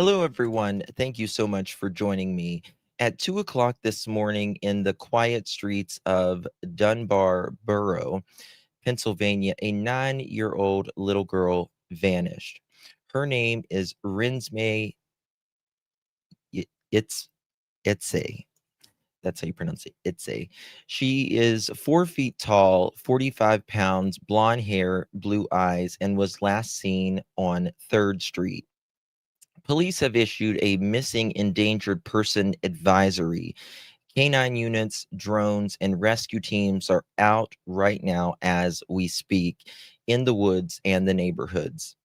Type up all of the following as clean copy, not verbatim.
Hello, everyone. Thank you so much for joining me. At 2 o'clock this morning in the quiet streets of Dunbar Borough, Pennsylvania, a 9-year-old little girl vanished. Her name is Renesmay Eutsey. That's how you pronounce it. Eutsey. She is 4 feet tall, 45 pounds, blonde hair, blue eyes, and was last seen on 3rd Street. Police have issued a missing endangered person advisory. Canine units, drones, and rescue teams are out right now as we speak in the woods and the neighborhoods.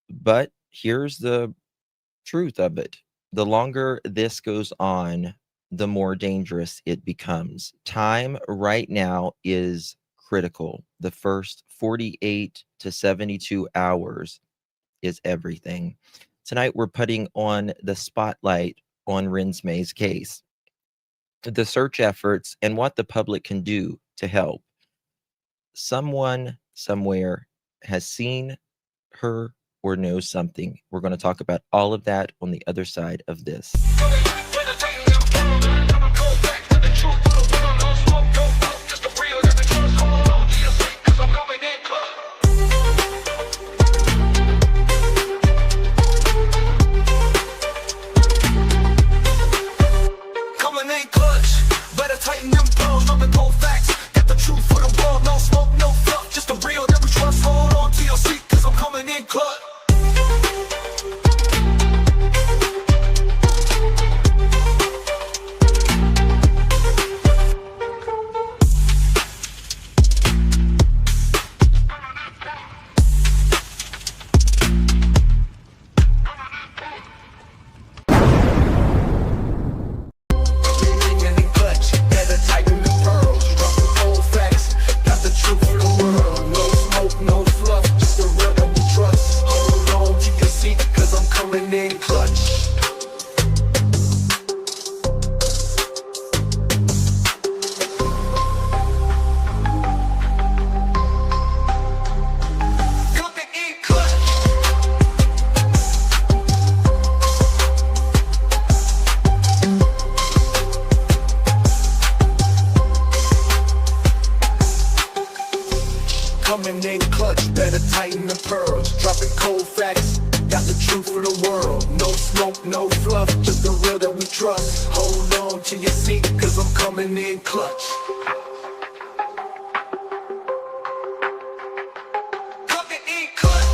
But here's the truth of it. The longer this goes on, the more dangerous it becomes. Time right now is critical. The first 48 to 72 hours is everything. Tonight, we're putting on the spotlight on Renesmay's case, the search efforts, and what the public can do to help. Someone somewhere has seen her or knows something. We're going to talk about all of that on the other side of this. Coming in clutch, better tighten the pearls. Dropping cold facts, got the truth for the world. No smoke, no fluff, just the real that we trust. Hold on to your seat, cause I'm coming in clutch. Coming in clutch.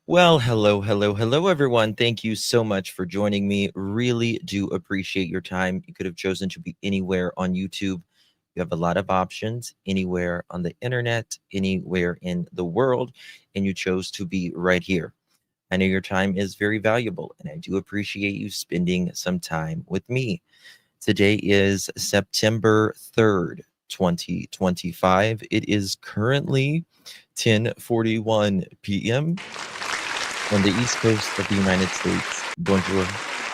Well, hello, everyone. Thank you so much for joining me. Really do appreciate your time. You could have chosen to be anywhere on YouTube. You have a lot of options anywhere on the internet, anywhere in the world, and you chose to be right here. I know your time is very valuable, and I do appreciate you spending some time with me. Today is September 3rd, 2025. It is currently 10:41 p.m. on the East Coast of the United States. Bonjour.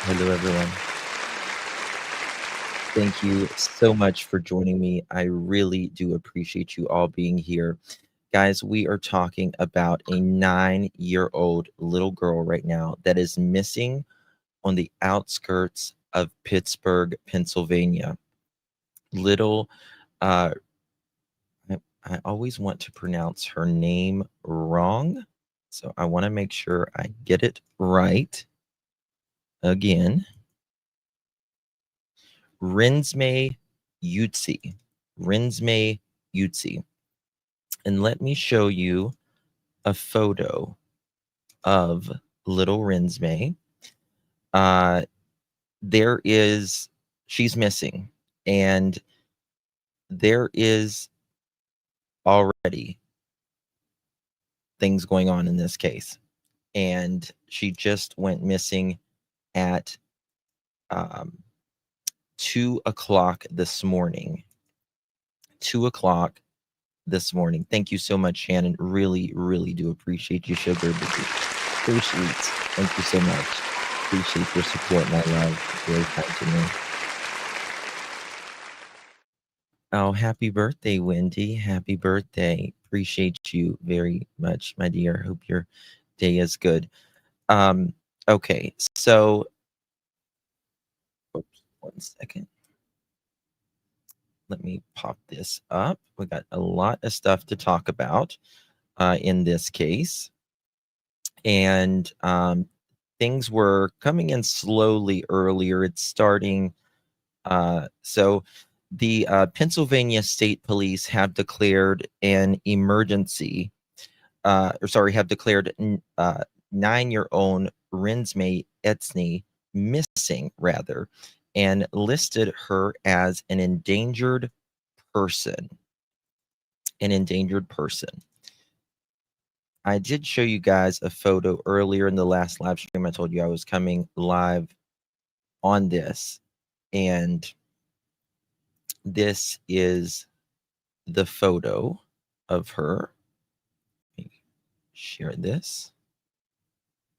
Hello, everyone. Thank you so much for joining me. I really do appreciate you all being here. Guys, we are talking about a 9-year-old little girl right now that is missing on the outskirts of Pittsburgh, Pennsylvania. Little, uh, I always want to pronounce her name wrong. So I want to make sure I get it right again. Renesmay Eutsey. Renesmay Eutsey. And let me show you a photo of little Renesmay. She's missing, and there is already things going on in this case. And she just went missing at 2 o'clock this morning. 2 o'clock this morning. Thank you so much, Shannon. Really, really do appreciate you, sugar. So sweet. Thank you so much. Appreciate your support and my love. Very kind to me. Oh, happy birthday, Wendy. Happy birthday. Appreciate you very much, my dear. Hope your day is good. Okay, so oops, 1 second. Let me pop this up. We got a lot of stuff to talk about in this case. And things were coming in slowly earlier. It's starting. So the Pennsylvania State Police have declared an emergency, have declared 9-year-old Renesmay Eutsey missing, rather, and listed her as an endangered person. An endangered person. I did show you guys a photo earlier in the last live stream. I told you I was coming live on this, and this is the photo of her. Let me share this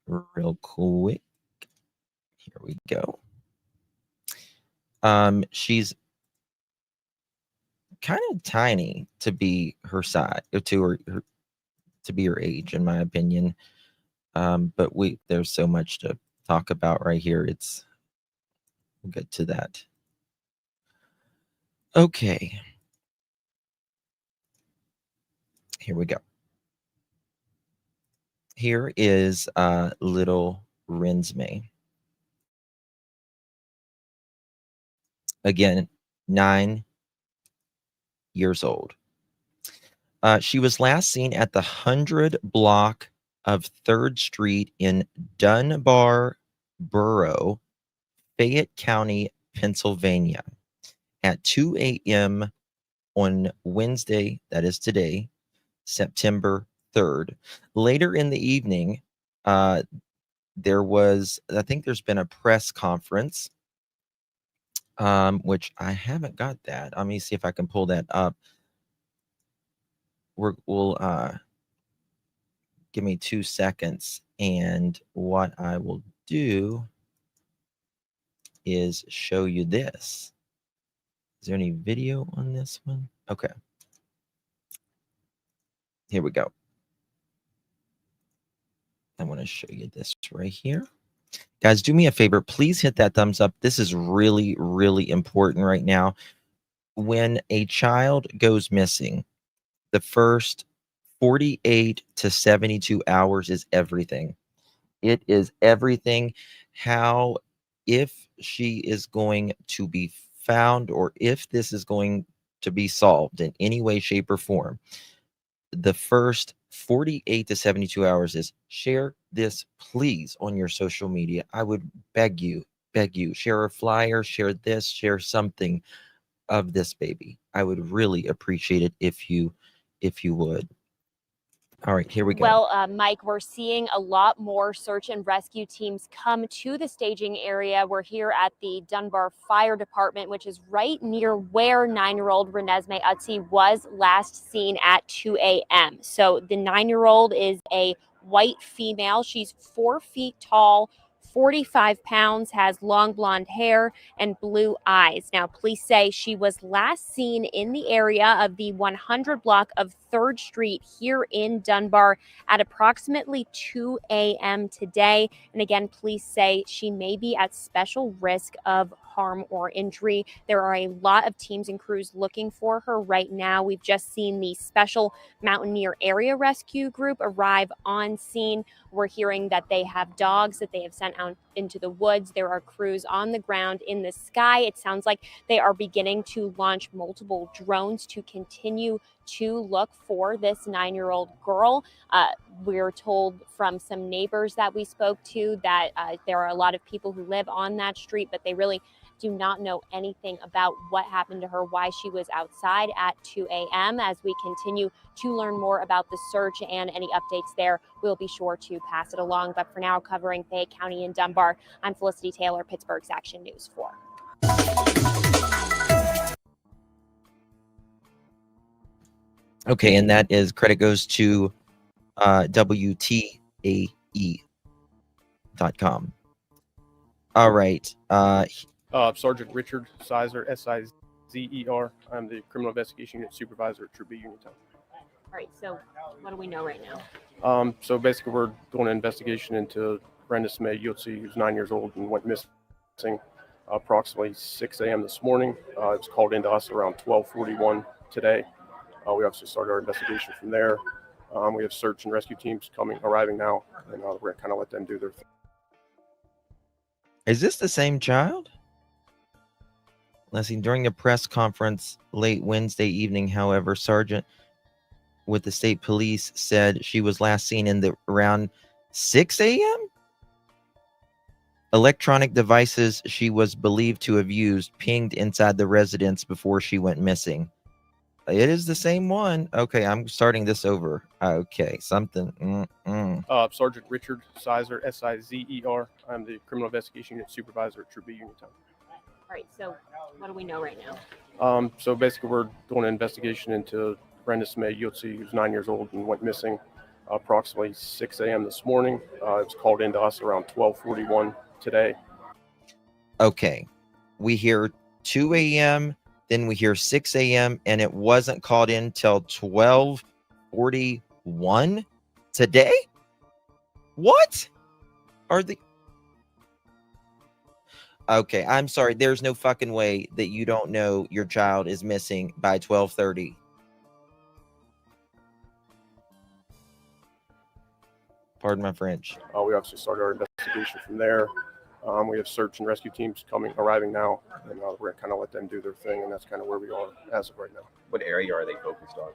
real quick. Here we go. She's kind of tiny to be her size, to be her age, in my opinion. But there's so much to talk about right here. We'll get to that. Okay. Here we go. Here is little Renesmay. Again, 9 years old. She was last seen at the 100 block of 3rd Street in Dunbar Borough, Fayette County, Pennsylvania, at 2 a.m. on Wednesday, that is today, September 3rd. Later in the evening, there's been a press conference, which I haven't got that. Let me see if I can pull that up. We'll give me 2 seconds, and what I will do is show you this. Is there any video on this one? Okay. Here we go. I want to show you this right here. Guys, do me a favor. Please hit that thumbs up. This is really, really important right now. When a child goes missing, the first 48 to 72 hours is everything. It is everything. If she is going to be found, or if this is going to be solved in any way, shape, or form, the first 48 to 72 hours is share this, please, on your social media. I would beg you, share a flyer, share this, share something of this baby. I would really appreciate it if you would. All right, here we go. Well, Mike, we're seeing a lot more search and rescue teams come to the staging area. We're here at the Dunbar Fire Department, which is right near where 9-year-old Renesmay Eutsey was last seen at 2 a.m. So the 9-year-old is a white female. She's 4 feet tall, 45 pounds, has long blonde hair and blue eyes. Now, police say she was last seen in the area of the 100 block of 3rd Street here in Dunbar at approximately 2 a.m. today. And again, police say she may be at special risk of harm or injury. There are a lot of teams and crews looking for her right now. We've just seen the Special Mountaineer Area Rescue Group arrive on scene. We're hearing that they have dogs that they have sent into the woods. There are crews on the ground in the sky. It sounds like they are beginning to launch multiple drones to continue to look for this 9-year-old girl. We're told from some neighbors that we spoke to that there are a lot of people who live on that street, but they really do not know anything about what happened to her, why she was outside at 2 a.m. As we continue to learn more about the search and any updates there, we'll be sure to pass it along. But for now, covering Fayette County and Dunbar, I'm Felicity Taylor, Pittsburgh's Action News 4. Okay, and that is credit goes to WTAE.com. All right. Sergeant Richard Sizer, Sizer. I'm the Criminal Investigation Unit Supervisor at Troop B Uniontown. All right, so what do we know right now? So basically, we're doing an investigation into Renesmay Eutsey, who's 9 years old and went missing approximately 6 a.m. this morning. It was called into us around 12:41 today. We obviously started our investigation from there. We have search and rescue teams arriving now, and we're going to kind of let them do their thing. Is this the same child? Let's see. During a press conference late Wednesday evening, however, Sergeant with the state police said she was last seen in around 6 a.m. Electronic devices she was believed to have used pinged inside the residence before she went missing. It is the same one. Okay, I'm starting this over. Okay, something. Sergeant Richard Sizer, Sizer. I'm the Criminal Investigation Unit Supervisor at Troop B Uniontown. All right, so what do we know right now? So basically, we're doing an investigation into Renesmay Eutsey, who's 9 years old and went missing approximately 6 a.m. this morning. It was called into us around 12:41 today. Okay, we hear 2 a.m., then we hear 6 a.m., and it wasn't called in till 12:41 today? What? Are the... Okay, I'm sorry. There's no fucking way that you don't know your child is missing by 12:30. Pardon my French. We obviously started our investigation from there. We have search and rescue teams arriving now, and we're going to kind of let them do their thing, and that's kind of where we are as of right now. What area are they focused on?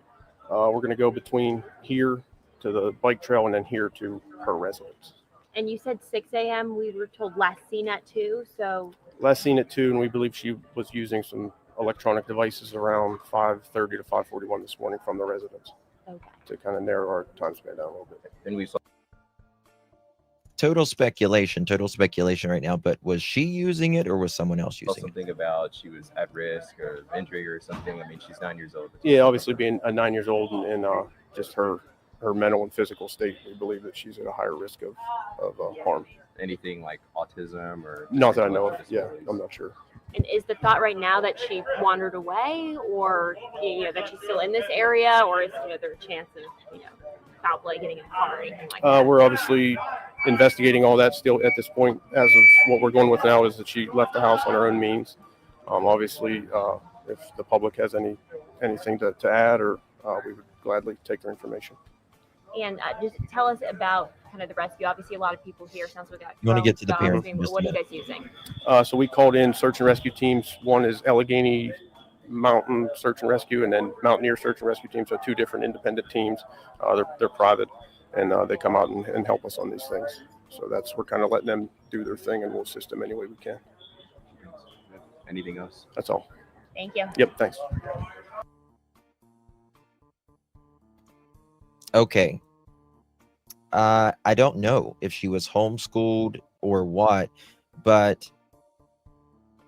We're going to go between here to the bike trail and then here to her residence. And you said 6 a.m. We were told last seen at 2, so... Last seen at 2, and we believe she was using some electronic devices around 5:30 to 5:41 this morning from the residence. Okay. To kind of narrow our time span down a little bit. And we saw Total speculation right now, but was she using it or was someone else using it? something about she was at risk or injury or something. I mean, she's 9 years old. Yeah, obviously being 9 years old and just her mental and physical state, we believe that she's at a higher risk of harm. Anything like autism or... Not that I know of. Yeah, I'm not sure. And is the thought right now that she wandered away, or that she's still in this area, or is there a chance of foul play, getting in a car or anything like that? We're obviously investigating all that still at this point. As of what we're going with now is that she left the house on her own means. Obviously, if the public has anything to add, or we would gladly take their information. And just tell us about kind of the rescue. Obviously, a lot of people here. Sounds like You want to get to the parents? What are you guys using? So we called in search and rescue teams. One is Allegheny Mountain Search and Rescue, and then Mountaineer Search and Rescue teams. So two different independent teams. They're private, and they come out and help us on these things. So we're kind of letting them do their thing, and we'll assist them any way we can. Anything else? That's all. Thank you. Yep. Thanks. Okay. I don't know if she was homeschooled or what, but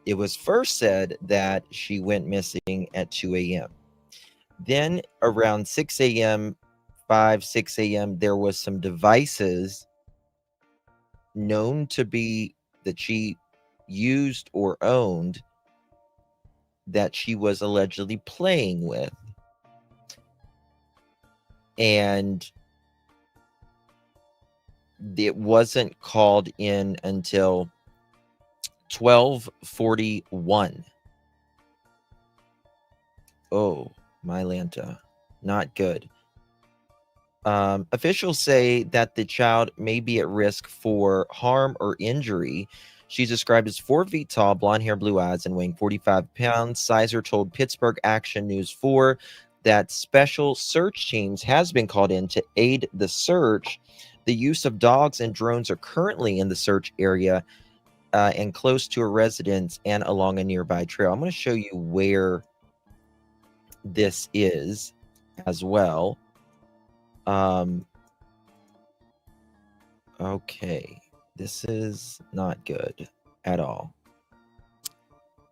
it was first said that she went missing at 2 a.m. Then around 6 a.m., 6 a.m., there was some devices known to be that she used or owned that she was allegedly playing with. And it wasn't called in until 12:41. Oh, my Lanta. Not good. Officials say that the child may be at risk for harm or injury. She's described as 4 feet tall, blonde hair, blue eyes, and weighing 45 pounds. Sizer told Pittsburgh Action News 4 that special search teams has been called in to aid the search. The use of dogs and drones are currently in the search area and close to a residence and along a nearby trail. I'm going to show you where this is as well. Okay, this is not good at all.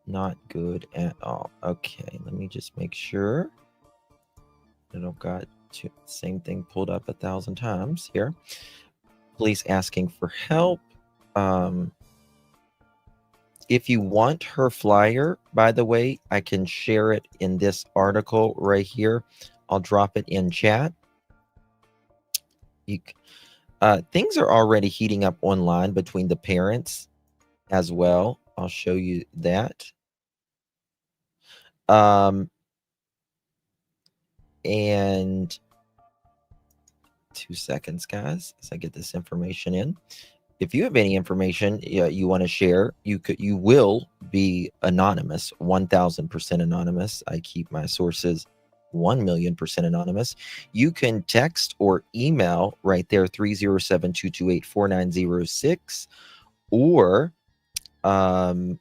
Not good at all. Okay, let me just make sure I don't got same thing pulled up 1,000 times here. Police asking for help. If you want her flyer, by the way, I can share it in this article right here. I'll drop it in chat. Things are already heating up online between the parents as well. I'll show you that. And 2 seconds, guys, as I get this information in. If you have any information you want to share, you will be anonymous, 1,000% anonymous. I keep my sources 1,000,000% anonymous. You can text or email right there, 307-228-4906, or you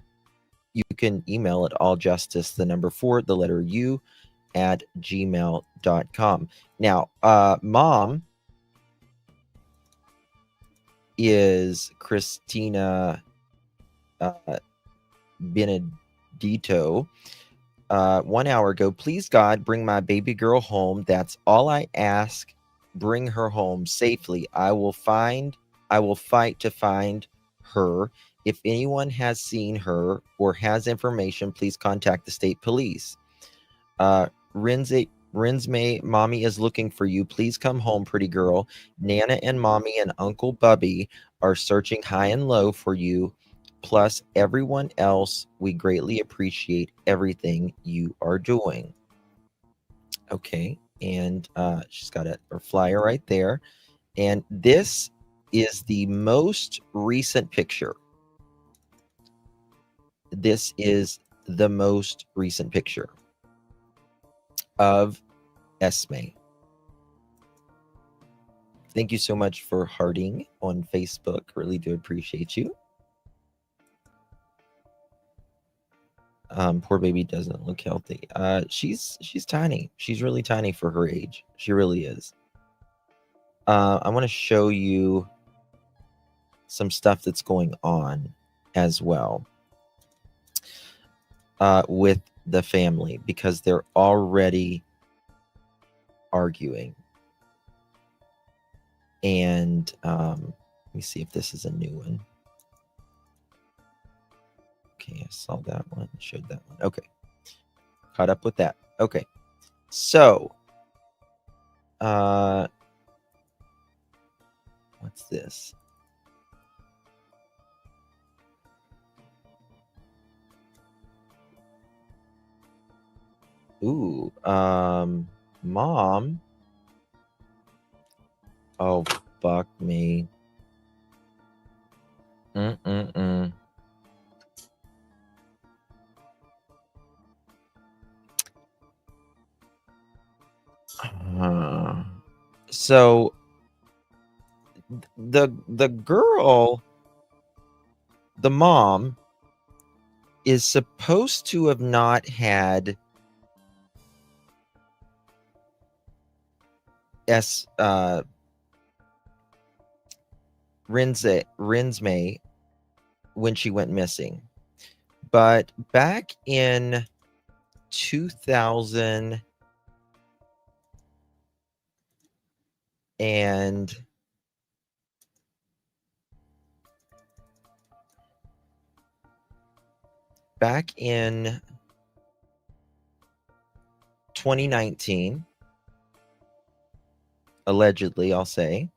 can email it alljustice, the number 4, the letter U, at gmail.com. Now, mom is Christina Benedito. 1 hour ago, please God, bring my baby girl home. That's all I ask. Bring her home safely. I will fight to find her. If anyone has seen her or has information, please contact the state police. Renesmay, mommy is looking for you. Please come home, pretty girl. Nana and mommy and Uncle Bubby are searching high and low for you. Plus everyone else. We greatly appreciate everything you are doing. Okay, and she's got her flyer right there. And this is the most recent picture. This is the most recent picture of Esme. Thank you so much for hearting on Facebook. Really do appreciate you. Poor baby doesn't look healthy. She's tiny. She's really tiny for her age. She really is. I want to show you some stuff that's going on as well with the family, because they're already arguing. And let me see if this is a new one. Okay, I saw that one, showed that one. Okay, caught up with that. Okay, so what's this? Ooh, mom. Oh, fuck me. So the girl, the mom, is supposed to have not had Renesmay when she went missing. But back in 2000 and back in 2019, allegedly, I'll say,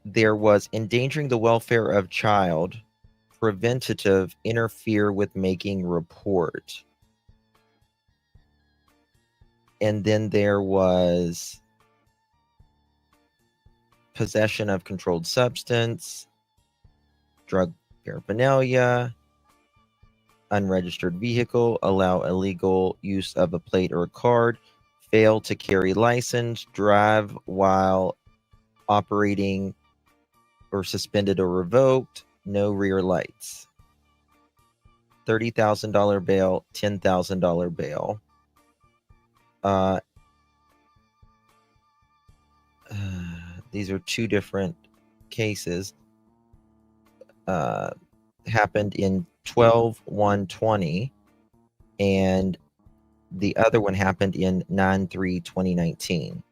there was endangering the welfare of child, preventative, interfere with making report. And then there was possession of controlled substance, drug paraphernalia, unregistered vehicle, allow illegal use of a plate or a card, fail to carry license, drive while operating or suspended or revoked, no rear lights. $30,000 bail, $10,000 bail. These are two different cases. Happened in 12/1/20, and the other one happened in 9/3/2019.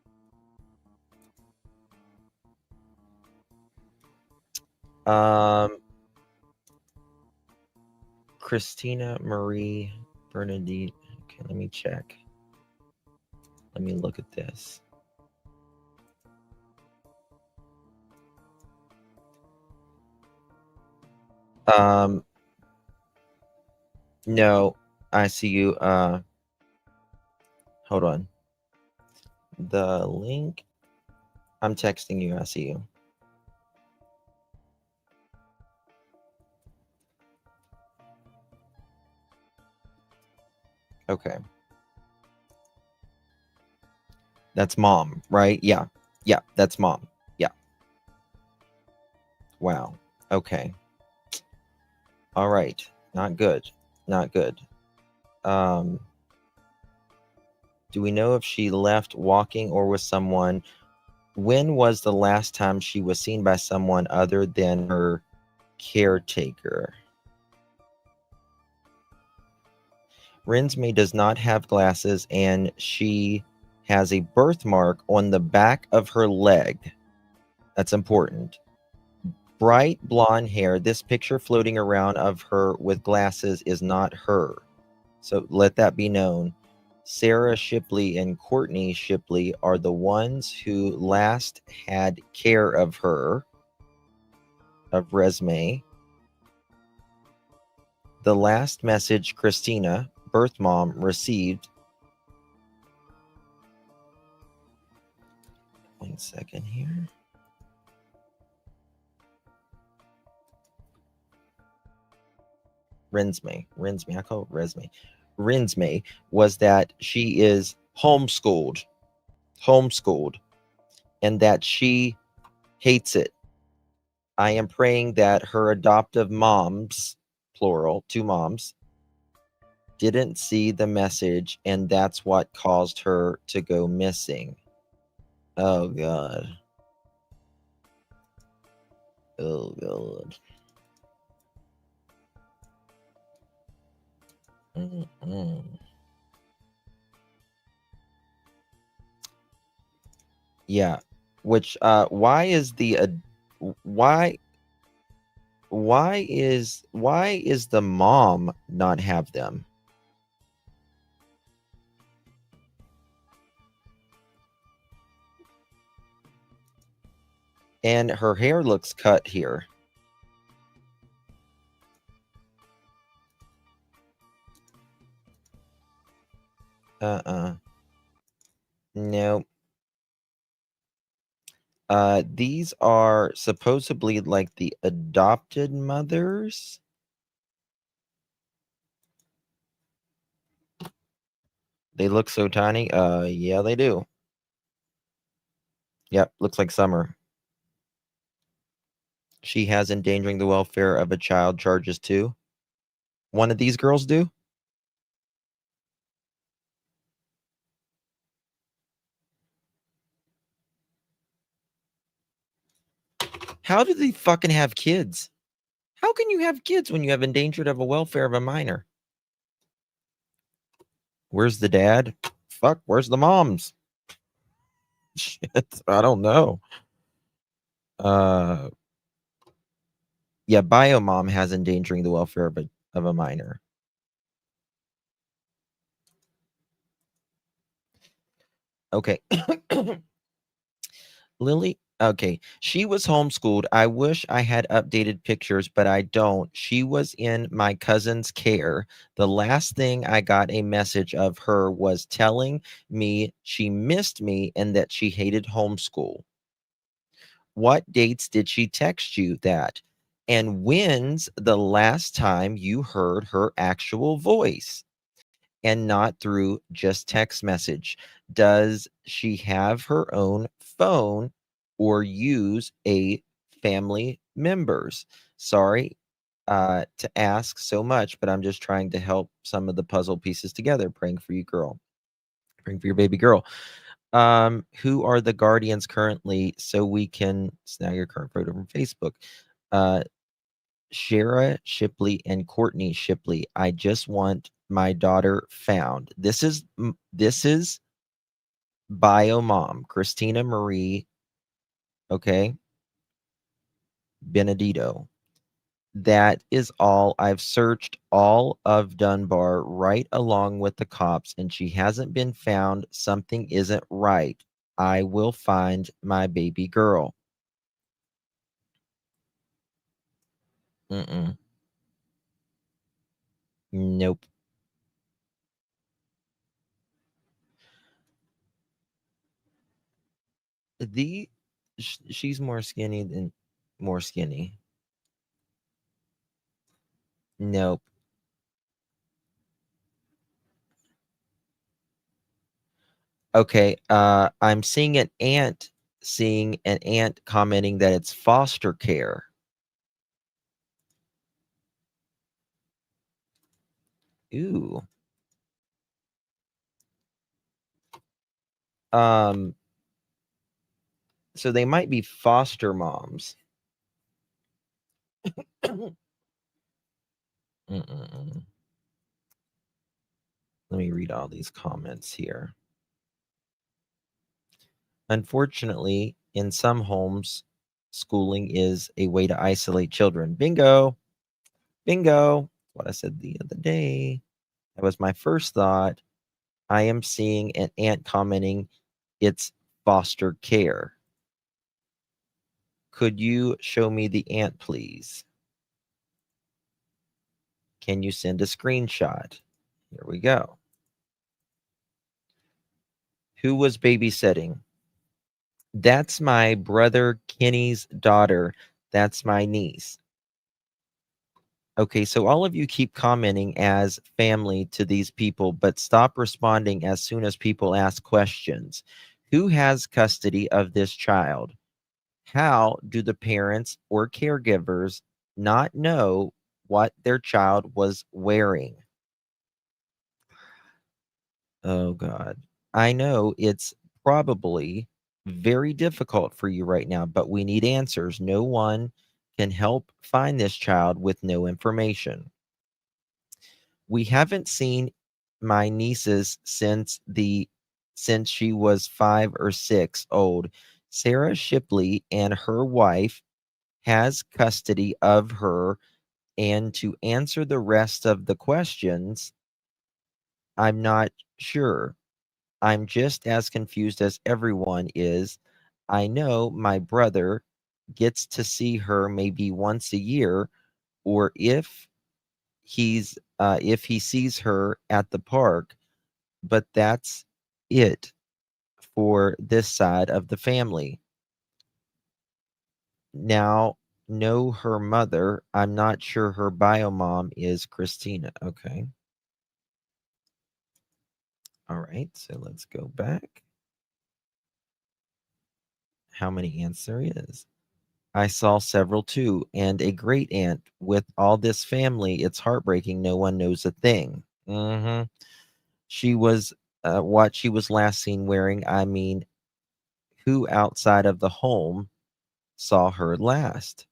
Christina Marie Bernadette. Okay, let me check. Let me look at this. No, I see you. Hold on. The link. I'm texting you. I see you. Okay. That's mom, right? Yeah. Yeah, that's mom. Yeah. Wow. Okay. All right. Not good. Not good. Do we know if she left walking or with someone? When was the last time she was seen by someone other than her caretaker? Renesmay does not have glasses, and she has a birthmark on the back of her leg. That's important. Bright blonde hair. This picture floating around of her with glasses is not her. So let that be known. Sarah Shipley and Courtney Shipley are the ones who last had care of her, of Renesmay. The last message Christina, birth mom, received. One second here. Renesmay, I call it Renesmay. Renesmay was that she is homeschooled, and that she hates it. I am praying that her adoptive moms, plural, 2 moms, didn't see the message, and that's what caused her to go missing. Oh, God. Oh, God. Yeah, which why is the why is the mom not have them? And her hair looks cut here. No. These are supposedly like the adopted mothers. They look so tiny. Yeah, they do. Yep, looks like Summer. She has endangering the welfare of a child charges too. One of these girls do? How do they fucking have kids? How can you have kids when you have endangered of a welfare of a minor? Where's the dad? Fuck, where's the moms? Shit, I don't know. Yeah, bio mom has endangering the welfare of a minor. Okay. Lily, okay. She was homeschooled. I wish I had updated pictures, but I don't. She was in my cousin's care. The last thing I got a message of her was telling me she missed me and that she hated homeschool. What dates did she text you that? And when's the last time you heard her actual voice and not through just text message? Does she have her own phone or use a family member's? Sorry to ask so much, but I'm just trying to help some of the puzzle pieces together. Praying for you, girl. Praying for your baby girl. Who are the guardians currently so we can snag your current photo from Facebook? Shara Shipley and Courtney Shipley. I just want my daughter found. This is bio mom, Christina Marie, okay, Benedito. That is all. I've searched all of Dunbar right along with the cops, and she hasn't been found. Something isn't right. I will find my baby girl. Mm-mm. Nope. She's more skinny than more skinny. Nope. Okay, I'm seeing an aunt commenting that it's foster care. Ooh. So they might be foster moms. Mm-mm-mm. Let me read all these comments here. Unfortunately, in some homes, schooling is a way to isolate children. Bingo. Bingo. What I said the other day. That was my first thought. I am seeing an aunt commenting, it's foster care. Could you show me the aunt, please? Can you send a screenshot? Here we go. Who was babysitting? That's my brother Kenny's daughter. That's my niece. Okay, so all of you keep commenting as family to these people, but stop responding as soon as people ask questions. Who has custody of this child? How do the parents or caregivers not know what their child was wearing? Oh, God. I know it's probably very difficult for you right now, but we need answers. No one can help find this child with no information. We haven't seen my nieces since she was 5 or 6 old. Sarah Shipley and her wife has custody of her, and to answer the rest of the questions, I'm not sure. I'm just as confused as everyone is. I know my brother gets to see her maybe once a year, or if he sees her at the park, but that's it for this side of the family. Now, know her mother. I'm not sure her bio mom is Christina. Okay. All right, so let's go back. How many aunts there is? I saw several too, and a great aunt. With all this family, it's heartbreaking. No one knows a thing. She was what she was last seen wearing. I mean, who outside of the home saw her last?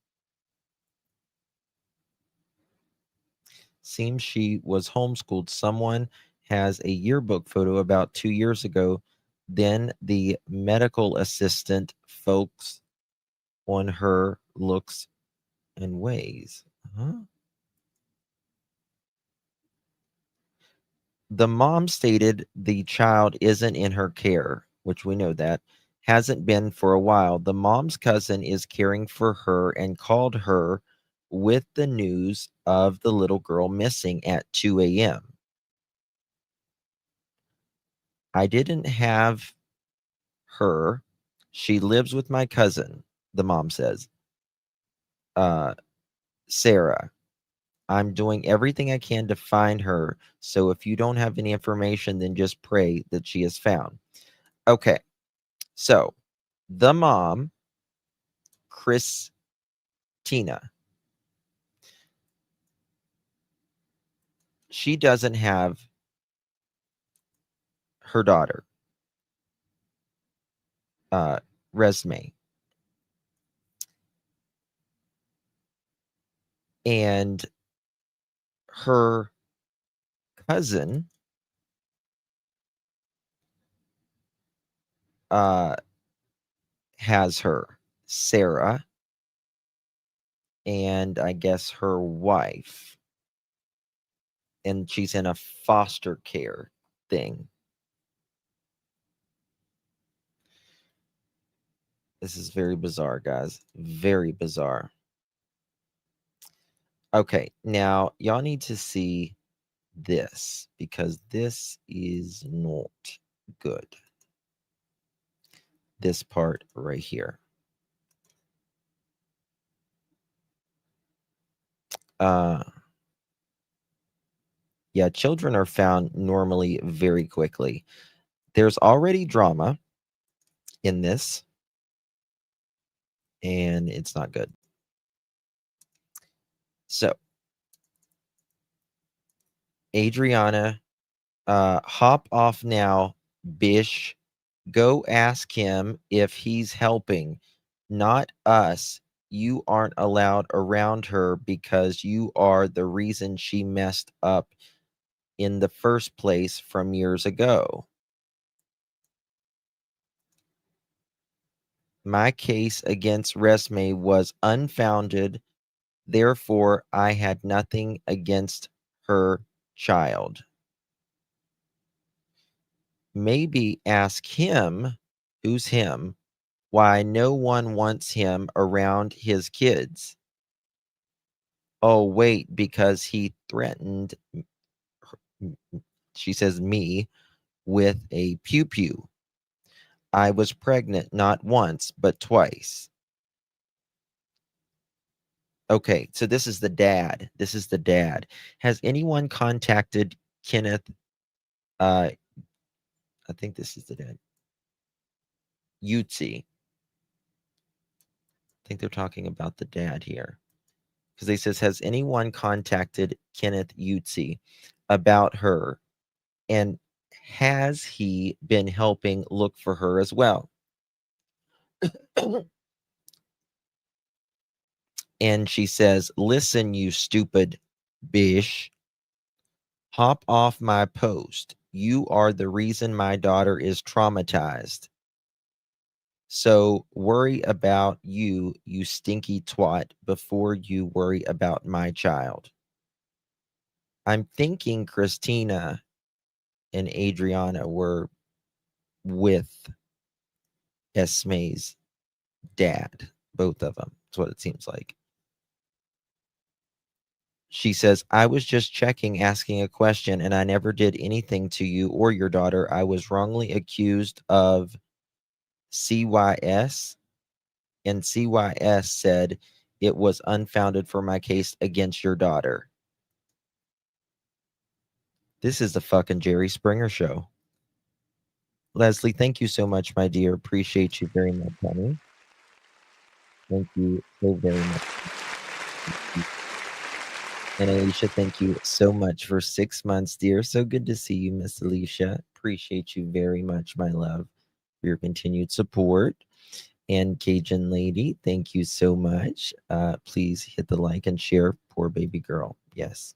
Seems she was homeschooled. Someone has a yearbook photo about 2 years ago. Then the medical assistant folks on her looks and ways. Huh? The mom stated the child isn't in her care, which we know that, hasn't been for a while. The mom's cousin is caring for her and called her with the news of the little girl missing at 2 a.m. I didn't have her. She lives with my cousin. the mom says, Sarah, I'm doing everything I can to find her. So if you don't have any information, then just pray that she is found. Okay. So the mom, Christina, she doesn't have her daughter, Renesmay. And her cousin has her, Sarah, and I guess her wife. And she's in a foster care thing. This is very bizarre, guys. Very bizarre. Okay, now y'all need to see this because this is not good. This part right here. Yeah, children are found normally very quickly. There's already drama in this, and it's not good. So, Adriana, hop off now, bish. Go ask him if he's helping, not us. You aren't allowed around her because you are the reason she messed up in the first place from years ago. My case against Renesmay was unfounded. Therefore, I had nothing against her child. Maybe ask him, who's him, why no one wants him around his kids. Oh, wait, because he threatened, she says, me with a pew-pew. I was pregnant not once, but twice. Okay, so this is the dad. This is the dad. Has anyone contacted Kenneth? I think this is the dad. Eutsey. I think they're talking about the dad here. Because they says, has anyone contacted Kenneth Eutsey about her? And has he been helping look for her as well? And she says, listen, you stupid bish. Hop off my post. You are the reason my daughter is traumatized. So worry about you, you stinky twat, before you worry about my child. I'm thinking Christina and Adriana were with Esme's dad, both of them. That's what it seems like. She says, I was just checking, asking a question, and I never did anything to you or your daughter. I was wrongly accused of CYS, and CYS said it was unfounded for my case against your daughter. This is the fucking Jerry Springer show. Leslie, thank you so much, my dear. Appreciate you very much, honey. Thank you so very much. And Alicia, thank you so much for 6 months, dear. So good to see you, Miss Alicia. Appreciate you very much, my love, for your continued support. And Cajun Lady, thank you so much. Please hit the like and share. Poor baby girl. Yes.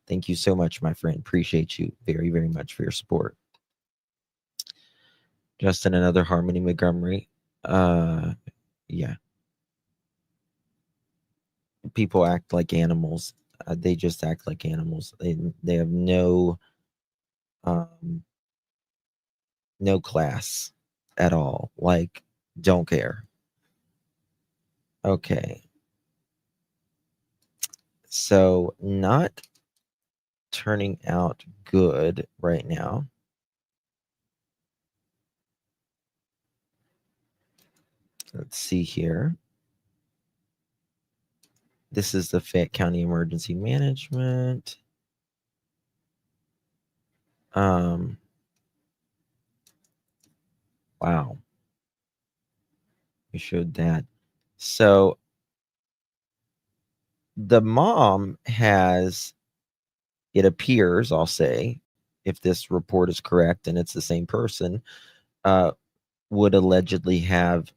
Thank you so much, my friend. Appreciate you very, very much for your support. Justin, another Harmony Montgomery. Yeah. People act like animals. They just act like animals. They have no class at all. Like, don't care. Okay. So not turning out good right now. Let's see here. This is the Fayette County Emergency Management. Wow. We showed that. So the mom has, it appears, I'll say, if this report is correct and it's the same person, would allegedly have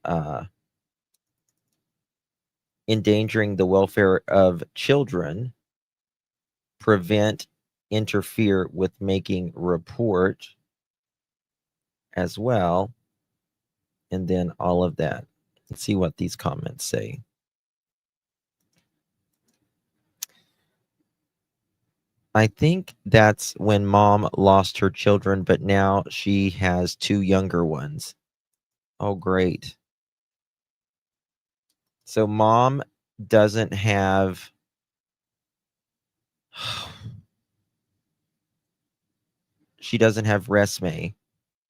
endangering the welfare of children, prevent, interfere with making report as well, and then all of that. Let's see what these comments say. I think that's when mom lost her children, but now she has 2 younger ones. Oh, great. So mom doesn't have she doesn't have Renesmay,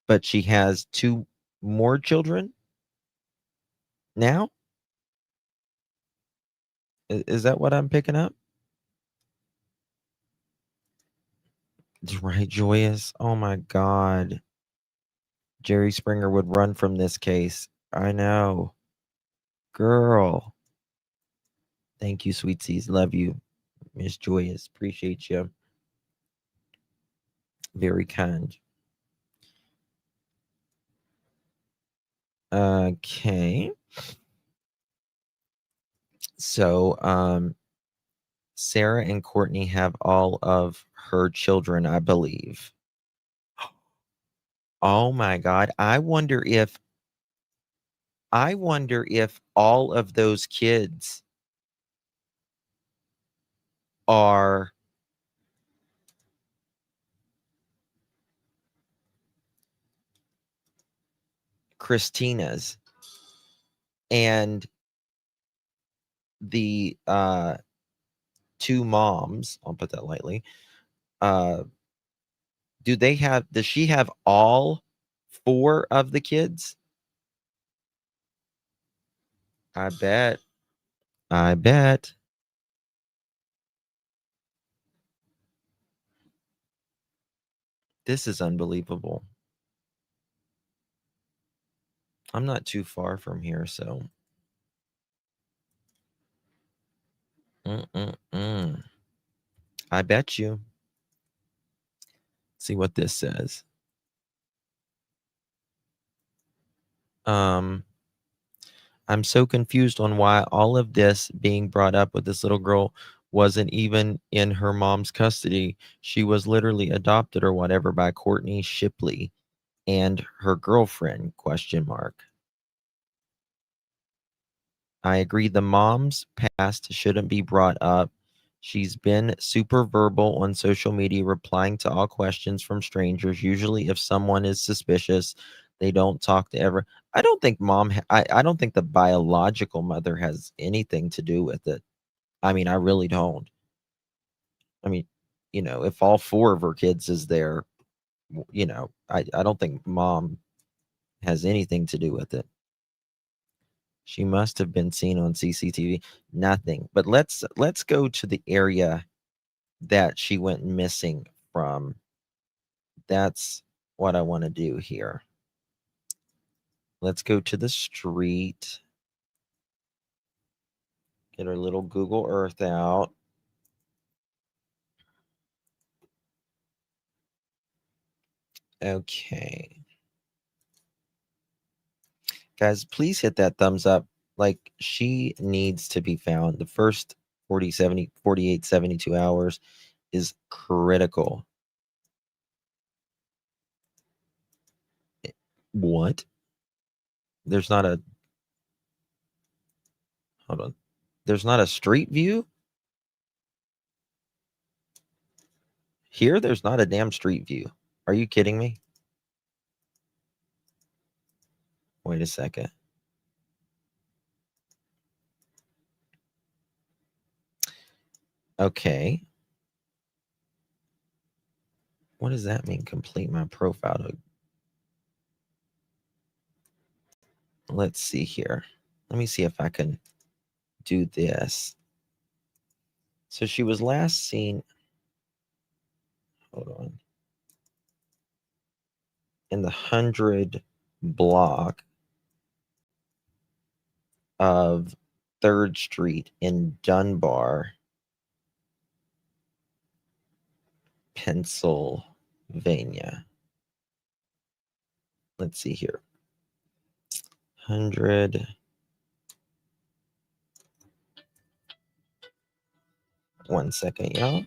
but she has 2 more children now? Is that what I'm picking up? Right, Joyous? Oh my God. Jerry Springer would run from this case. I know. Girl. Thank you, Sweetsies. Love you, Miss Joyous. Appreciate you. Very kind. Okay. So, Sarah and Courtney have all of her children, I believe. Oh my God. I wonder if all of those kids are Christina's, and the 2 moms, I'll put that lightly, does she have all 4 of the kids? I bet. This is unbelievable. I'm not too far from here, so. I bet you. See what this says. I'm so confused on why all of this being brought up with this little girl wasn't even in her mom's custody. She was literally adopted or whatever by Courtney Shipley and her girlfriend, ? I agree the mom's past shouldn't be brought up. She's been super verbal on social media, replying to all questions from strangers. Usually if someone is suspicious, they don't talk to ever. I don't think I don't think the biological mother has anything to do with it. I mean, I really don't. I mean, if all 4 of her kids is there, I don't think mom has anything to do with it. She must have been seen on CCTV. Nothing. But let's go to the area that she went missing from. That's what I want to do here. Let's go to the street. Get our little Google Earth out. Okay. Guys, please hit that thumbs up. Like, she needs to be found. The first 48, 72 hours is critical. What? There's not a... Hold on. There's not a street view? Here, there's not a damn street view. Are you kidding me? Wait a second. Okay. What does that mean? Complete my profile. Let's see here. Let me see if I can do this. So she was last seen, hold on, in the 100 block of 3rd Street in Dunbar, Pennsylvania. Let's see here. 100. One second, y'all.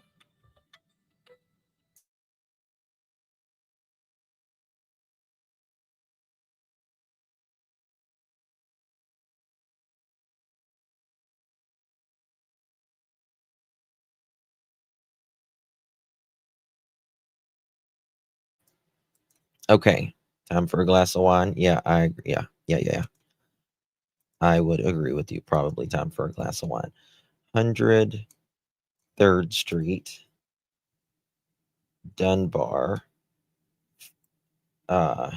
Okay, time for a glass of wine. Yeah, I agree. Yeah. I would agree with you. Probably time for a glass of wine. 100 3rd Street, Dunbar, PA.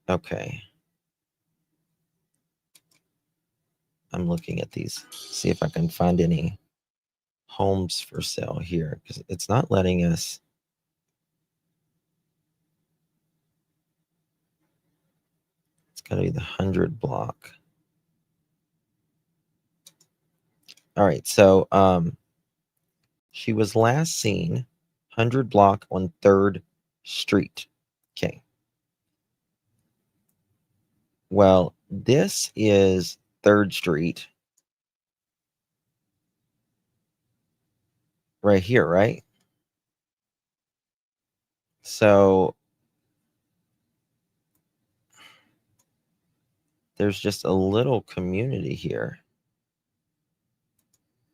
Okay. I'm looking at these. See if I can find any homes for sale here, because it's not letting us. It's got to be the 100 block. All right, so she was last seen 100 block on 3rd Street. Okay. Well, this is 3rd Street right here, right? So there's just a little community here.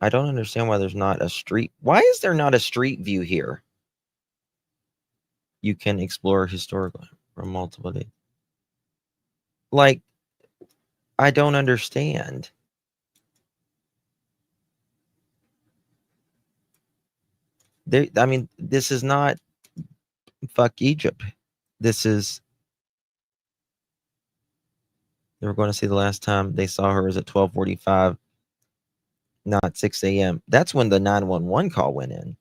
I don't understand why there's not a street. Why is there not a street view here? You can explore historical from multiple days. Like, I don't understand. I mean, this is not fuck Egypt. This is, they were going to see the last time they saw her was at 12:45, not 6 a.m. That's when the 911 call went in.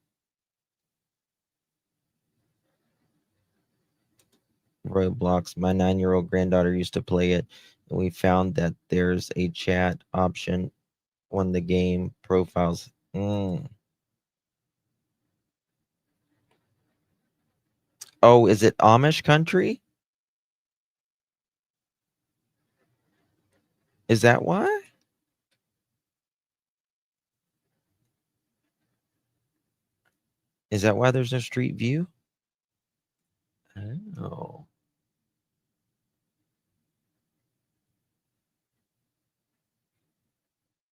Roblox. My 9-year-old granddaughter used to play it, and we found that there's a chat option on the game profiles. Oh, is it Amish country? Is that why? Is that why there's no street view? Oh.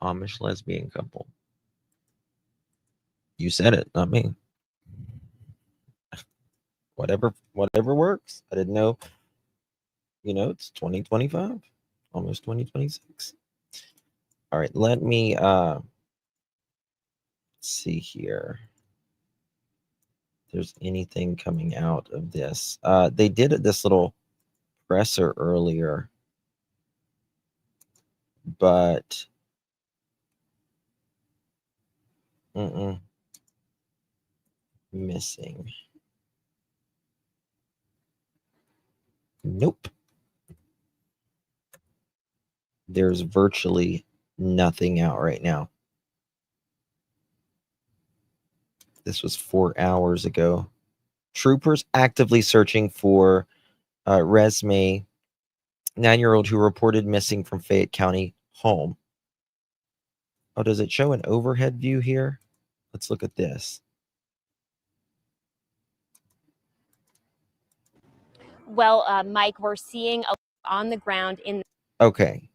Amish lesbian couple. You said it, not me. Whatever works. I didn't know. It's 2025, almost 2026. All right, let me see here. If there's anything coming out of this. They did this little presser earlier, but missing. Nope. There's virtually nothing out right now. This was 4 hours ago. Troopers actively searching for Renesmay, 9-year-old who reported missing from Fayette County home. Oh, does it show an overhead view here? Let's look at this. Well, Mike, we're seeing on the ground in Okay.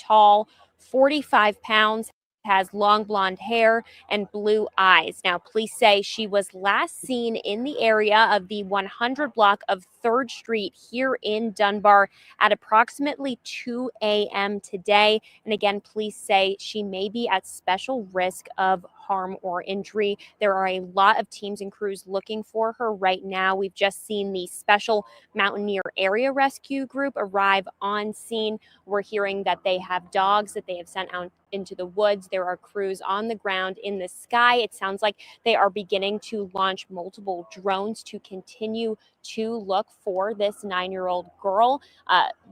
tall, 45 pounds, has long blonde hair and blue eyes. Now, police say she was last seen in the area of the 100 block of 3rd Street here in Dunbar at approximately 2 a.m. today. And again, police say she may be at special risk of harm or injury. There are a lot of teams and crews looking for her right now. We've just seen the Special Mountaineer Area Rescue Group arrive on scene. We're hearing that they have dogs that they have sent out into the woods. There are crews on the ground in the sky. It sounds like they are beginning to launch multiple drones to continue to look for this 9-year-old girl.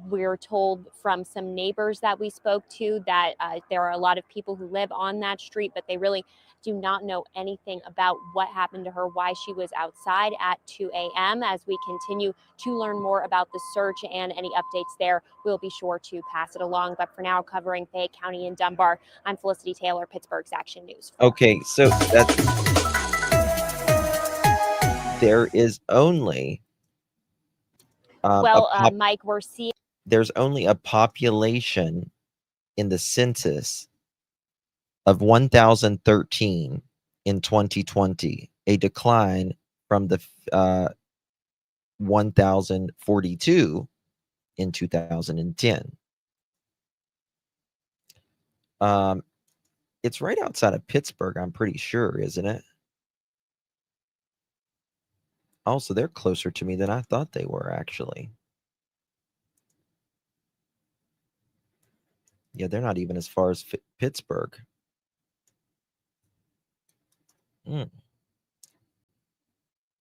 We're told from some neighbors that we spoke to that there are a lot of people who live on that street, but they really do not know anything about what happened to her, why she was outside at 2 a.m. As we continue to learn more about the search and any updates there, we'll be sure to pass it along. But for now, covering Fayette County and Dunbar, I'm Felicity Taylor, Pittsburgh's Action News. Okay, so there is only Mike, we're seeing there's only a population in the census of 1,013 in 2020, a decline from the 1,042 in 2010. It's right outside of Pittsburgh, I'm pretty sure, isn't it? Also, they're closer to me than I thought they were, actually. Yeah, they're not even as far as Pittsburgh.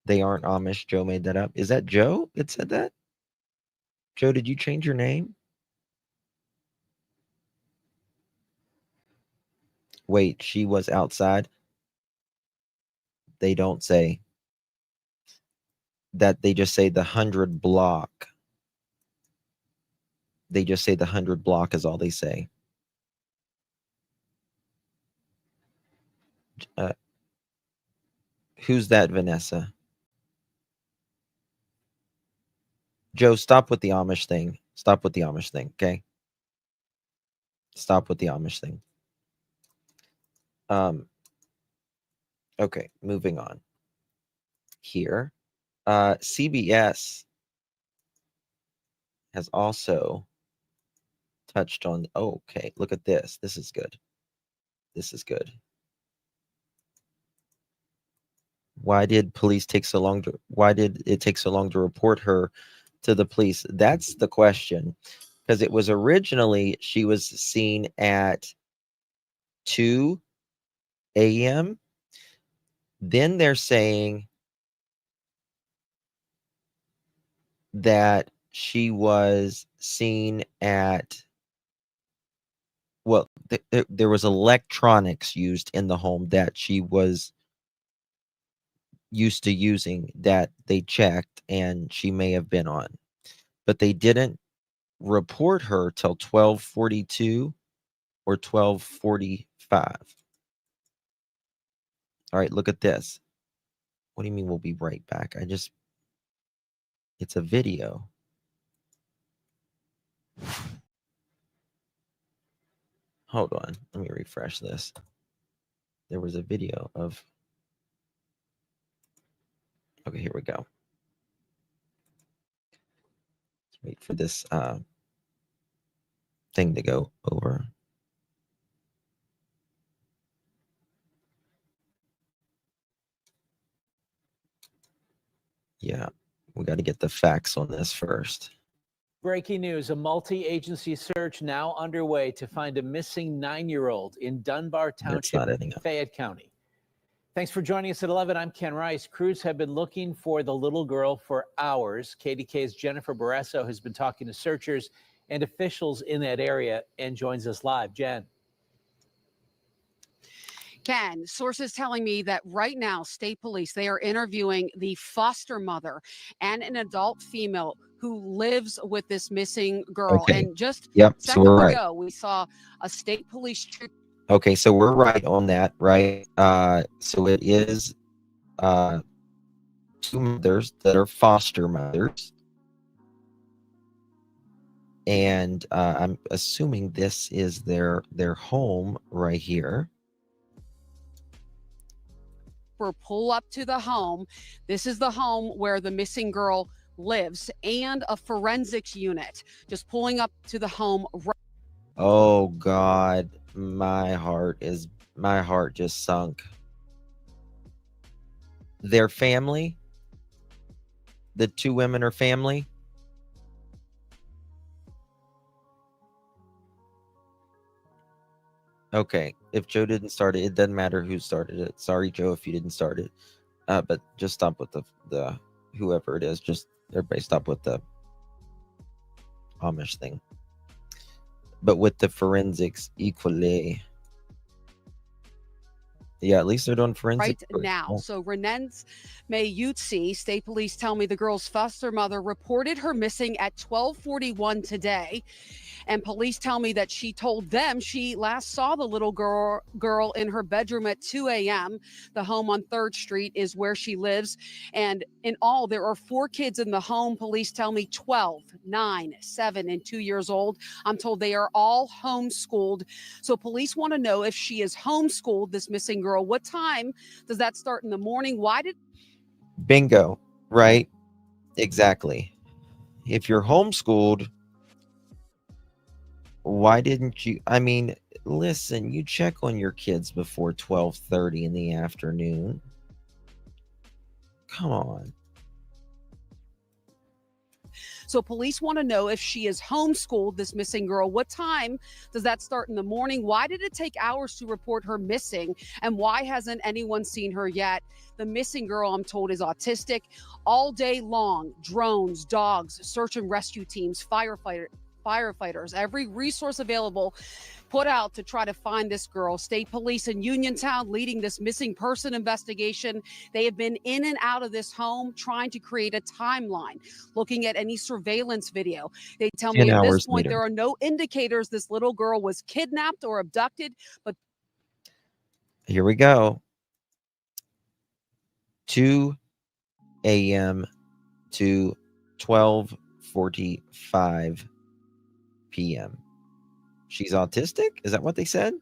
They aren't Amish. Joe made that up. Is that Joe that said that? Joe, did you change your name? Wait, she was outside. They don't say that. They just say the 100 block. They just say the 100 block is all they say. Who's that, Vanessa? Joe, stop with the Amish thing. Stop with the Amish thing, okay? Stop with the Amish thing. Okay, moving on. Here, CBS has also touched on. Oh, okay, look at this. This is good. This is good. Why did police take so long to? Why did it take so long to report her to the police? That's the question, because it was originally she was seen at 2 a.m. Then they're saying that she was seen at, well, there was electronics used in the home that she was used to using that they checked and she may have been on, but they didn't report her till 12:42 or 12:45. All right, look at this. What do you mean we'll be right back? It's a video. Hold on, let me refresh this. There was a video of, okay, here we go. Let's wait for this thing to go over. Yeah, we got to get the facts on this first. Breaking news, a multi-agency search now underway to find a missing 9-year-old in Dunbar Township, Fayette County. Thanks for joining us at 11. I'm Ken Rice. Crews have been looking for the little girl for hours. KDKA's Jennifer Barresso has been talking to searchers and officials in that area and joins us live. Jen. Ken, sources telling me that right now, state police, they are interviewing the foster mother and an adult female who lives with this missing girl. Okay. And just Yep. seconds So we're right. ago, we saw a state police troop. Okay, so we're right on that, right? So it is 2 mothers that are foster mothers. And I'm assuming this is their home right here. We'll pull up to the home. This is the home where the missing girl lives, and a forensics unit just pulling up to the home. Oh God, my heart just sunk. Their family, the two women are family. Okay, if Joe didn't start it, it doesn't matter who started it. Sorry, Joe, if you didn't start it. But just stop with the whoever it is. Just everybody stop with the Amish thing. But with the forensics equally. Yeah, at least they're doing forensics right now. So Renesmay Eutsey, state police tell me the girl's foster mother reported her missing at 12:41 today. And police tell me that she told them she last saw the little girl in her bedroom at 2 a.m. The home on 3rd Street is where she lives. And in all, there are 4 kids in the home. Police tell me 12, 9, 7, and 2 years old. I'm told they are all homeschooled. So police want to know if she is homeschooled, this missing girl. What time does that start in the morning? Why did... Bingo, right? Exactly. If you're homeschooled, why didn't you? I mean, listen, you check on your kids before 12:30 in the afternoon. Come on. So police want to know if she is homeschooled, this missing girl. What time does that start in the morning? Why did it take hours to report her missing? And why hasn't anyone seen her yet? The missing girl, I'm told, is autistic. All day long, drones, dogs, search and rescue teams, firefighters, every resource available put out to try to find this girl. State police in Uniontown leading this missing person investigation. They have been in and out of this home trying to create a timeline, looking at any surveillance video. They tell me at this point there are no indicators this little girl was kidnapped or abducted, but here we go. 2 a.m. to 12:45 p.m. She's autistic? Is that what they said?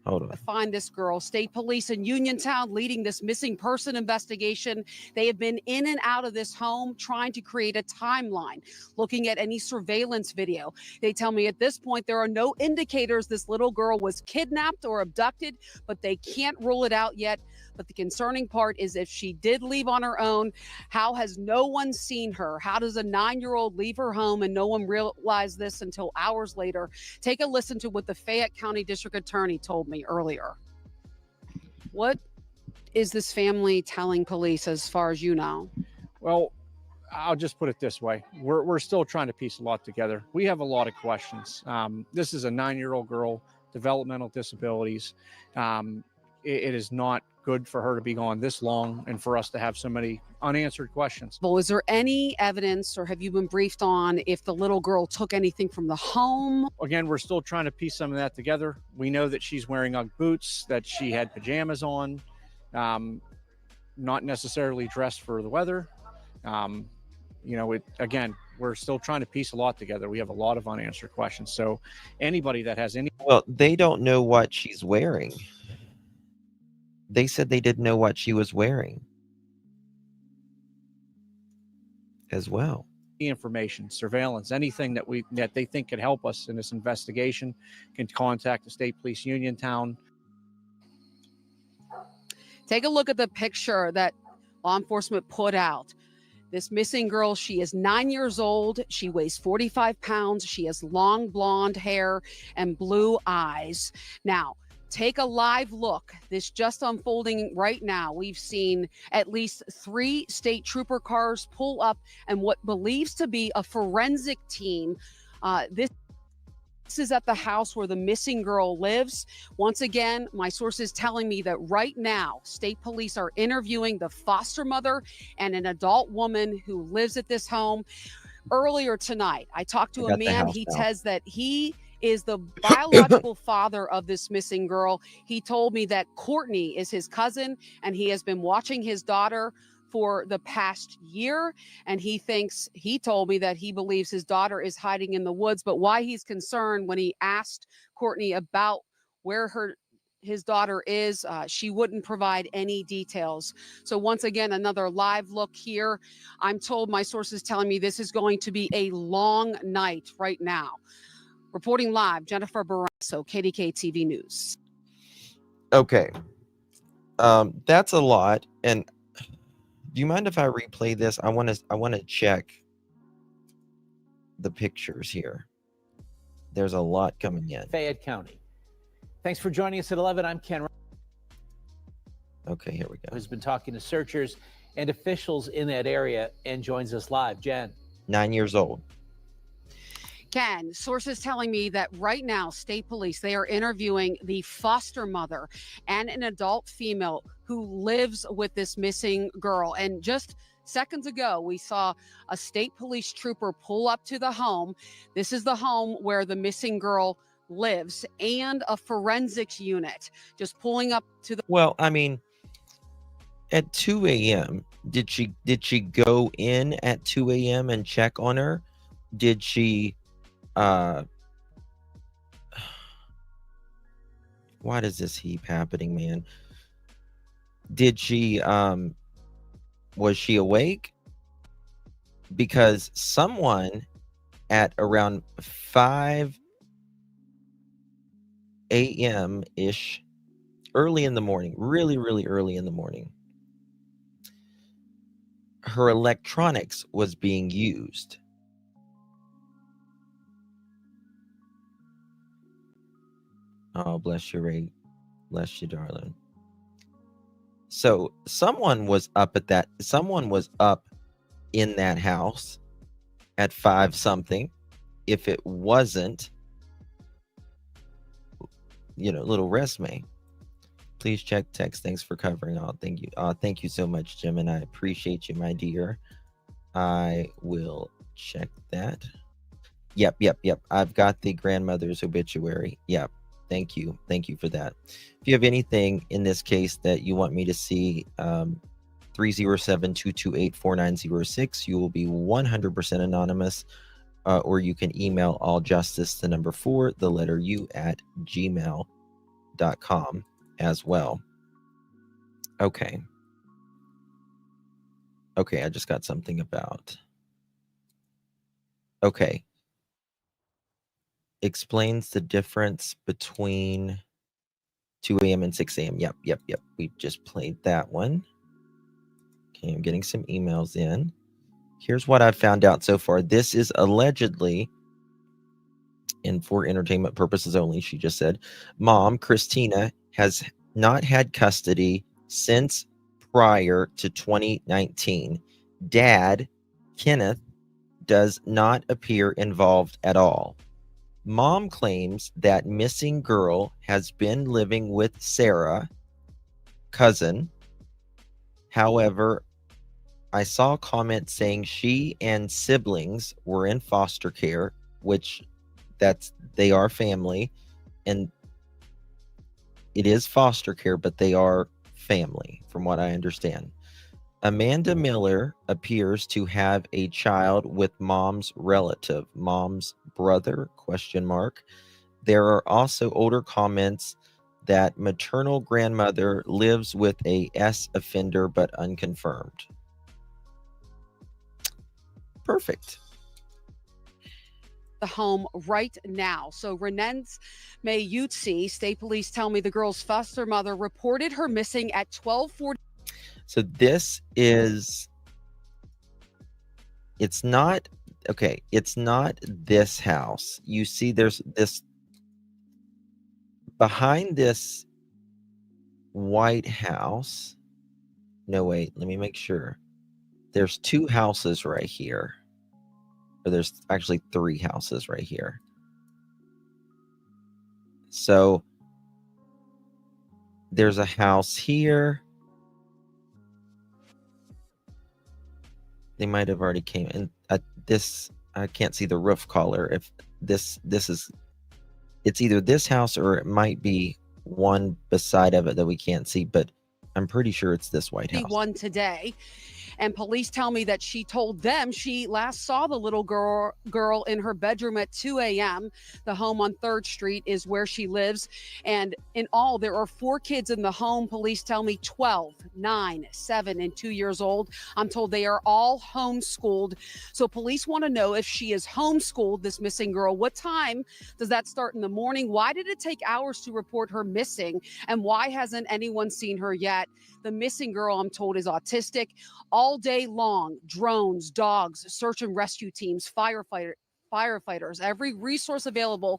Hold on. Find this girl. State police in Uniontown leading this missing person investigation. They have been in and out of this home trying to create a timeline, looking at any surveillance video. They tell me at this point there are no indicators this little girl was kidnapped or abducted, but they can't rule it out yet. But the concerning part is if she did leave on her own, how has no one seen her? How does a 9-year-old leave her home and no one realized this until hours later? Take a listen to what the Fayette County District Attorney told me earlier. What is this family telling police as far as you know? Well, I'll just put it this way. We're still trying to piece a lot together. We have a lot of questions. This is a 9-year-old girl, developmental disabilities. It is not good for her to be gone this long and for us to have so many unanswered questions. Well, is there any evidence or have you been briefed on if the little girl took anything from the home? Again, we're still trying to piece some of that together. We know that she's wearing Ugg boots, that she had pajamas on, not necessarily dressed for the weather. Again, we're still trying to piece a lot together. We have a lot of unanswered questions. So anybody that has any... Well, they don't know what she's wearing. They said they didn't know what she was wearing as well. Information, surveillance, anything that they think could help us in this investigation can contact the State Police Uniontown. Take a look at the picture that law enforcement put out. This missing girl, she is 9 years old. She weighs 45 pounds. She has long blonde hair and blue eyes. Now, take a live look. This just unfolding right now. We've seen at least 3 state trooper cars pull up and what believes to be a forensic team. This is at the house where the missing girl lives. Once again, my sources telling me that right now, state police are interviewing the foster mother and an adult woman who lives at this home. Earlier tonight, I talked to a man. He says that he is the biological father of this missing girl. He told me that Courtney is his cousin and he has been watching his daughter for the past year. And he told me that he believes his daughter is hiding in the woods, but why he's concerned when he asked Courtney about where his daughter is, she wouldn't provide any details. So once again, another live look here. I'm told, my sources telling me this is going to be a long night right now. Reporting live, Jennifer Barrasso, KDKA TV News. Okay. That's a lot. And do you mind if I replay this? I want to check the pictures here. There's a lot coming in. Fayette County. Thanks for joining us at 11. I'm Ken. Okay, here we go. Who's been talking to searchers and officials in that area and joins us live. Jen. 9 years old. Ken, sources telling me that right now, state police, they are interviewing the foster mother and an adult female who lives with this missing girl. And just seconds ago, we saw a state police trooper pull up to the home. This is the home where the missing girl lives, and a forensics unit just pulling up to the... Well, I mean, at 2 a.m., did she go in at 2 a.m. and check on her? Did she... why does this heap happening, man? Did she was she awake? Because someone at around 5 a.m. ish, early in the morning, really early in the morning, her electronics was being used. Oh, bless you, Ray. Bless you, darling. So someone was up in that house at 5 something. If it wasn't, little Renesmay, please check text. Thanks for covering all. Thank you. Thank you so much, Jim, and I appreciate you, my dear. I will check that. Yep. I've got the grandmother's obituary. Yep. Thank you for that. If you have anything in this case that you want me to see, 307-228-4906, you will be 100% anonymous, or you can email alljustice4u@gmail.com as well. Okay, I just got something about... Okay. Explains the difference between 2 a.m. and 6 a.m. Yep. We just played that one. Okay, I'm getting some emails in. Here's what I've found out so far. This is allegedly, and for entertainment purposes only, she just said, Mom, Christina, has not had custody since prior to 2019. Dad, Kenneth, does not appear involved at all. Mom claims that missing girl has been living with Sarah, cousin. However, I saw comments saying she and siblings were in foster care, which they are family, and it is foster care, but they are family, from what I understand. Amanda Miller appears to have a child with mom's relative, mom's brother, ? There are also older comments that maternal grandmother lives with a S offender, but unconfirmed. Perfect. The home right now. So Renesmay Eutsey, state police tell me the girl's foster mother reported her missing at 12:40. So this is, it's not this house. You see there's this, behind this white house. No, wait, let me make sure. There's 2 houses right here. Or there's actually 3 houses right here. So there's a house here. They might have already came in. This, I can't see the roof color. If this is, it's either this house or it might be one beside of it that we can't see, but I'm pretty sure it's this white house. One today. And police tell me that she told them she last saw the little girl in her bedroom at 2 a.m. The home on 3rd Street is where she lives. And in all, there are 4 kids in the home. Police tell me 12, 9, 7, and 2 years old. I'm told they are all homeschooled. So police want to know if she is homeschooled, this missing girl. What time does that start in the morning? Why did it take hours to report her missing? And why hasn't anyone seen her yet? The missing girl, I'm told, is autistic. All day long, drones, dogs, search and rescue teams, firefighters, every resource available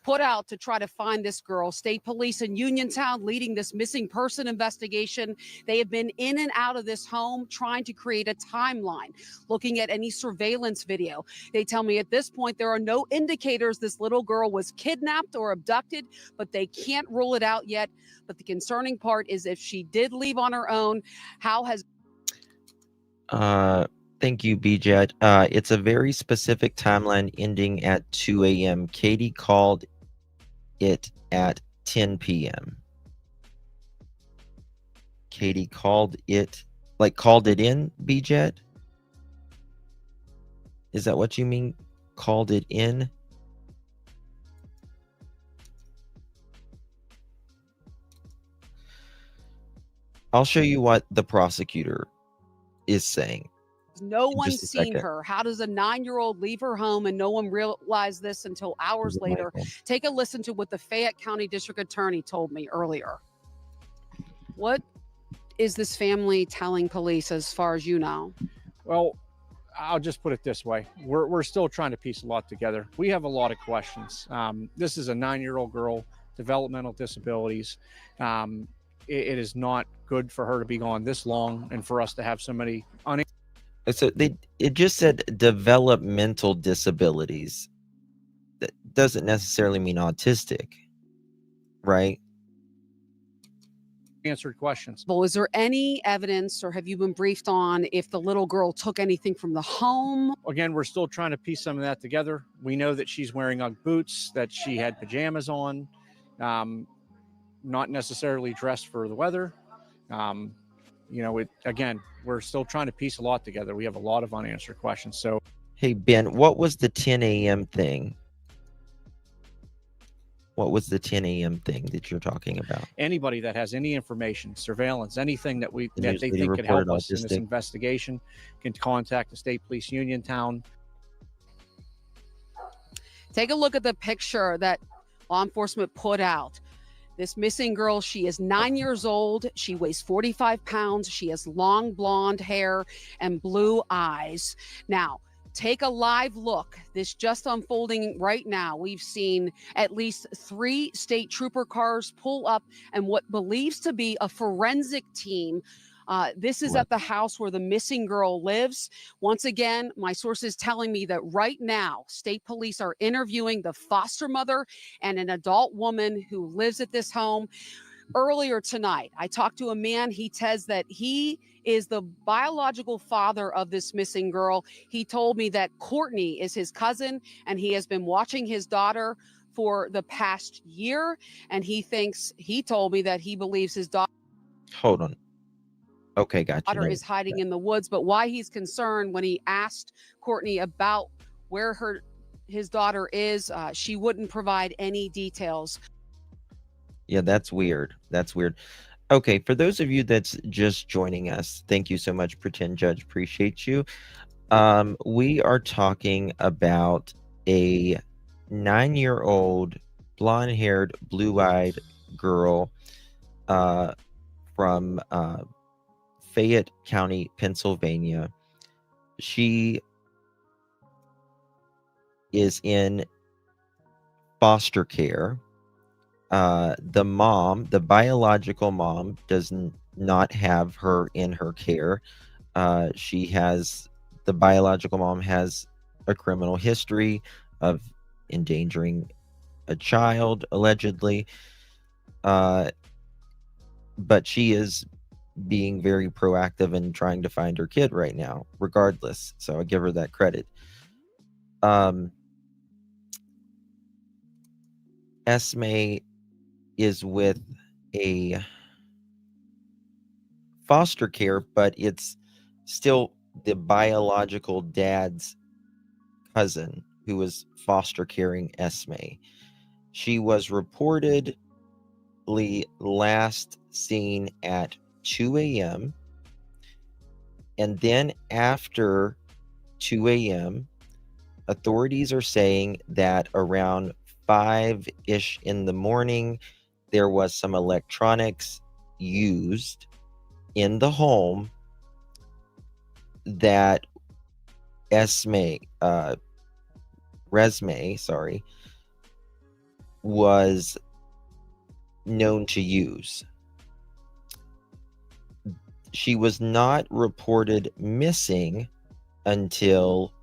put out to try to find this girl. State police in Uniontown leading this missing person investigation. They have been in and out of this home trying to create a timeline, looking at any surveillance video. They tell me at this point there are no indicators this little girl was kidnapped or abducted, but they can't rule it out yet. But the concerning part is if she did leave on her own, how has... Thank you, BJ. It's a very specific timeline ending at 2 a.m. Katie called it at 10 p.m. Katie called it in, BJ? Is that what you mean? Called it in? I'll show you what the prosecutor is saying. No one's seen her. How does a 9-year-old leave her home and no one realized this until hours later? Take a listen to what the Fayette County District Attorney told me earlier. What is this family telling police as far as you know? Well, I'll just put it this way. We're still trying to piece a lot together. We have a lot of questions. This is a 9-year-old girl, developmental disabilities. It is not good for her to be gone this long and for us to have so many So it just said developmental disabilities. That doesn't necessarily mean autistic, right? Answered questions. Well, is there any evidence or have you been briefed on if the little girl took anything from the home? Again, we're still trying to piece some of that together. We know that she's wearing Ugg boots, that she had pajamas on, not necessarily dressed for the weather. Again, we're still trying to piece a lot together. We have a lot of unanswered questions. So, hey, Ben, what was the 10 a.m. thing? What was the 10 a.m. thing that you're talking about? Anybody that has any information, surveillance, anything that they think could help us in this investigation can contact the State Police Uniontown. Take a look at the picture that law enforcement put out. This missing girl, she is 9 years old. She weighs 45 pounds. She has long blonde hair and blue eyes. Now, take a live look. This just unfolding right now. We've seen at least 3 state trooper cars pull up and what believes to be a forensic team. This is at the house where the missing girl lives. Once again, my sources telling me that right now, state police are interviewing the foster mother and an adult woman who lives at this home. Earlier tonight, I talked to a man. He says that he is the biological father of this missing girl. He told me that Courtney is his cousin, and he has been watching his daughter for the past year. And he told me that he believes his daughter. Hold on. Okay, gotcha. Daughter is hiding in the woods, but why he's concerned when he asked Courtney about where his daughter is, she wouldn't provide any details. Yeah, that's weird. That's weird. Okay, for those of you that's just joining us, thank you so much, Pretend Judge. Appreciate you. We are talking about a 9-year-old, blonde-haired, blue-eyed girl from Fayette County, Pennsylvania. She is in foster care. The biological mom does not have her in her care. The biological mom has a criminal history of endangering a child, allegedly. But she is being very proactive in trying to find her kid right now, regardless. So I give her that credit. Esme is with a foster care, but it's still the biological dad's cousin who was foster caring Esme. She was reportedly last seen at 2 a.m. And then after 2 a.m., authorities are saying that around 5-ish in the morning, there was some electronics used in the home that Renesmay, was known to use. She was not reported missing until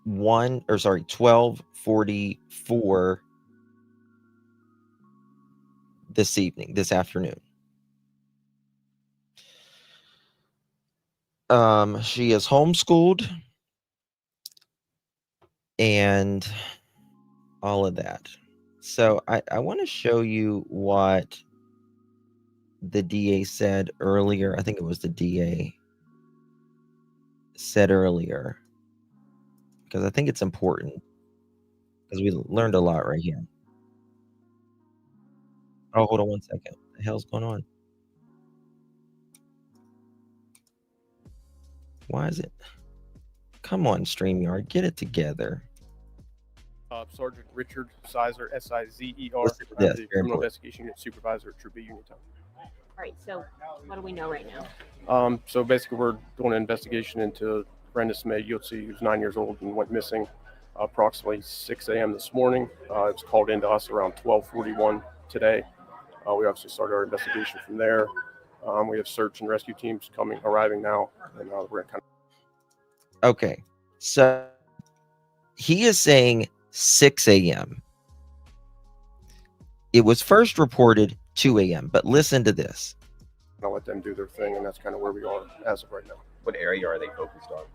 12:44 this afternoon. She is homeschooled and all of that. So I want to show you what the DA said earlier. I think it was the DA said earlier, because I think it's important, because we learned a lot right here. Oh, hold on one second. What the hell's going on? Why is it? Come on, StreamYard, get it together. Sergeant Richard Sizer, Sizer, Listen to this, the very Criminal important. Investigation Unit Supervisor at Troop B Uniontown. All right, so what do we know right now? So basically, we're doing an investigation into Renesmay Eutsey, who's 9 years old and went missing approximately 6 a.m. this morning. It was called into us around 12:41 today. We obviously started our investigation from there. We have search and rescue teams arriving now, and we're going to kind of. Okay, so he is saying 6 a.m. It was first reported 2 a.m., but listen to this. I'll let them do their thing, and that's kind of where we are as of right now. What area are they focused on?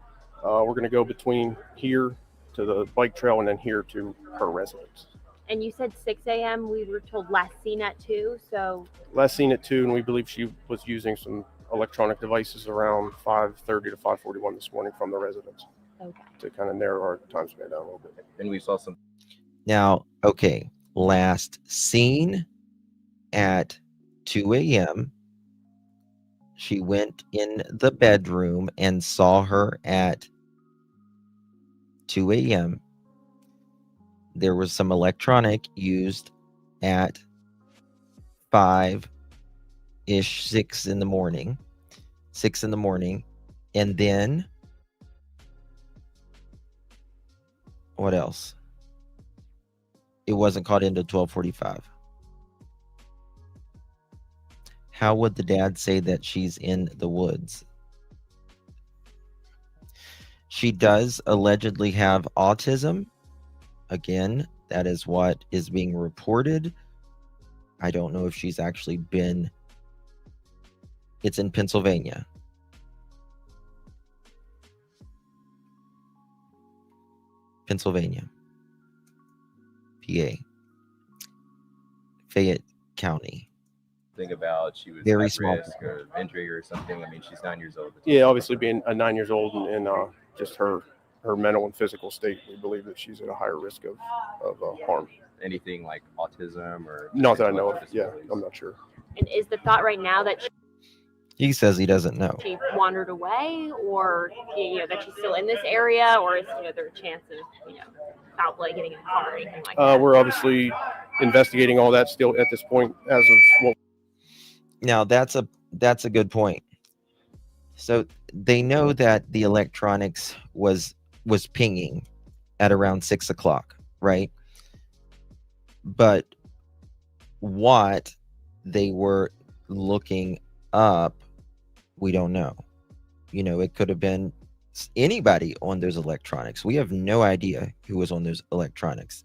We're going to go between here to the bike trail and then here to her residence. And you said 6 a.m. We were told last seen at 2, so. Last seen at 2, and we believe she was using some electronic devices around 5:30 to 5:41 this morning from the residence. Okay. To kind of narrow our time span down a little bit. And we saw some. Now, okay, last seen at 2 a.m. She went in the bedroom and saw her at 2 a.m. There was some electronic used at 5-ish, 6 in the morning. And then what else? It wasn't caught into 12:45. How would the dad say that she's in the woods? She does allegedly have autism. Again, that is what is being reported. I don't know if she's actually been. It's in Pennsylvania. PA. Fayette County. Think about she was Very at small risk of injury or something. I mean, she's 9 years old. Yeah, obviously being 9 years old and just her mental and physical state, we believe that she's at a higher risk of harm. Anything like autism or? Not that I know of. Yeah, I'm not sure. And is the thought right now that He says he doesn't know. she wandered away, or that she's still in this area, or is there a chance of foul play, getting in a car or anything like that? We're obviously investigating all that still at this point as of what. Now that's a good point. So they know that the electronics was pinging at around 6 o'clock, right? But what they were looking up, we don't know. It could have been anybody on those electronics. We have no idea who was on those electronics.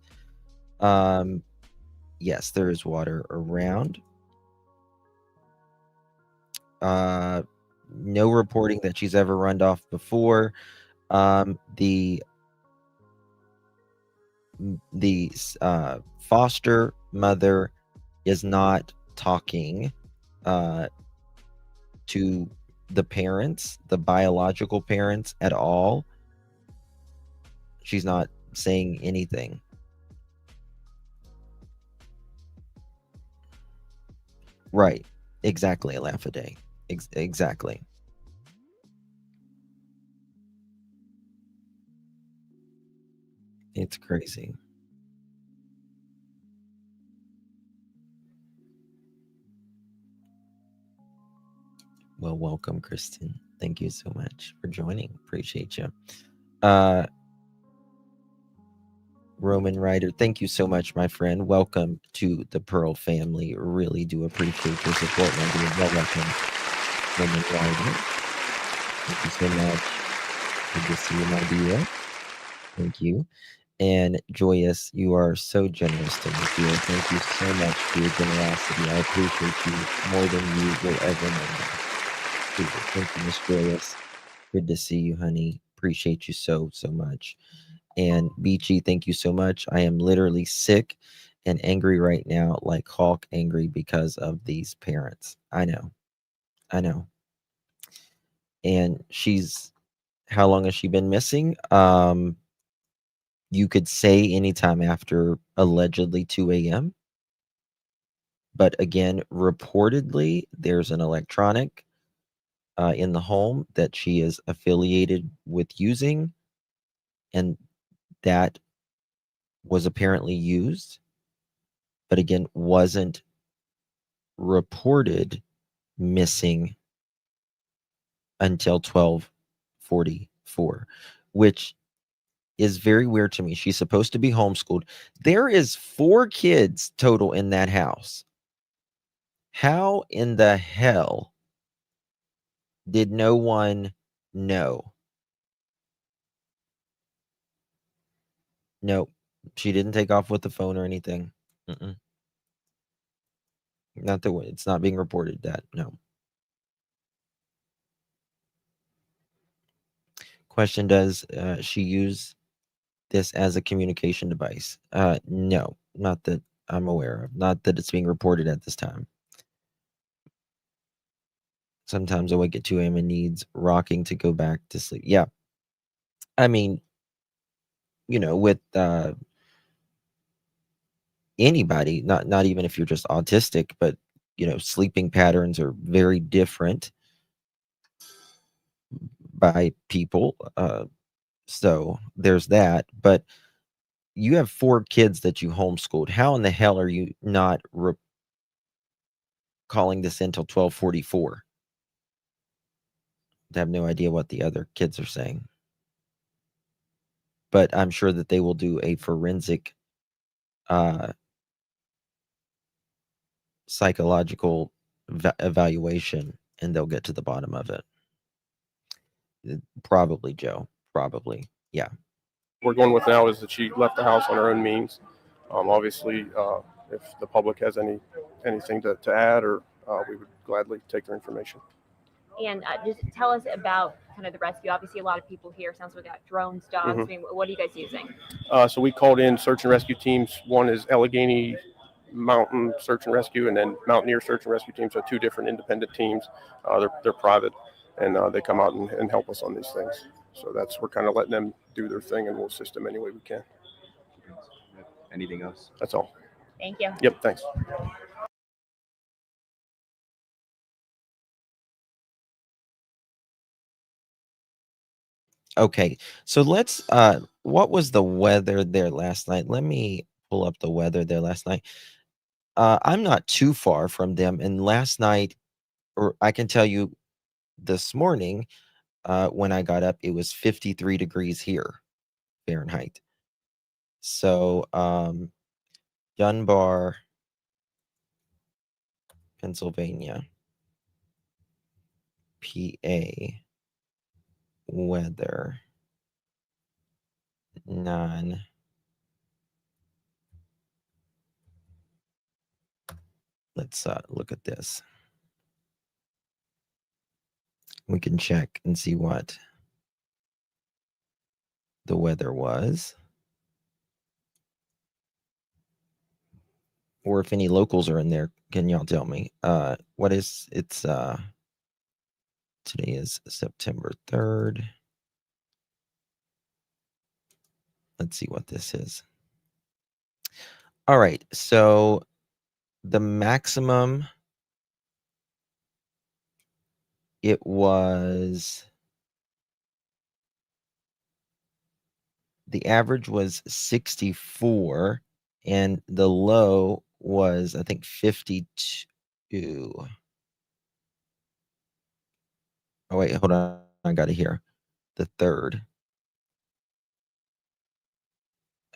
Yes, there is water around. No reporting that she's ever run off before. The foster mother is not talking to the parents, the biological parents at all. She's not saying anything. Right. Exactly. A laugh a day. Exactly. It's crazy. Well, welcome, Kristen. Thank you so much for joining. Appreciate you. Roman Ryder, thank you so much, my friend. Welcome to the Pearl family. Really do appreciate your support, my dear. Well, welcome, Roman Ryder. Thank you so much. Good to see you, my dear. Thank you. And Joyous, you are so generous to me, dear. Thank you so much for your generosity. I appreciate you more than you will ever know. Thank you, Miss Joyous. Good to see you, honey. Appreciate you so much. And Beachy, thank you so much. I am literally sick and angry right now, like Hawk angry because of these parents. I know. And how long has she been missing? You could say anytime after allegedly 2 a.m. But again, reportedly, there's an electronic in the home that she is affiliated with using, and that was apparently used, but again, wasn't reported missing until 12:44, which is very weird to me. She's supposed to be homeschooled. There is 4 kids total in that house. How in the hell did no one know? No, she didn't take off with the phone or anything. Not the way. It's not being reported that. No. Question, does she use this as a communication device? No, not that I'm aware of. Not that it's being reported at this time. Sometimes awake at 2 a.m. and needs rocking to go back to sleep. Yeah. I mean, with anybody, not even if you're just autistic, but sleeping patterns are very different by people. So there's that. But you have 4 kids that you homeschooled. How in the hell are you not calling this until 12:44? I have no idea what the other kids are saying. But I'm sure that they will do a forensic psychological evaluation, and they'll get to the bottom of it. Probably, Joe. Probably. Yeah. We're going with now is that she left the house on her own means. Obviously, if the public has anything to add, or we would gladly take their information. And just tell us about kind of the rescue. Obviously, a lot of people here. Sounds like we got drones, dogs. I mean, what are you guys using? So we called in search and rescue teams. One is Allegheny Mountain Search and Rescue, and then Mountaineer Search and Rescue teams. So 2 different independent teams. They're private, and they come out and help us on these things. So we're kind of letting them do their thing, and we'll assist them any way we can. Anything else? That's all. Thank you. Yep. Thanks. Okay, so let's what was the weather there last night? Let me pull up the weather there last night. I'm not too far from them, and last night, or I can tell you this morning, when I got up, it was 53 degrees here, Fahrenheit. So Dunbar, Pennsylvania, PA weather, none. Let's look at this. We can check and see what the weather was, or if any locals are in there. Can y'all tell me what is it's Today is September 3rd. Let's see what this is. All right, so the maximum, it was, the average was 64 and the low was, I think, 52. Oh wait, hold on, I got it here. The 3rd.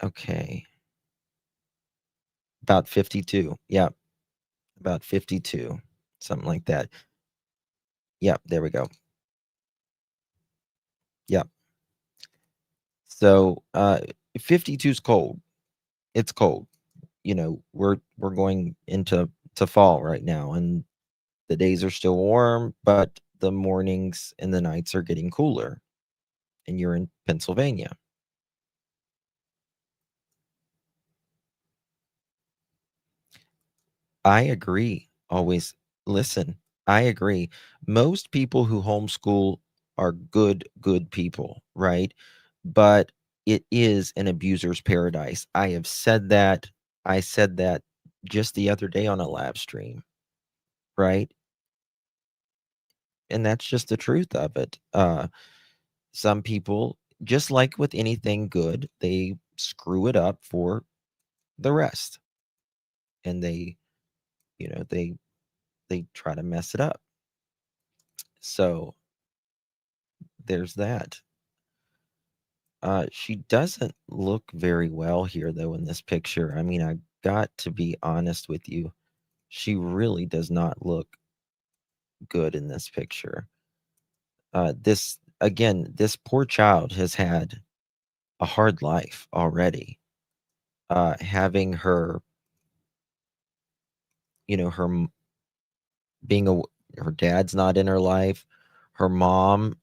Okay. About 52. Yep. About 52. Something like that. Yep, there we go. Yep. So 52 is cold. It's cold. You know, we're going into fall right now, and the days are still warm, but the mornings and the nights are getting cooler. And you're in Pennsylvania. I agree. Always listen. I agree. Most people who homeschool are good people, right? But it is an abuser's paradise. I have said that. I said that just the other day on a live stream, right? And that's just the truth of it. Some people, just like with anything good, they screw it up for the rest. And they, you know, they try to mess it up. So there's that. She doesn't look very well here, though, in this picture. I mean, I got to be honest with you. She really does not look good in this picture. This poor child has had a hard life already. Having her, her dad's not in her life. Her mom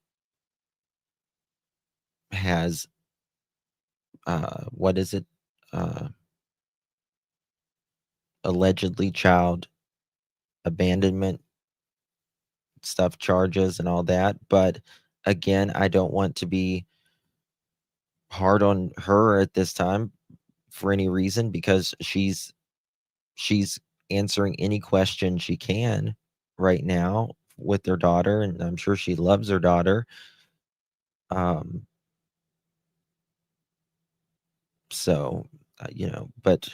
has, what is it? Allegedly child abandonment stuff charges and all that. But again, I don't want to be hard on her at this time for any reason, because she's answering any question she can right now with their daughter, and I'm sure she loves her daughter. So but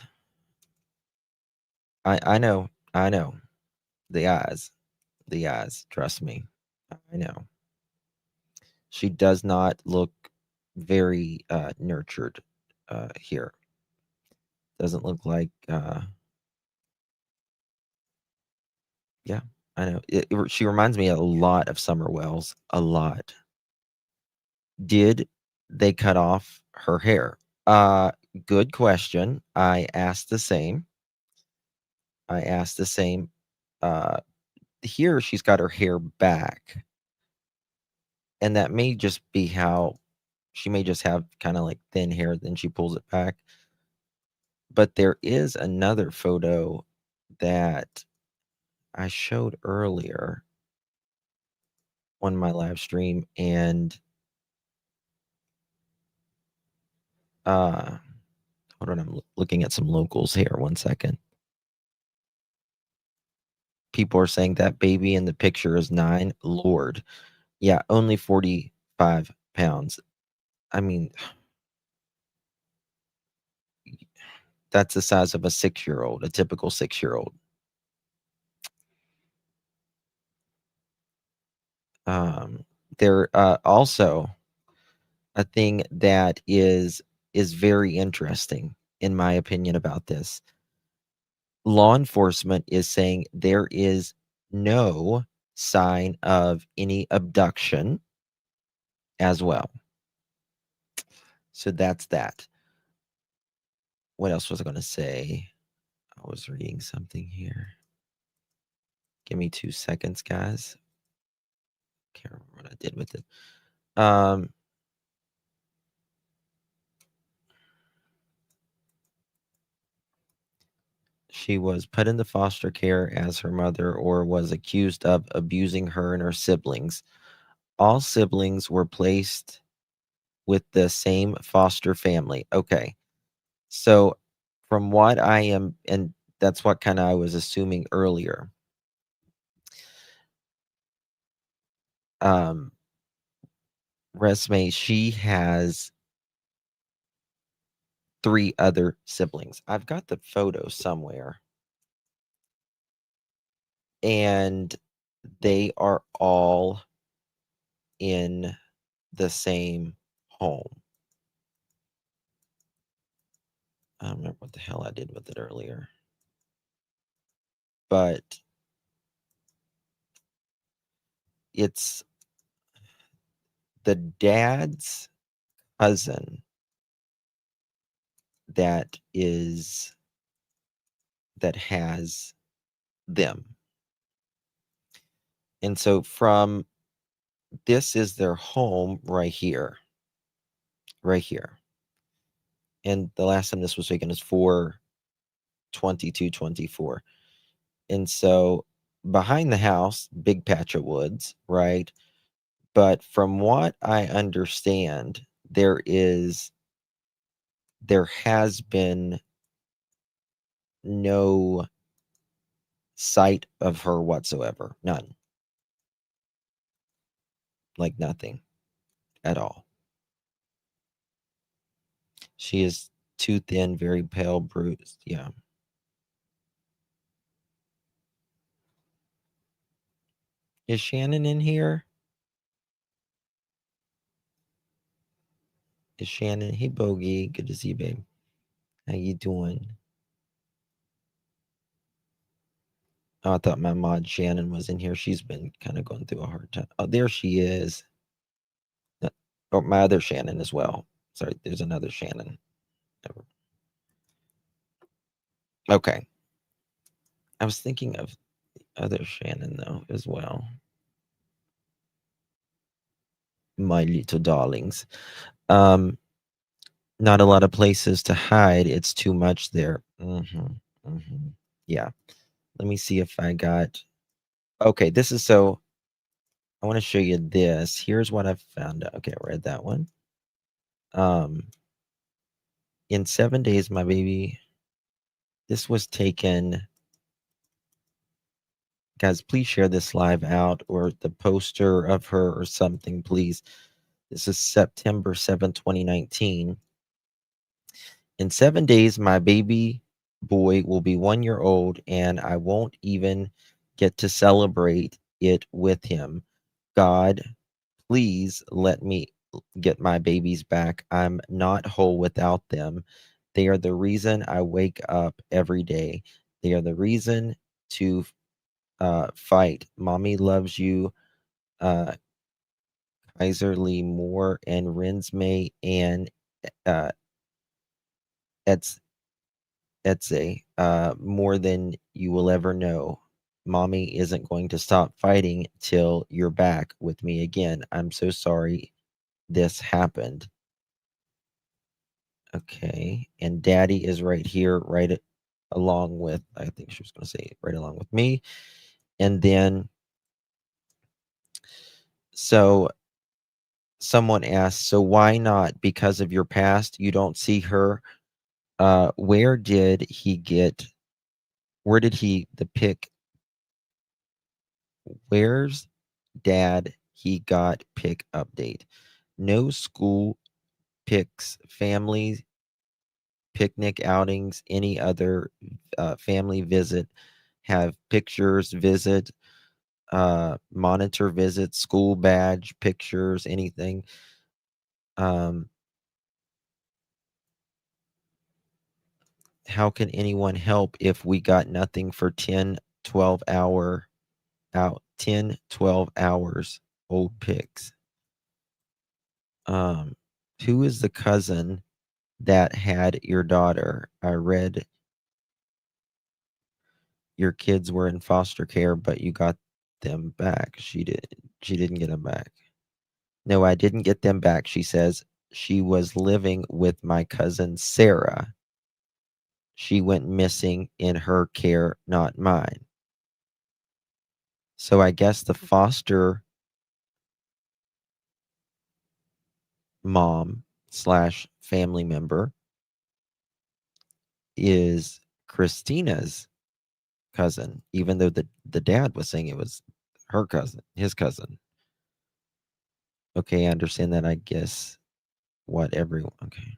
I know the eyes, trust me. I know. She does not look very nurtured here. Doesn't look like yeah, I know. She reminds me a lot of Summer Wells, a lot. Did they cut off her hair? Good question. I asked the same. Here she's got her hair back. And that may just be how she may just have kind of like thin hair, then she pulls it back. But there is another photo that I showed earlier on my live stream, and hold on, I'm looking at some locals here. 1 second. People are saying that baby in the picture is 9. Lord. Yeah, only 45 pounds. I mean, that's the size of a 6-year-old, a typical 6-year-old. There also a thing that is very interesting, in my opinion, about this. Law enforcement is saying there is no sign of any abduction as well. So that's that. What else was I going to say? I was reading something here. Give me 2 seconds, guys. Can't remember what I did with it. She was put into foster care as her mother or was accused of abusing her and her siblings. All siblings were placed with the same foster family. Okay. So from what I am, and that's what kind of I was assuming earlier. Renesmay, she has 3 other siblings. I've got the photo somewhere. And they are all in the same home. I don't remember what the hell I did with it earlier. But it's the dad's cousin that has them. And so this is their home right here. Right here. And the last time this was taken is 4/22/24. And so behind the house, big patch of woods, right? But from what I understand, there has been no sight of her whatsoever. None. Like nothing at all. She is too thin, very pale, bruised. Yeah. Is Shannon in here? Is Shannon? Hey, Bogey. Good to see you, babe. How you doing? Oh, I thought my mod Shannon was in here. She's been kind of going through a hard time. Oh, there she is. Oh, my other Shannon as well. Sorry, there's another Shannon. Okay. I was thinking of the other Shannon, though, as well. My little darlings. Not a lot of places to hide. It's too much there. Yeah. Let me see if I got... Okay, this is so... I want to show you this. Here's what I've found out. Okay, I read that one. In 7 days, my baby... This was taken... Guys, please share this live out or the poster of her or something, please. This is September 7, 2019. In 7 days, my baby boy will be 1 year old, and I won't even get to celebrate it with him. God, please let me get my babies back. I'm not whole without them. They are the reason I wake up every day. They are the reason to fight. Mommy loves you, Kaiser Lee Moore and Renesmay and Eutsey, more than you will ever know. Mommy isn't going to stop fighting till you're back with me again. I'm so sorry this happened. Okay, and Daddy is right here, right along with, I think she was going to say, right along with me. And then, so someone asked, so why not? Because of your past, you don't see her. Where did he the pic? Where's Dad? He got pic update. No school pics, family picnic outings, any other family visit, have pictures, visit, monitor visits, school badge, pictures, anything. How can anyone help if we got nothing for 10, 12 hours old pics? Who is the cousin that had your daughter? I read your kids were in foster care, but you got them back. She didn't get them back. No, I didn't get them back. She says she was living with my cousin Sarah. She went missing in her care, not mine. So I guess the foster mom / family member is Christina's cousin, even though the dad was saying it was her cousin, his cousin. Okay, I understand that. I guess what everyone. Okay.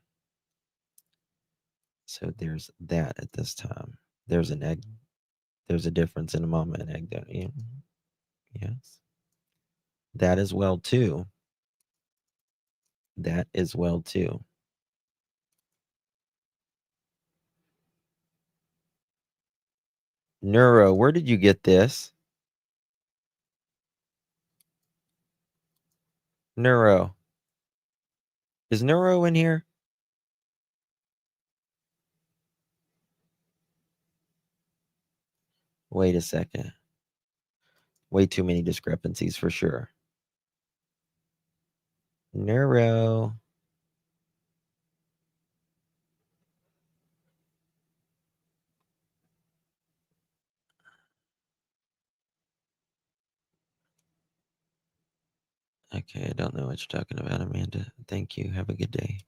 So there's that at this time. There's an egg. There's a difference in a mama and egg. Don't you? Yes. That as well too. That as well too. Neuro, where did you get this? Neuro. Is Neuro in here? Wait a second. Way too many discrepancies for sure. Neuro. Okay, I don't know what you're talking about, Amanda. Thank you. Have a good day.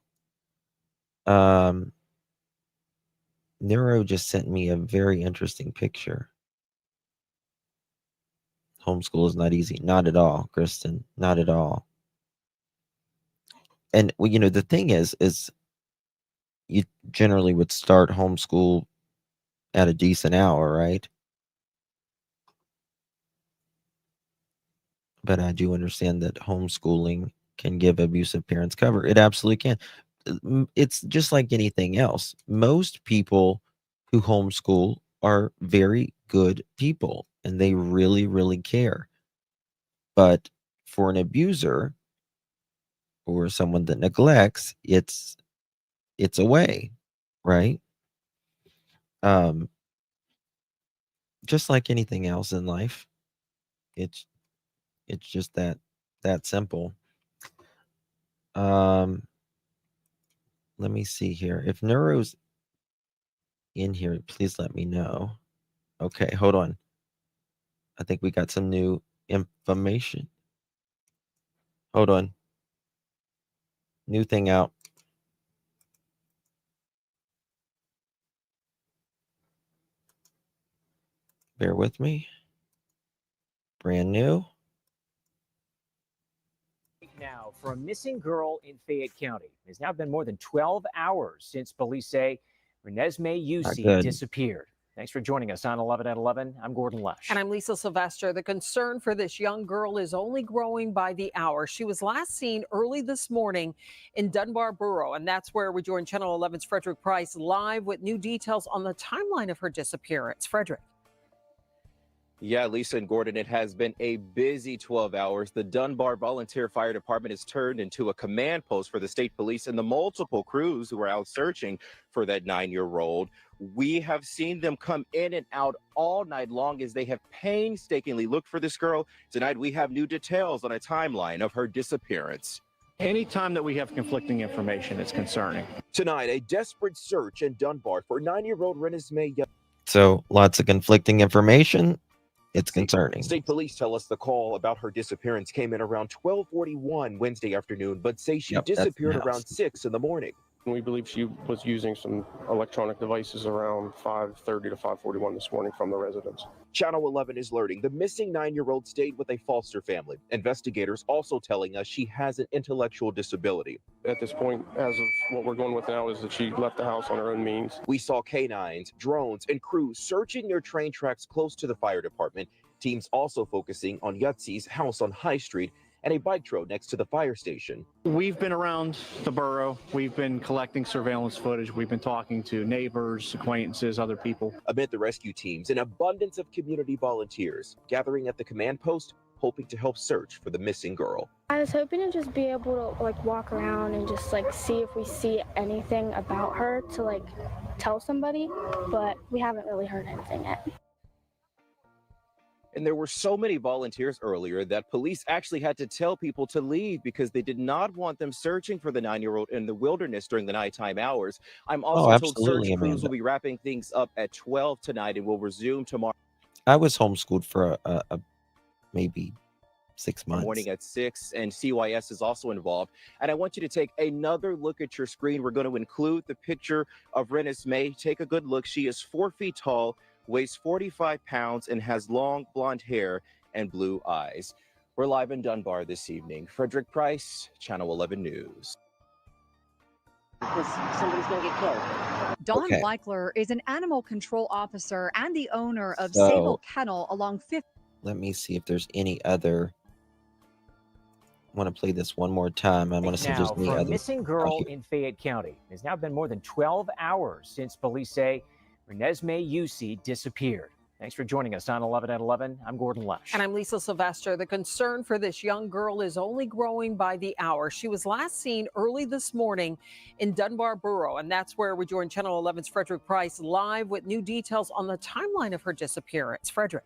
Neuro just sent me a very interesting picture. Homeschool is not easy. Not at all, Kristen. Not at all. And well, you know, the thing is you generally would start homeschool at a decent hour, right? But I do understand that homeschooling can give abusive parents cover. It absolutely can. It's just like anything else. Most people who homeschool are very good people and they really, really care. But for an abuser or someone that neglects, it's a way, right? Just like anything else in life, it's just that simple. Let me see here. If Neuro's in here, please let me know. Okay, hold on. I think we got some new information. Hold on. New thing out. Bear with me. Brand new. Now, for a missing girl in Fayette County. It's now been more than 12 hours since police say Renesmay Eutsey disappeared. Thanks for joining us on 11 at 11. I'm Gordon Lesh. And I'm Lisa Sylvester. The concern for this young girl is only growing by the hour. She was last seen early this morning in Dunbar Borough, and that's where we join Channel 11's Frederick Price live with new details on the timeline of her disappearance. Frederick. Yeah, Lisa and Gordon, it has been a busy 12 hours. The Dunbar Volunteer Fire Department has turned into a command post for the state police and the multiple crews who are out searching for that 9-year-old. We have seen them come in and out all night long as they have painstakingly looked for this girl. Tonight, we have new details on a timeline of her disappearance. Anytime that we have conflicting information, it's concerning. Tonight, a desperate search in Dunbar for 9-year-old Renesmay Eutsey. So lots of conflicting information. It's concerning. State police tell us the call about her disappearance came in around 12:41 Wednesday afternoon, but say she disappeared around 6 in the morning. We believe she was using some electronic devices around 5:30 to 5:41 this morning from the residence. Channel 11 is learning the missing 9-year-old stayed with a foster family. Investigators also telling us she has an intellectual disability. At this point, as of what we're going with now, is that she left the house on her own means. We saw canines, drones, and crews searching near train tracks close to the fire department. Teams also focusing on Eutsey's house on High Street and a bike trail next to the fire station. We've been around the borough. We've been collecting surveillance footage. We've been talking to neighbors, acquaintances, other people. Amid the rescue teams, an abundance of community volunteers gathering at the command post, hoping to help search for the missing girl. I was hoping to just be able to walk around and just see if we see anything about her to tell somebody, but we haven't really heard anything yet. And there were so many volunteers earlier that police actually had to tell people to leave because they did not want them searching for the 9-year-old in the wilderness during the nighttime hours. I'm also told search crews will be wrapping things up at 12 tonight and will resume tomorrow. I was homeschooled for a maybe 6 months. Morning at 6, and CYS is also involved. And I want you to take another look at your screen. We're going to include the picture of Renesmay. Take a good look. She is 4 feet tall, weighs 45 pounds, and has long blonde hair and blue eyes. We're live in Dunbar this evening. Frederick Price, Channel 11 News. Because somebody's going to get killed. Don Weichler is an animal control officer and the owner of Sable Kennel along 5th. Let me see if there's any other. I want to play this one more time. I want to see if there's any for other. A missing girl in Fayette County. It's now been more than 12 hours since police say Renesmay Eutsey disappeared. Thanks for joining us on 11 at 11. I'm Gordon Lesh. And I'm Lisa Sylvester. The concern for this young girl is only growing by the hour. She was last seen early this morning in Dunbar Borough, and that's where we join Channel 11's Frederick Price live with new details on the timeline of her disappearance. Frederick.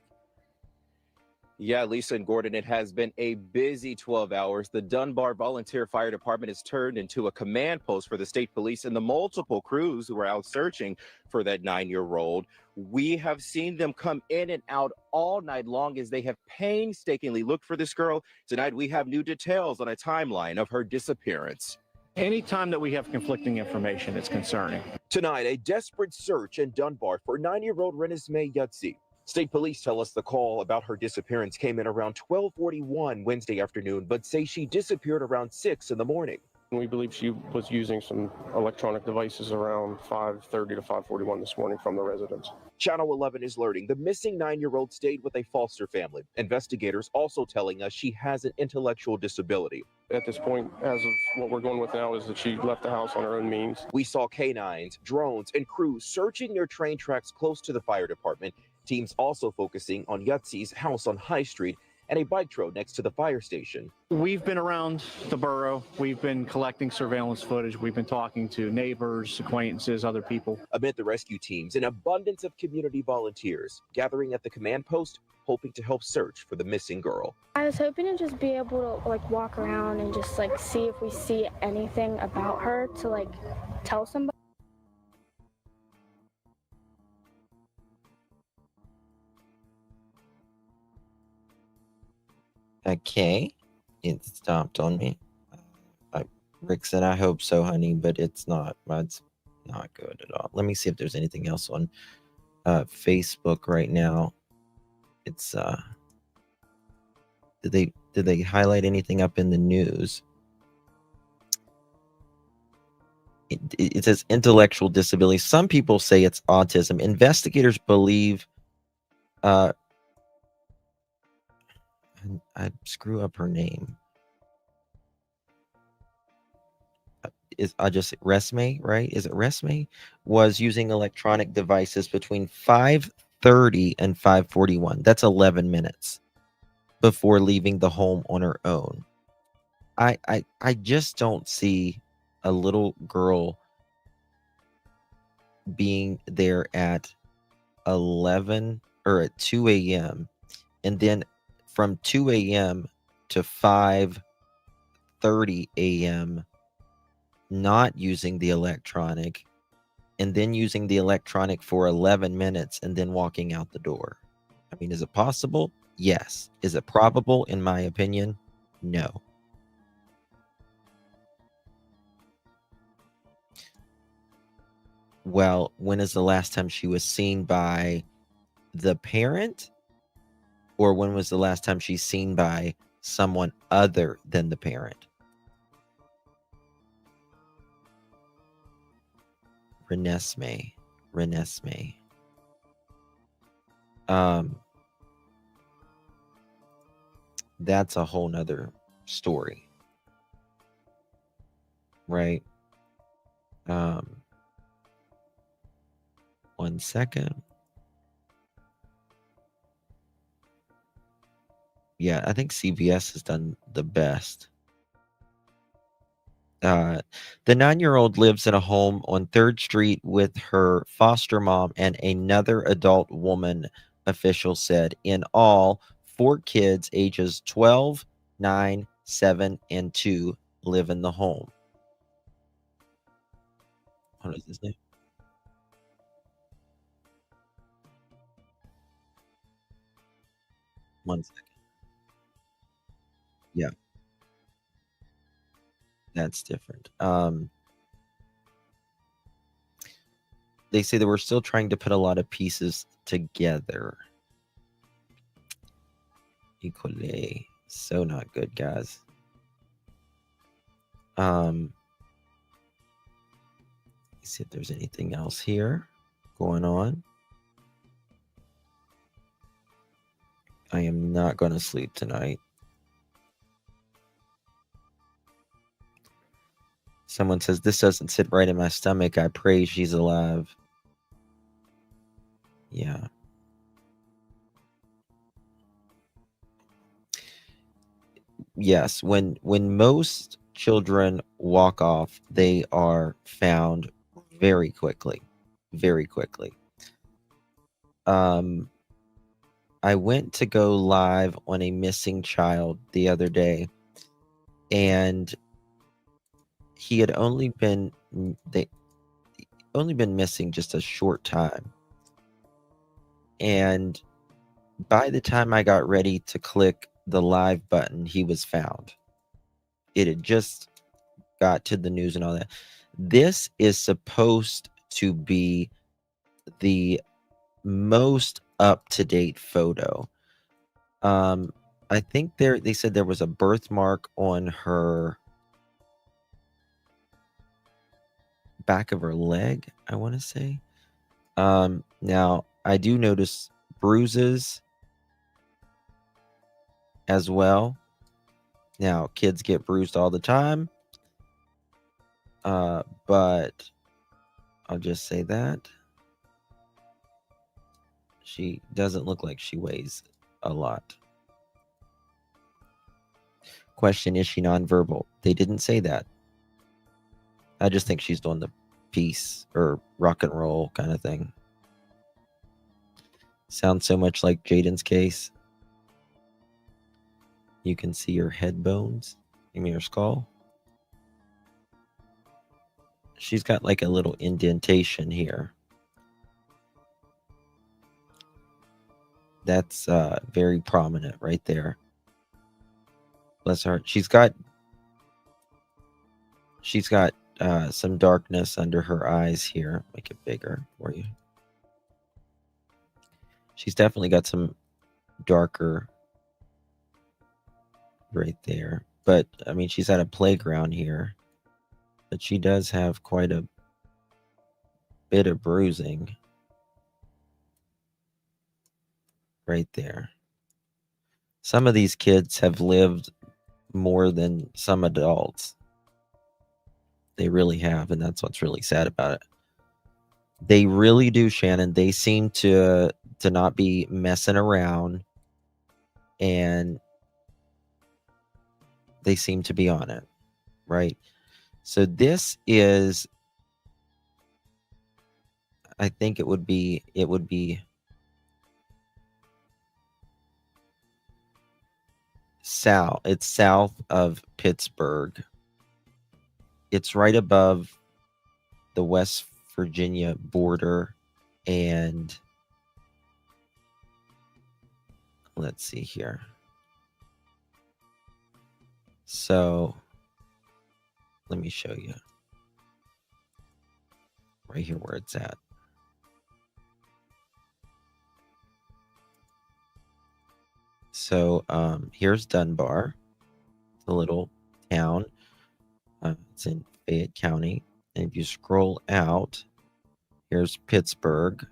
Yeah, Lisa and Gordon, it has been a busy 12 hours. The Dunbar Volunteer Fire Department has turned into a command post for the state police and the multiple crews who are out searching for that 9-year-old. We have seen them come in and out all night long as they have painstakingly looked for this girl. Tonight, we have new details on a timeline of her disappearance. Anytime that we have conflicting information, it's concerning. Tonight, a desperate search in Dunbar for 9-year-old Renesmay Eutsey. State police tell us the call about her disappearance came in around 12:41 Wednesday afternoon, but say she disappeared around 6 in the morning. We believe she was using some electronic devices around 5:30 to 5:41 this morning from the residence. Channel 11 is learning the missing 9-year-old stayed with a foster family. Investigators also telling us she has an intellectual disability. At this point, as of what we're going with now, is that she left the house on her own means. We saw canines, drones, and crews searching near train tracks close to the fire department. Teams also focusing on Eutsey's house on High Street and a bike trail next to the fire station. We've been around the borough. We've been collecting surveillance footage. We've been talking to neighbors, acquaintances, other people. Amid the rescue teams, an abundance of community volunteers gathering at the command post, hoping to help search for the missing girl. I was hoping to just be able to walk around and just see if we see anything about her to tell somebody. Okay, it stopped on me. Rick said, I hope so, honey, but it's not. It's not good at all. Let me see if there's anything else on Facebook right now. It's did they highlight anything up in the news? It says intellectual disability. Some people say it's autism. Investigators believe I screw up her name. Renesmay, right? Is it Renesmay? Was using electronic devices between 5:30 and 5:41. That's 11 minutes before leaving the home on her own. I just don't see a little girl being there at 11 or at 2 a.m. and then from 2 a.m. to 5:30 a.m. not using the electronic, and then using the electronic for 11 minutes and then walking out the door. I mean, is it possible? Yes. Is it probable? In my opinion, no. Well, when is the last time she was seen by the parent? Or when was the last time she's seen by someone other than the parent? Renesmay. That's a whole nother story. Right? 1 second. Yeah, I think CBS has done the best. The 9-year-old lives in a home on 3rd Street with her foster mom and another adult woman officials said. In all, 4 kids ages 12, 9, 7, and 2 live in the home. What is his name? One second. Yeah. That's different. They say that we're still trying to put a lot of pieces together. Equally. So not good, guys. Let's see if there's anything else here going on. I am not going to sleep tonight. Someone says, this doesn't sit right in my stomach. I pray she's alive. Yeah. Yes, when most children walk off, they are found very quickly. Very quickly. I went to go live on a missing child the other day, and he had only been missing just a short time. And by the time I got ready to click the live button, he was found. It had just got to the news and all that. This is supposed to be the most up-to-date photo. I think they said there was a birthmark on her back of her leg, I want to say. Now I do notice bruises as well. Now kids get bruised all the time. But I'll just say that she doesn't look like she weighs a lot. Question, is she nonverbal? They didn't say that. I just think she's doing the peace or rock and roll kind of thing. Sounds so much like Jaden's case. You can see her head bones. You mean her skull? She's got like a little indentation here. That's very prominent right there. Bless her. She's got some darkness under her eyes here. Make it bigger for you. She's definitely got some darker right there. But I mean, she's at a playground here. But she does have quite a bit of bruising right there. Some of these kids have lived more than some adults. They really have, and that's what's really sad about it. They really do, Shannon. They seem to not be messing around, and they seem to be on it, right? So this is, I think it would be south. It's south of Pittsburgh. It's right above the West Virginia border, and let's see here. So let me show you right here where it's at. So here's Dunbar, the little town. It's in Fayette County. And if you scroll out, here's Pittsburgh.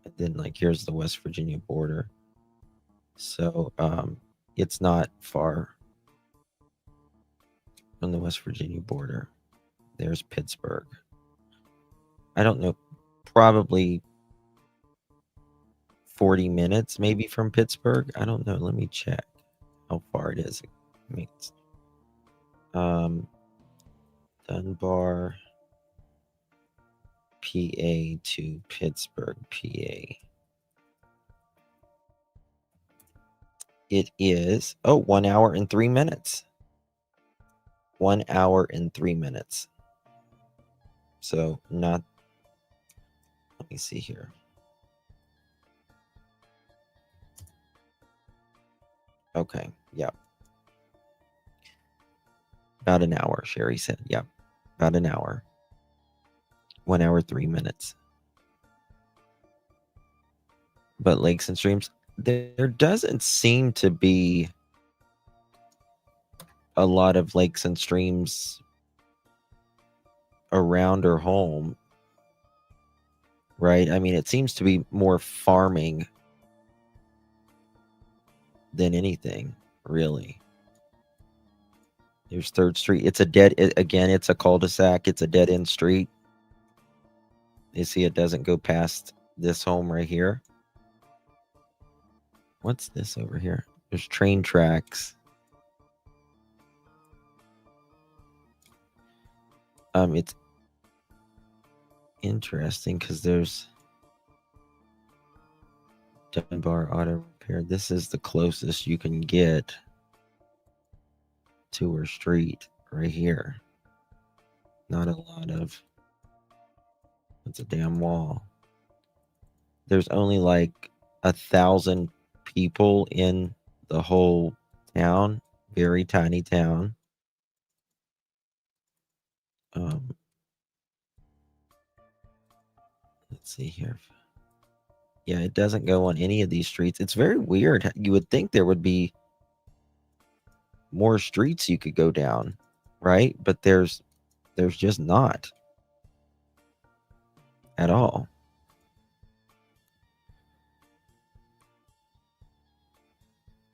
And then like here's the West Virginia border. So it's not far from the West Virginia border. There's Pittsburgh. I don't know, probably 40 minutes maybe from Pittsburgh. I don't know. Let me check how far it is. I mean, it's, Dunbar, PA to Pittsburgh, PA. It is 1 hour and 3 minutes. 1 hour and 3 minutes. So not. Let me see here. Okay. Yeah. About an hour, Sherry said. Yeah. About an hour. 1 hour, 3 minutes. But lakes and streams, there doesn't seem to be a lot of lakes and streams around her home, right? I mean, it seems to be more farming than anything, really. There's 3rd Street. It's a it's a cul-de-sac. It's a dead-end street. You see, it doesn't go past this home right here. What's this over here? There's train tracks. It's interesting because there's Dunbar Auto Repair. This is the closest you can get to her street right here. Not a lot of. It's a damn wall. There's only like 1,000 people in the whole town. Very tiny town. Let's see here. Yeah, it doesn't go on any of these streets. It's very weird. You would think there would be more streets you could go down, right? But there's just not at all.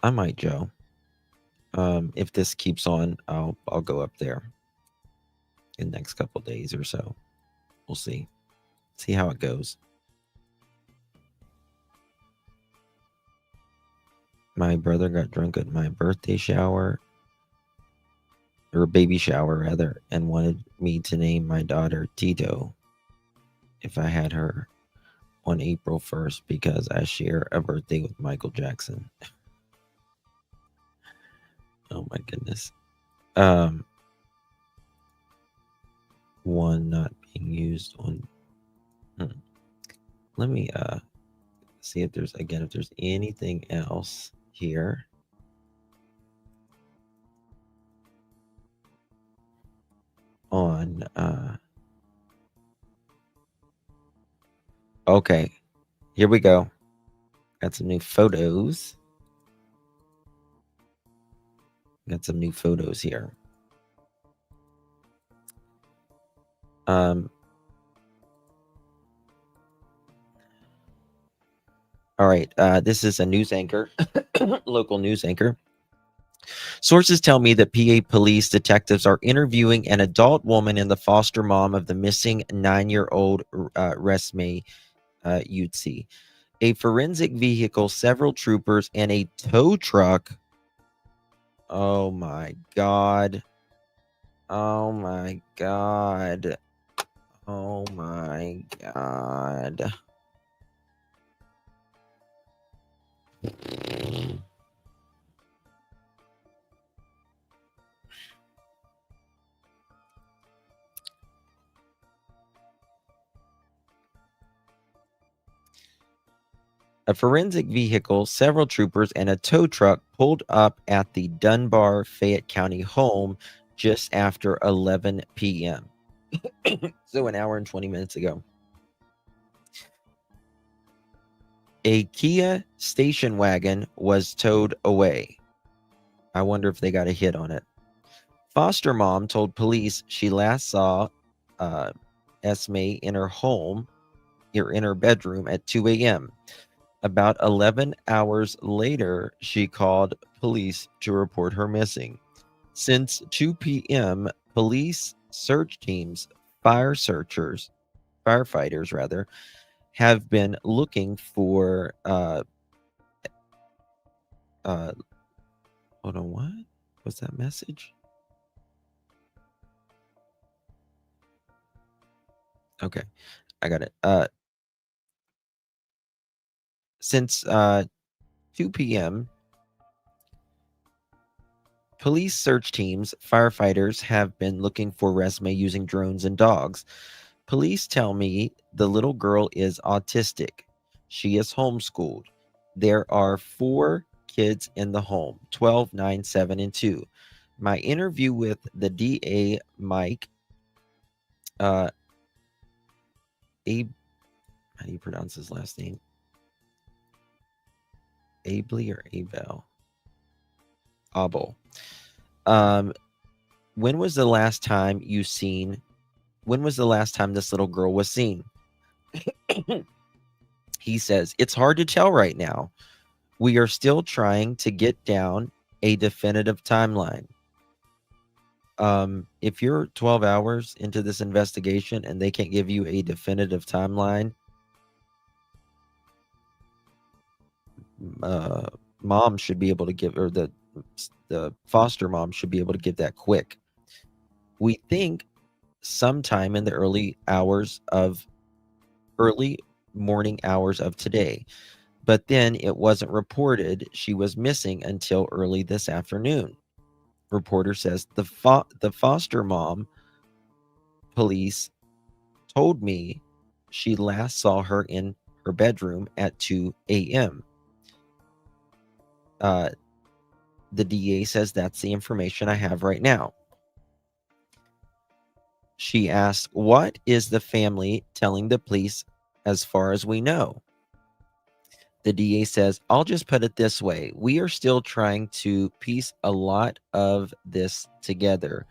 I might, Joe. If this keeps on, I'll go up there in the next couple days or so. We'll see. See how it goes. My brother got drunk at my birthday shower, or baby shower rather, and wanted me to name my daughter Tito if I had her on April 1st because I share a birthday with Michael Jackson. Oh my goodness. One not being used on. Let me see if there's anything else here. On okay, here we go. Got some new photos. Got some new photos here. All right, this is a news anchor, local news anchor. Sources tell me that PA police detectives are interviewing an adult woman and the foster mom of the missing 9-year-old Renesmay Eutsey. A forensic vehicle, several troopers, and a tow truck. Oh my God. Oh my God. Oh my God. A forensic vehicle, several troopers, and a tow truck pulled up at the Dunbar Fayette County home just after 11 p.m. So an hour and 20 minutes ago. A Kia station wagon was towed away. I wonder if they got a hit on it. Foster mom told police she last saw Esme in her home, or in her bedroom at 2 a.m. About 11 hours later, she called police to report her missing. Since 2 p.m., police search teams, firefighters rather, have been looking for hold on, what was that message? Okay, I got it. Since 2 p.m., Police search teams, firefighters have been looking for Renesmay using drones and dogs. Police tell me the little girl is autistic. She is homeschooled. There are 4 kids in the home, 12, 9, 7, and 2. My interview with the DA, Mike, how do you pronounce his last name? Abley or Abel? Abel. When was the last time this little girl was seen? He says, it's hard to tell right now. We are still trying to get down a definitive timeline. If you're 12 hours into this investigation and they can't give you a definitive timeline, mom should be able to give, or the foster mom should be able to give that quick. We think sometime in the early morning hours of today, but then it wasn't reported she was missing until early this afternoon. Reporter says the foster mom police told me she last saw her in her bedroom at 2 a.m. The DA says that's the information I have right now. She asked, what is the family telling the police as far as we know? The DA says, I'll just put it this way. We are still trying to piece a lot of this together.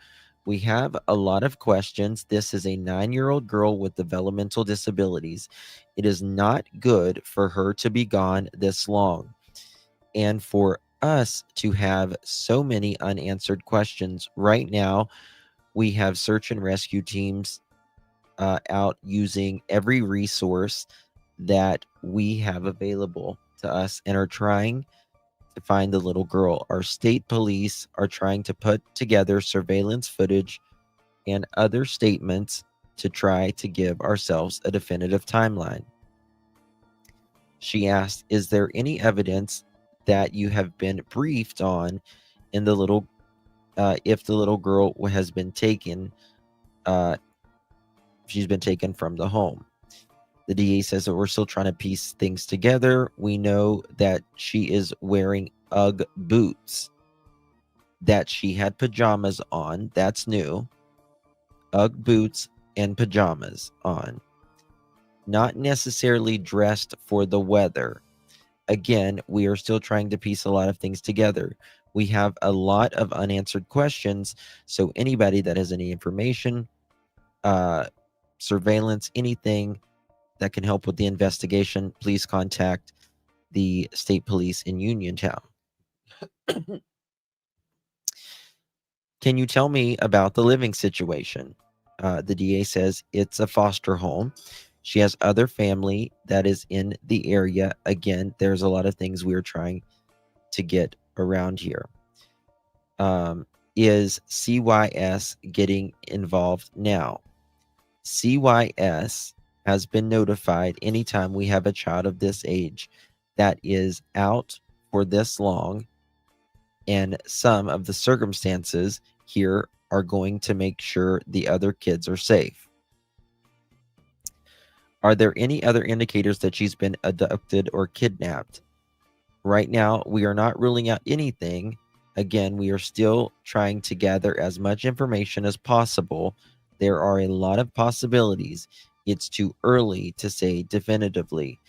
We have a lot of questions. This is a 9-year-old girl with developmental disabilities. It is not good for her to be gone this long. And for us to have so many unanswered questions right now, we have search and rescue teams out using every resource that we have available to us and are trying to find the little girl. Our state police are trying to put together surveillance footage and other statements to try to give ourselves a definitive timeline. She asked, is there any evidence that you have been briefed on in the little if the little girl has been taken, she's been taken from the home? The DA says that we're still trying to piece things together. We know that she is wearing UGG boots, that she had pajamas on. That's new. UGG boots and pajamas on. Not necessarily dressed for the weather. Again, we are still trying to piece a lot of things together. We have a lot of unanswered questions. So anybody that has any information, surveillance, anything that can help with the investigation, please contact the state police in Uniontown. Can you tell me about the living situation? The DA says it's a foster home. She has other family that is in the area. Again, there's a lot of things we're trying to get around here. Is CYS getting involved now? CYS has been notified anytime we have a child of this age that is out for this long, and some of the circumstances here are going to make sure the other kids are safe. Are there any other indicators that she's been abducted or kidnapped? Right now, we are not ruling out anything. Again, we are still trying to gather as much information as possible. There are a lot of possibilities. It's too early to say definitively.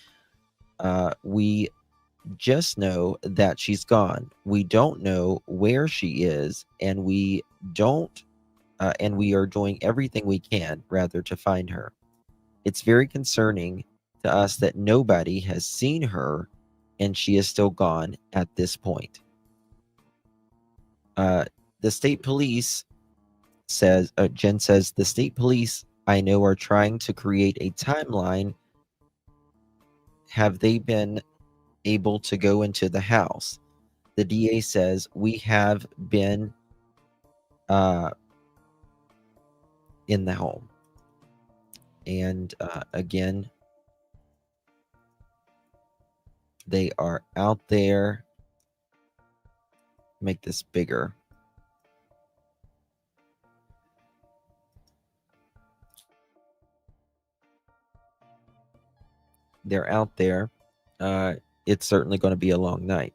We just know that she's gone. We don't know where she is, and we are doing everything we can rather to find her. It's very concerning to us that nobody has seen her and she is still gone at this point. The state police says, Jen says, the state police I know are trying to create a timeline. Have they been able to go into the house? The DA says we have been in the home. And again, they are out there. Make this bigger. they're out there, it's certainly going to be a long night.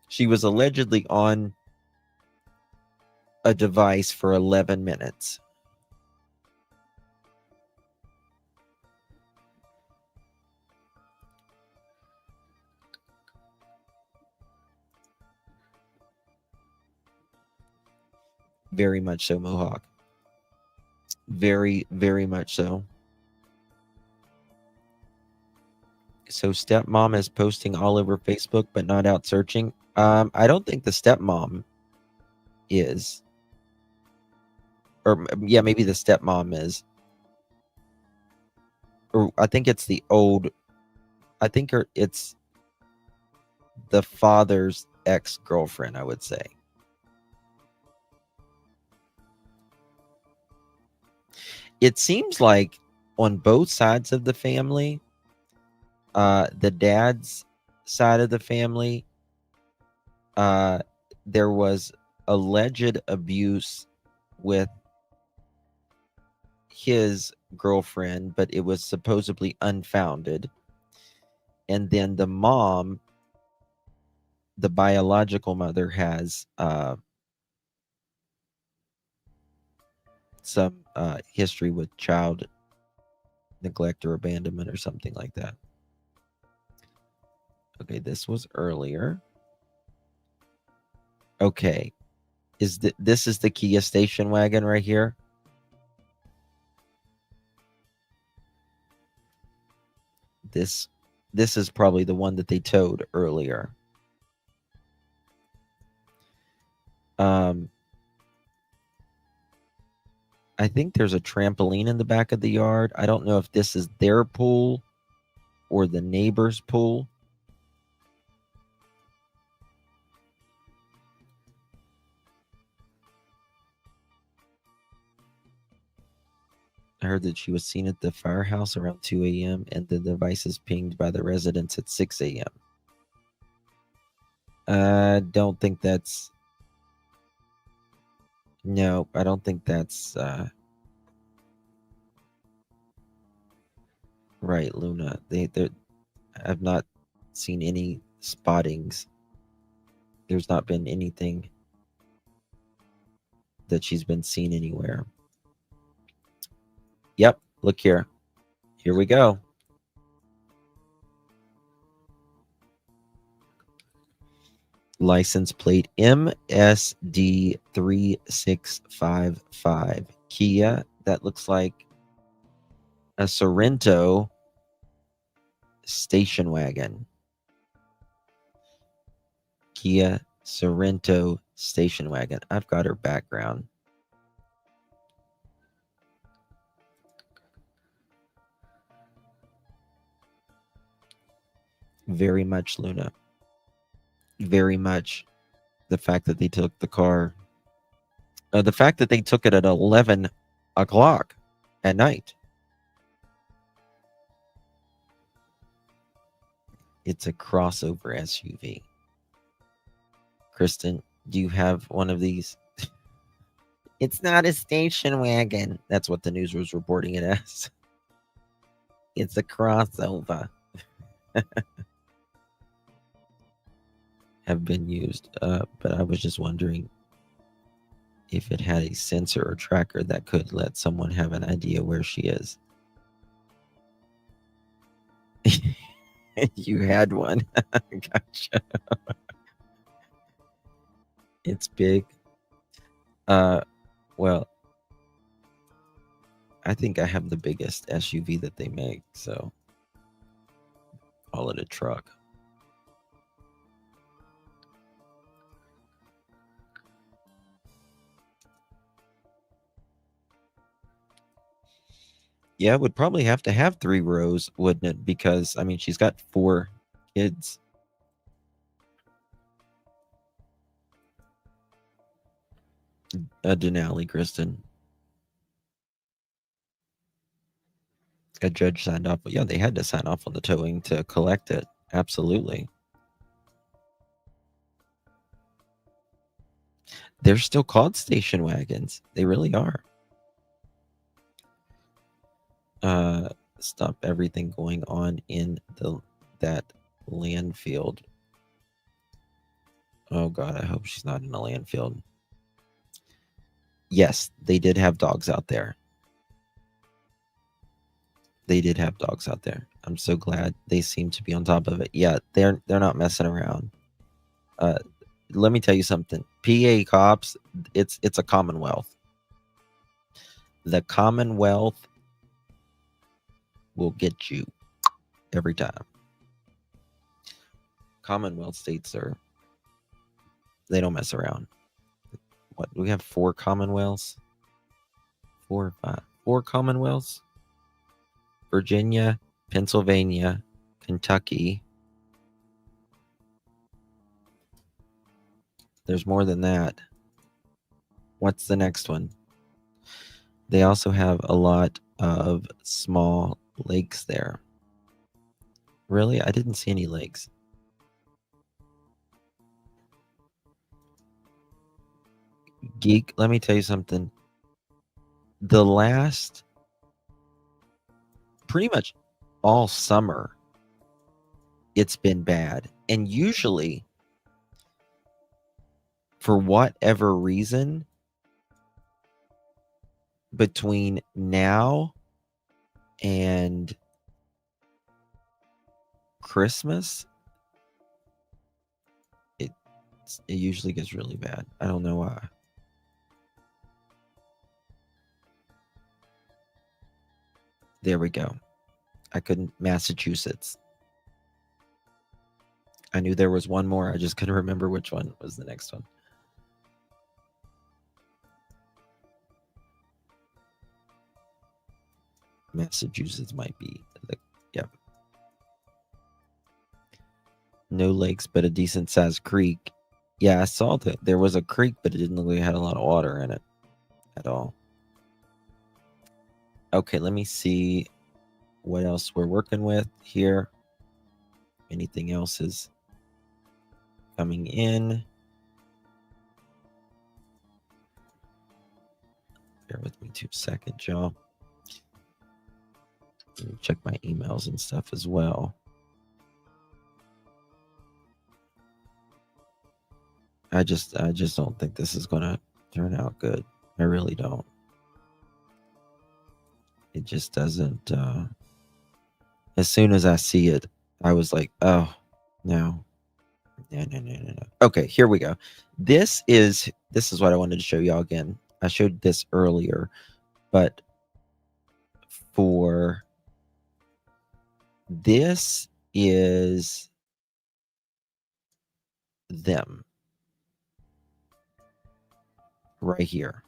She was allegedly on a device for 11 minutes. Very much so, Mohawk. Very, very much so. So stepmom is posting all over Facebook, but not out searching. I don't think the stepmom is. Or yeah, maybe the stepmom is. Or I think it's the old. I think it's the father's ex-girlfriend, I would say. It seems like on both sides of the family, the dad's side of the family, there was alleged abuse with his girlfriend, but it was supposedly unfounded. And then the mom, the biological mother, has some history with child neglect or abandonment or something like that. Okay, this was earlier. Okay, this is the Kia station wagon right here? This is probably the one that they towed earlier. I think there's a trampoline in the back of the yard. I don't know if this is their pool or the neighbor's pool. I heard that she was seen at the firehouse around 2 a.m. and the device is pinged by the residents at 6 a.m. I don't think that's... No, I don't think that's right, Luna. I've not seen any spottings. There's not been anything that she's been seen anywhere. Yep, look here. Here we go. License plate MSD3655. Kia. That looks like a Sorrento station wagon. Kia Sorrento station wagon. I've got her background. Very much, Luna. Very much. The fact that they took the car. The fact that they took it at 11 o'clock at night. It's a crossover SUV. Kristen, do you have one of these? It's not a station wagon. That's what the news was reporting it as. It's a crossover. Have been used, but I was just wondering if it had a sensor or tracker that could let someone have an idea where she is. You had one. Gotcha. It's big. Well, I think I have the biggest SUV that they make, so call it a truck. Yeah, would probably have to have 3 rows, wouldn't it? Because, I mean, she's got 4 kids. Denali, Kristen. A judge signed off. Yeah, they had to sign off on the towing to collect it. Absolutely. They're still called station wagons. They really are. Stop everything going on in that landfill. Oh God, I hope she's not in a landfill. Yes, they did have dogs out there. They did have dogs out there. I'm so glad they seem to be on top of it. Yeah, they're not messing around. Let me tell you something. PA cops, it's a Commonwealth. The Commonwealth will get you every time. Commonwealth states they don't mess around. What, we have 4 Commonwealths? 4 or 5? 4 Commonwealths? Virginia, Pennsylvania, Kentucky. There's more than that. What's the next one? They also have a lot of small lakes there. Really? I didn't see any lakes. Geek, let me tell you something. The last, pretty much all summer, it's been bad. And usually, for whatever reason, between now and Christmas, it usually gets really bad. I don't know why. There we go. I couldn't. Massachusetts. I knew there was one more. I just couldn't remember which one was the next one. Massachusetts might be yep. No lakes, but a decent sized creek. Yeah, I saw that there was a creek, but it didn't look like it had a lot of water in it at all. Okay, let me see what else we're working with here. Anything else is coming in. Bear with me 2 seconds, y'all. Let me check my emails and stuff as well. I just don't think this is gonna turn out good. I really don't. It just doesn't. As soon as I see it, I was like, oh, no. No. Okay, here we go. This is what I wanted to show y'all again. I showed this earlier, but for this is them right here.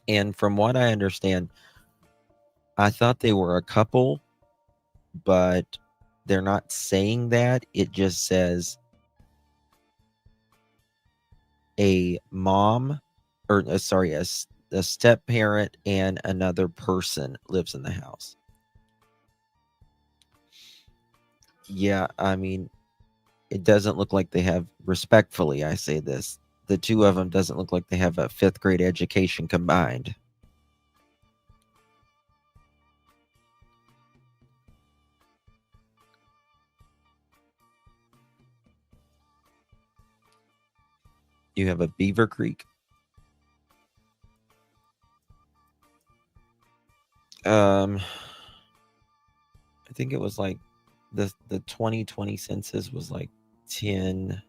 And from what I understand, I thought they were a couple, but they're not saying that. It just says a mom, or sorry, a step parent and another person lives in the house. Yeah, I mean, it doesn't look like they have, respectfully, I say this, the two of them doesn't look like they have a 5th grade education combined. You have a Beaver Creek. I think it was like the 2020 census was like 10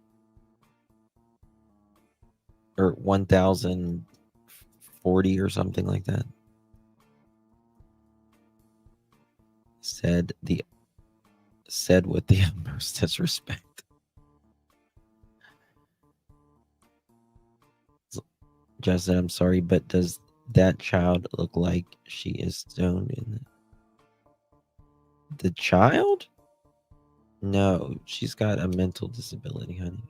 or 1,040 or something like that. Said with the utmost disrespect. Justin, I'm sorry, but does that child look like she is stoned in the child? No, she's got a mental disability, honey.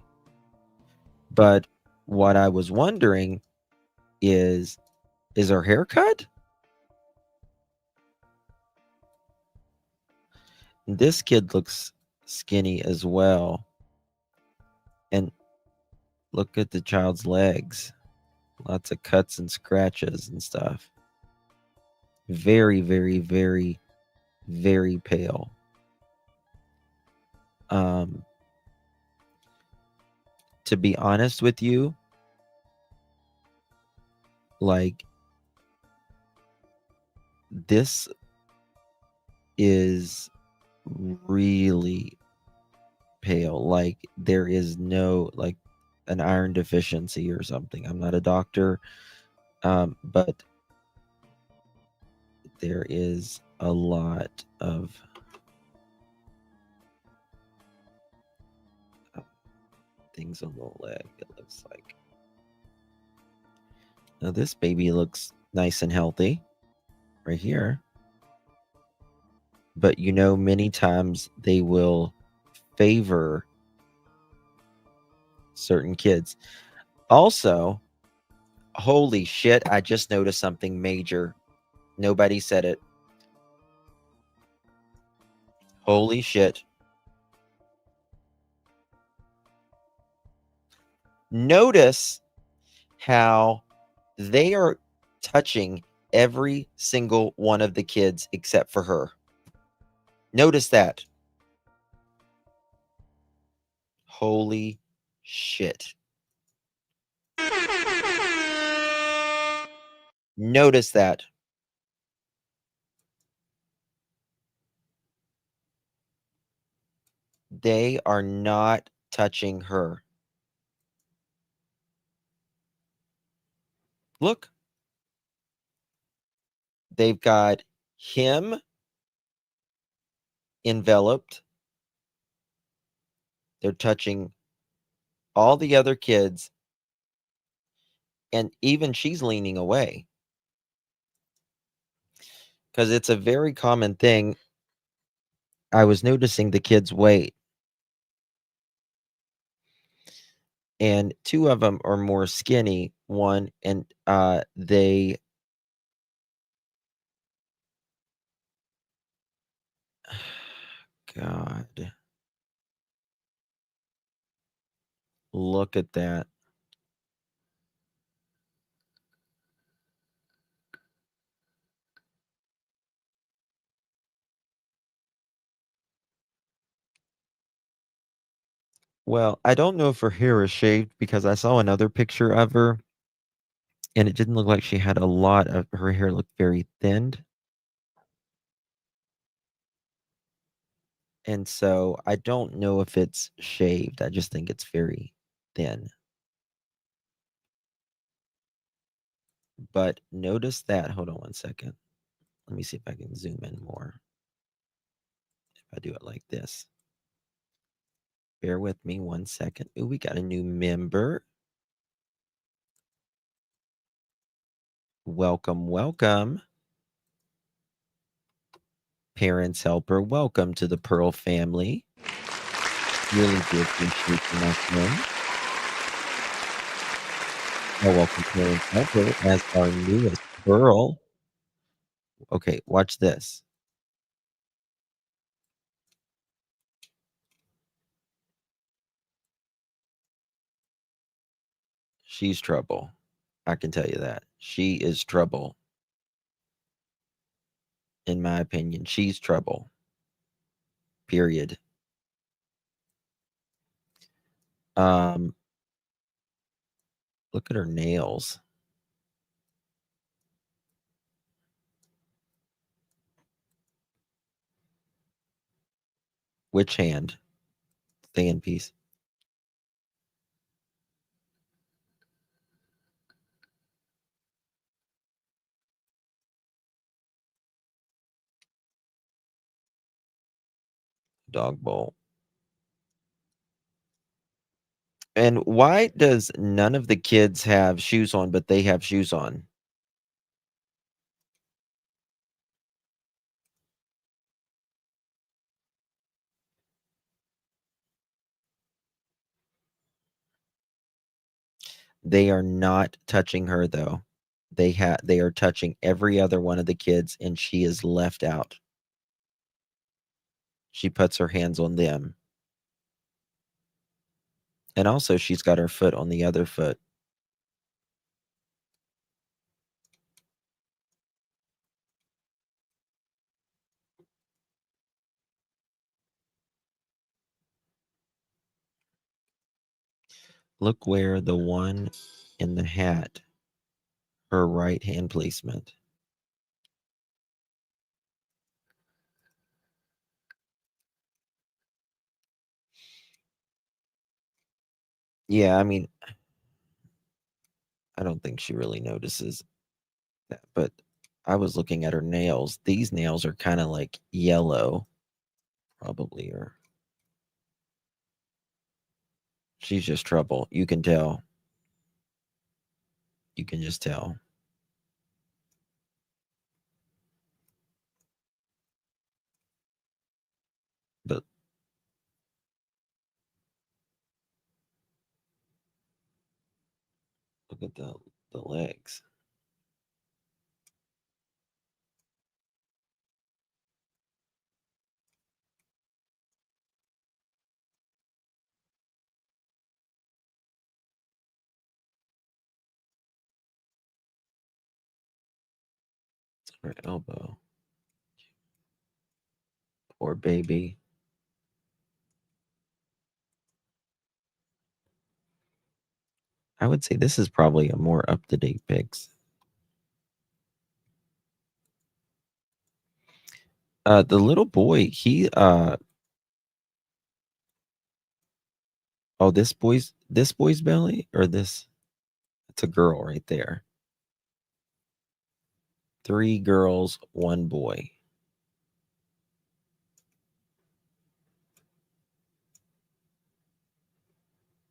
But what I was wondering is her hair cut? This kid looks skinny as well. And look at the child's legs. Lots of cuts and scratches and stuff. Very, very, very, very pale. To be honest with you, like, this is really pale. Like, there is no, like, an iron deficiency or something. I'm not a doctor, but there is a lot of things on the leg, it looks like. Now this baby looks nice and healthy right here. But you know, many times they will favor certain kids. Also, holy shit, I just noticed something major. Nobody said it. Holy shit. Notice how they are touching every single one of the kids except for her. Notice that. Holy shit. Notice that. They are not touching her. Look. They've got him enveloped. They're touching all the other kids. And even she's leaning away. Because it's a very common thing. I was noticing the kids' weight. And two of them are more skinny. One, and they... God. Look at that. Well, I don't know if her hair is shaved because I saw another picture of her and it didn't look like she had a lot of her hair looked very thinned. And so I don't know if it's shaved. I just think it's very thin. But notice that. Hold on one second. Let me see if I can zoom in more. If I do it like this. Bear with me one second. Ooh, we got a new member. Welcome, welcome. Parents Helper, welcome to the Pearl family. Really do appreciate you, my friend. Oh, welcome, Parents Helper, as our newest girl. Okay, watch this. She's trouble. I can tell you that. She is trouble. In my opinion, she's trouble. Period. Look at her nails. Which hand? Stay in peace. Dog bowl. And why does none of the kids have shoes on, but they have shoes on? They are not touching her, though. They are touching every other one of the kids, and she is left out. She puts her hands on them. And also, she's got her foot on the other foot. Look where the one in the hat, her right hand placement. Yeah, I mean, I don't think she really notices that, but I was looking at her nails. These nails are kind of like yellow, probably, or she's just trouble. You can tell. You can just tell. But look at the legs. Her elbow. Poor baby. I would say this is probably a more up-to-date pics. The little boy, he oh, this boy's belly, or this? It's a girl right there. 3 girls, 1 boy.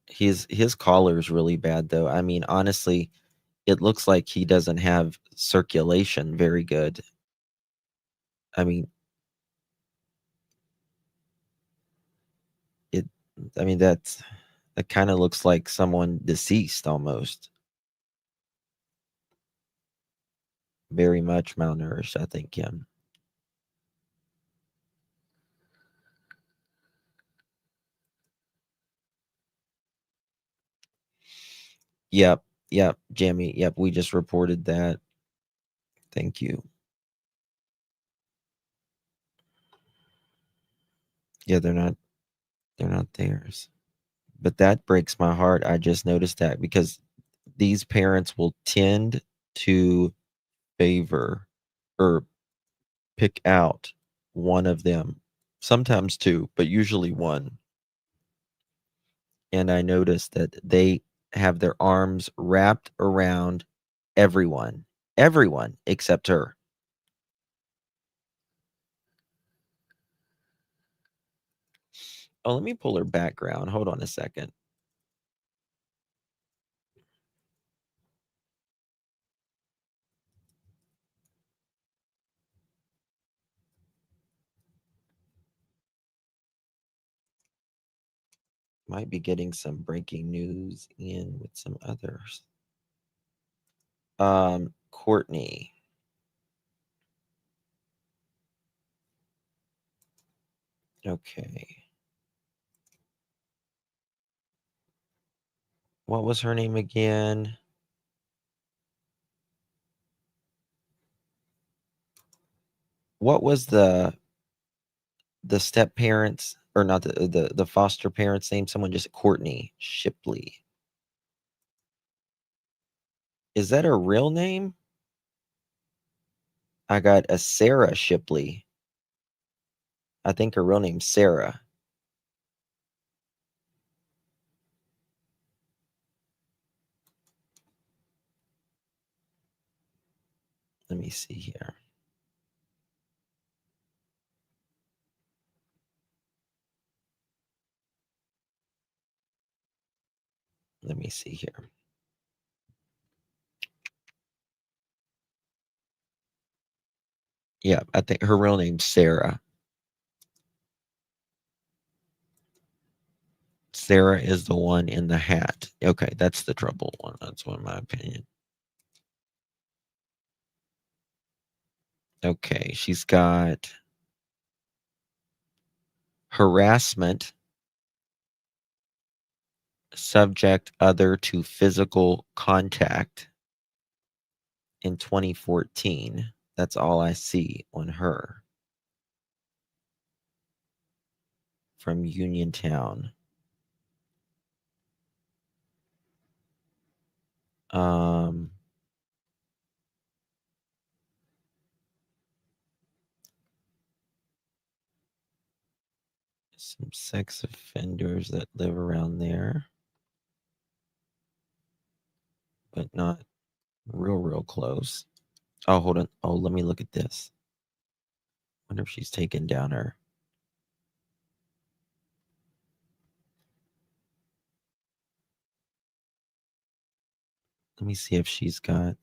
His collar is really bad though. I mean, honestly, it looks like he doesn't have circulation very good. I mean, that kind of looks like someone deceased almost. Very much malnourished, I think, Kim. Yep, Jamie. Yep, we just reported that. Thank you. Yeah, they're not theirs. But that breaks my heart. I just noticed that because these parents will tend to favor or pick out one of them, sometimes 2, but usually 1. And I noticed that they have their arms wrapped around everyone except her. Oh, let me pull her background. Hold on a second. Might be getting some breaking news in with some others. Courtney. Okay. What was her name again? What was the step parents, or not the foster parents' name? Someone just Courtney Shipley. Is that her real name? I got a Sarah Shipley. I think her real name's Sarah. Let me see here. Let me see here. Yeah, I think her real name's Sarah. Sarah is the one in the hat. Okay, that's the trouble one. That's one, in my opinion. Okay, she's got harassment. subject other to physical contact in 2014. That's all I see on her from Uniontown. Some sex offenders that live around there, but not real close. Oh, hold on. Oh, let me look at this. Wonder if she's taken down her. Let me see if she's got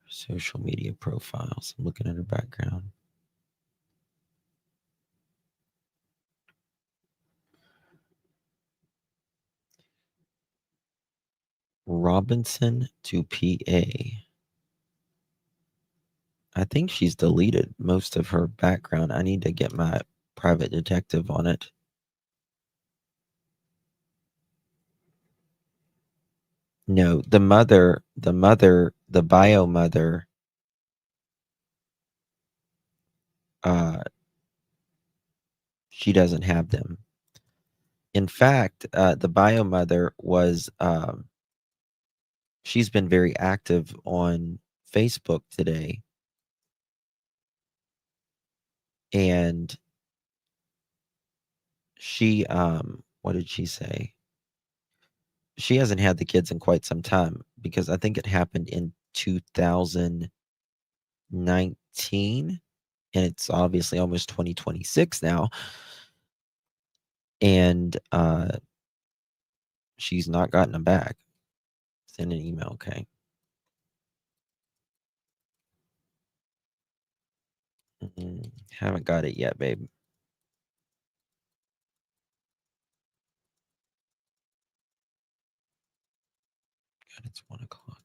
social media profiles. I'm looking at her background. Robinson to PA. I think she's deleted most of her background. I need to get my private detective on it. No, the bio mother, she doesn't have them. In fact, the bio mother was, she's been very active on Facebook today. And she, what did she say? She hasn't had the kids in quite some time because I think it happened in 2019 and it's obviously almost 2026 now. And she's not gotten them back. Send an email, okay. Haven't got it yet, babe. God, it's 1 o'clock.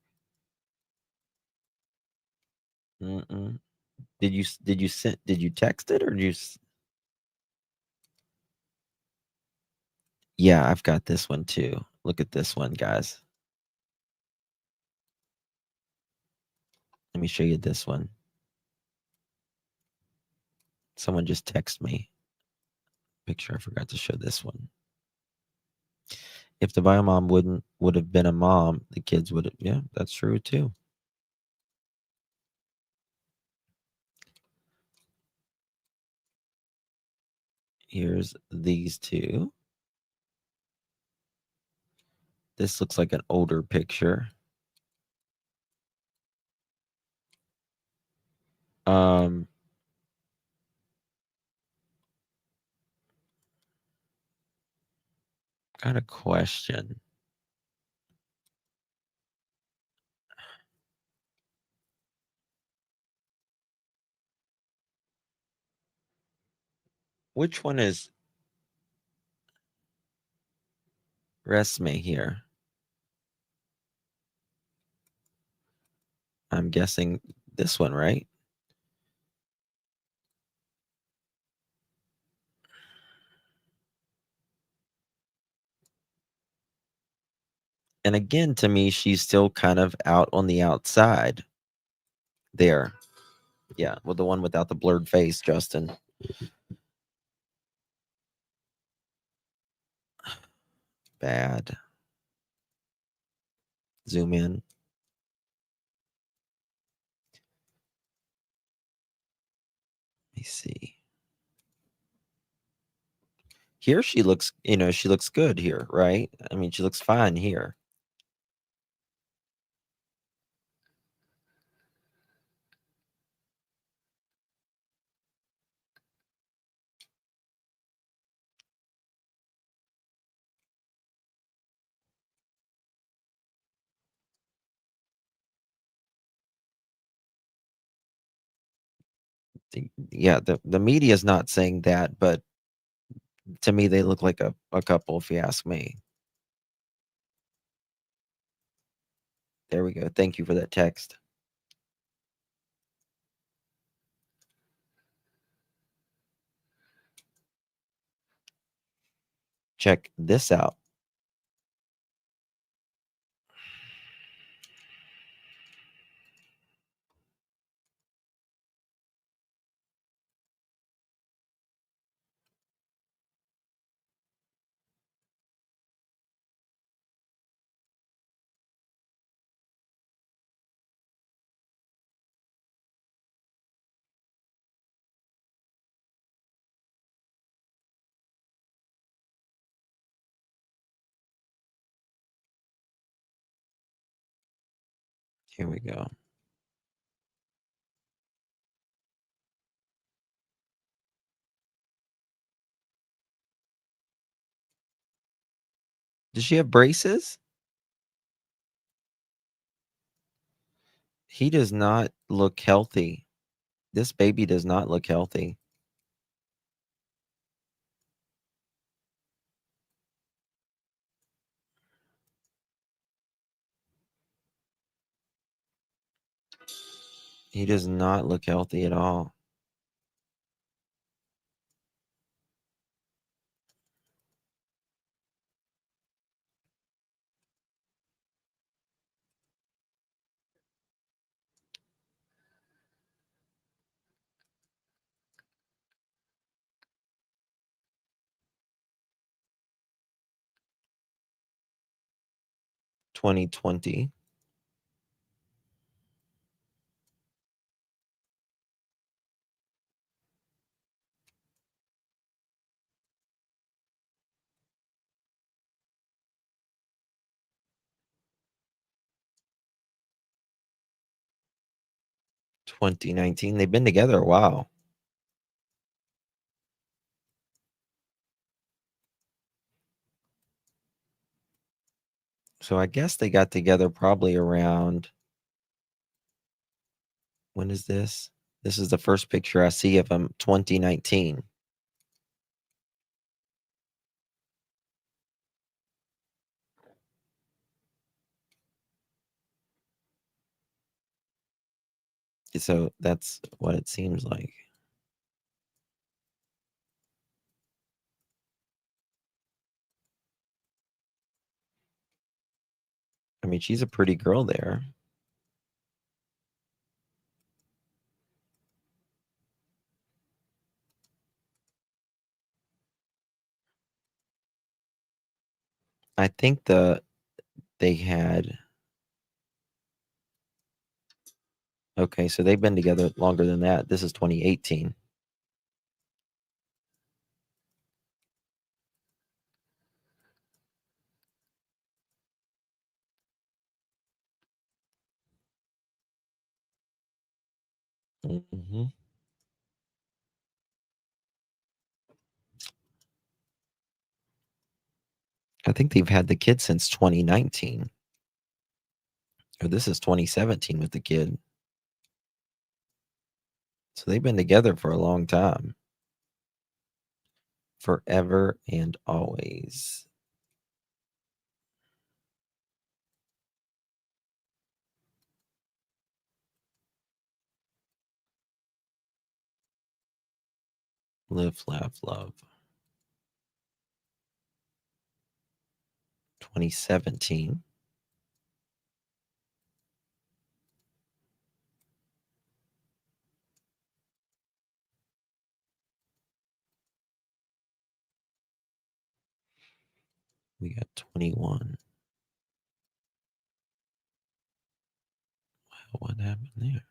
Did you text it or did you? Yeah, I've got this one too. Look at this one, guys. Let me show you this one. Someone just texted me. Picture, I forgot to show this one. If the bio mom would have been a mom, the kids would have. Yeah, that's true too. Here's these two. This looks like an older picture. Got a question. Which one is Renesmay here? I'm guessing this one, right? And again, to me, she's still kind of out on the outside there. Yeah, well, the one without the blurred face, Justin. Bad. Zoom in. Let me see. Here she looks, she looks good here, right? I mean, she looks fine here. Yeah, the media is not saying that, but to me, they look like a couple, if you ask me. There we go. Thank you for that text. Check this out. Here we go. Does she have braces? He does not look healthy. This baby does not look healthy. He does not look healthy at all. (2020) (2019). They've been together a while. So I guess they got together probably around, when is this? This is the first picture I see of him, 2019. So that's what it seems like. I mean, she's a pretty girl there. I think they had, okay, so they've been together longer than that. This is 2018. Mm-hmm. I think they've had the kid since 2019. Or this is 2017 with the kid. So they've been together for a long time. Forever and always. Live, laugh, love. 2017. We got 21. Wow, what happened there?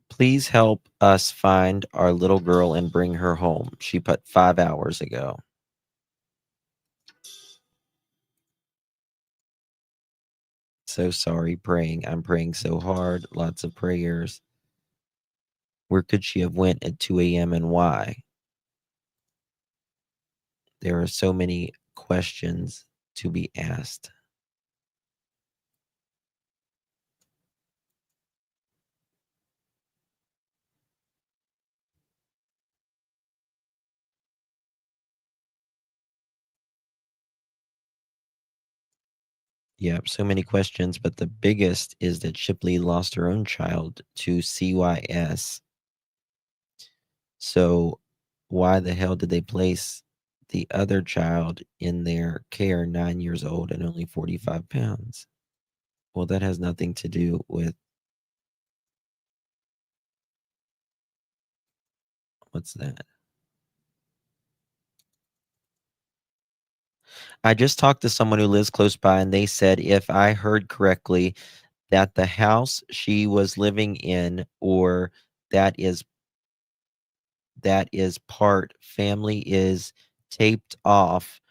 Please help us find our little girl and bring her home. She put 5 hours ago. So sorry, praying. I'm praying so hard. Lots of prayers. Where could she have went at 2 a.m. and why? There are so many questions to be asked. Yeah, so many questions, but the biggest is that Shipley lost her own child to CYS. So why the hell did they place the other child in their care, 9 years old and only 45 pounds. Well, that has nothing to do with what's that? I just talked to someone who lives close by, and they said, if I heard correctly, that the house she was living in, or that is part family, is taped off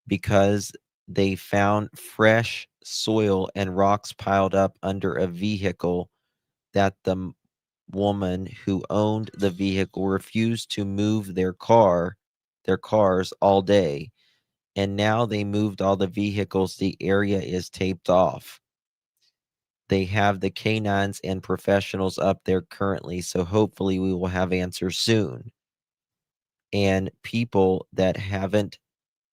because they found fresh soil and rocks piled up under a vehicle that the woman who owned the vehicle refused to move their cars all day. And now they moved all the vehicles. The area is taped off. They have the canines and professionals up there currently, so hopefully we will have answers soon. And people that haven't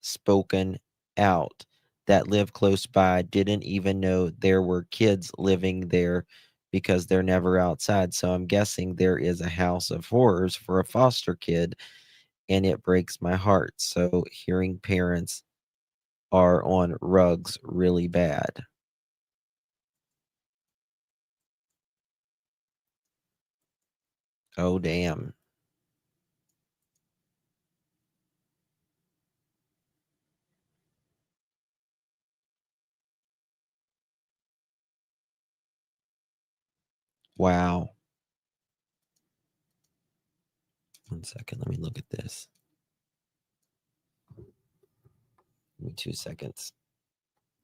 spoken out, that live close by, didn't even know there were kids living there because they're never outside. So I'm guessing there is a house of horrors for a foster kid, and it breaks my heart. So hearing parents are on rugs really bad. Oh, damn. Wow. 1 second. Let me look at this. Give me 2 seconds.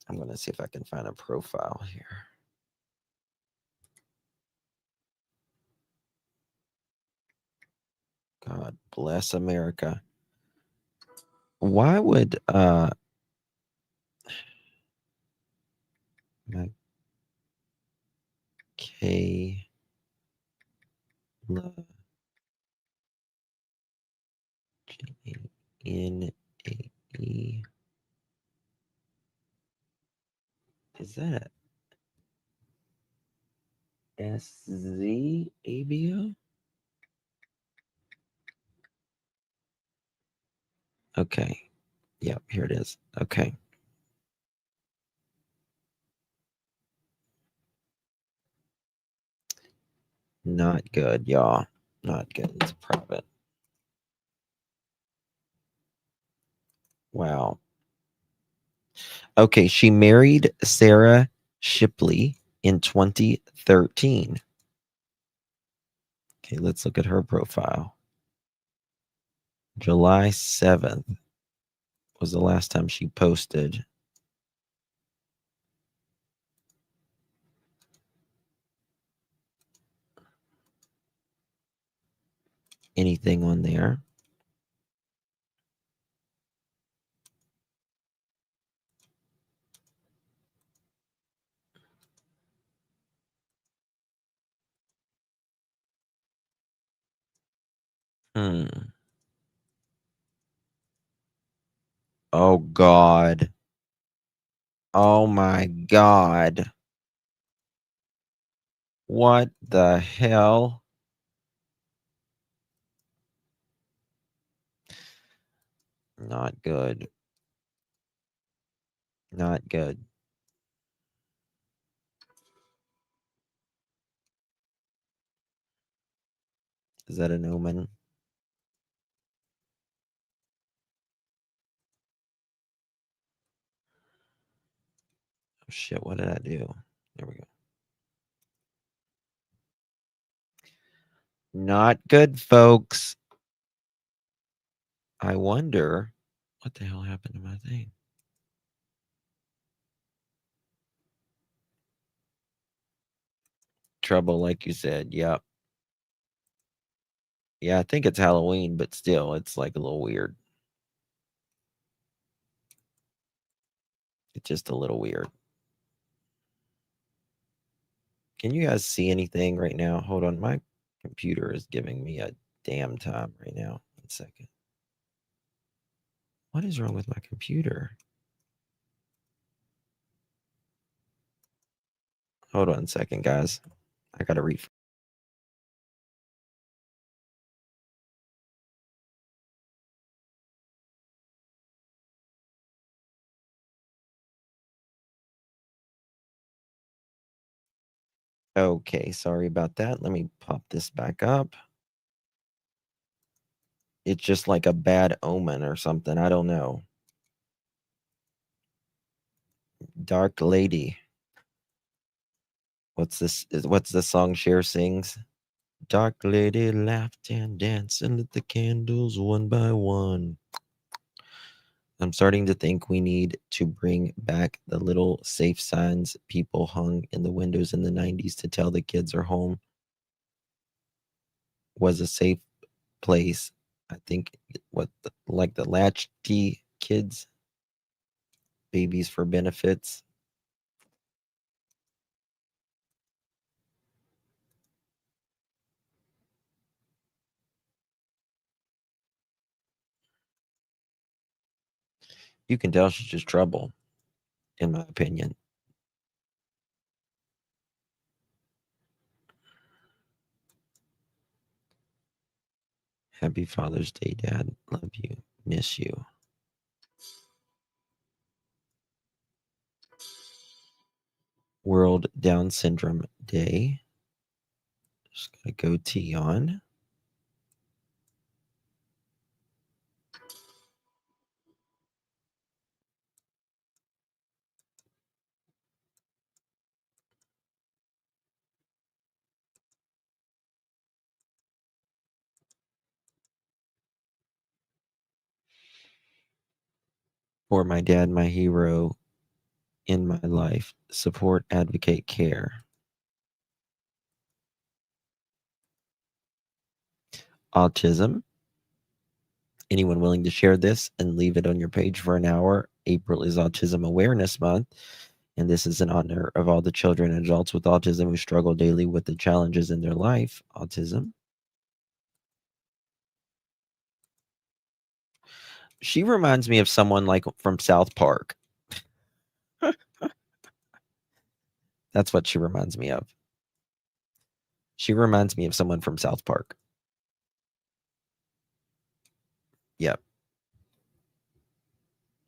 I'm going to see if I can find a profile here. God bless America. Why would Kayla J-N-A-E, is that S-Z-A-B-O? Okay. Yep, here it is. Okay. Not good, y'all. Not good. It's private. Wow. Okay, she married Sarah Shipley in 2013. Okay, let's look at her profile. July 7th was the last time she posted. Anything on there. Oh, God. Oh, my God. What the hell? Not good. Not good. Is that an omen? Oh, shit, what did I do? There we go. Not good, folks. I wonder what the hell happened to my thing. Trouble, like you said. Yep. Yeah, I think it's Halloween, but still, it's like a little weird. It's just a little weird. Can you guys see anything right now? Hold on. My computer is giving me a damn time right now. 1 second. What is wrong with my computer? Hold on a second, guys. I got to refresh. Okay, sorry about that. Let me pop this back up. It's just like a bad omen or something. I don't know. Dark Lady. What's this? What's the song Cher sings? Dark lady laughed and danced and lit the candles one by one. I'm starting to think we need to bring back the little safe signs people hung in the windows in the 90s to tell the kids are home was a safe place. I think like the latchkey kids, babies for benefits. You can tell she's just trouble, in my opinion. Happy Father's Day, Dad. Love you. Miss you. World Down Syndrome Day. Just got a goatee on. For my dad, my hero in my life. Support, advocate, care. Autism. Anyone willing to share this and leave it on your page for an hour? April is Autism Awareness Month, and this is in honor of all the children and adults with autism who struggle daily with the challenges in their life. Autism. She reminds me of someone like from South Park. That's what she reminds me of. She reminds me of someone from South Park. Yep.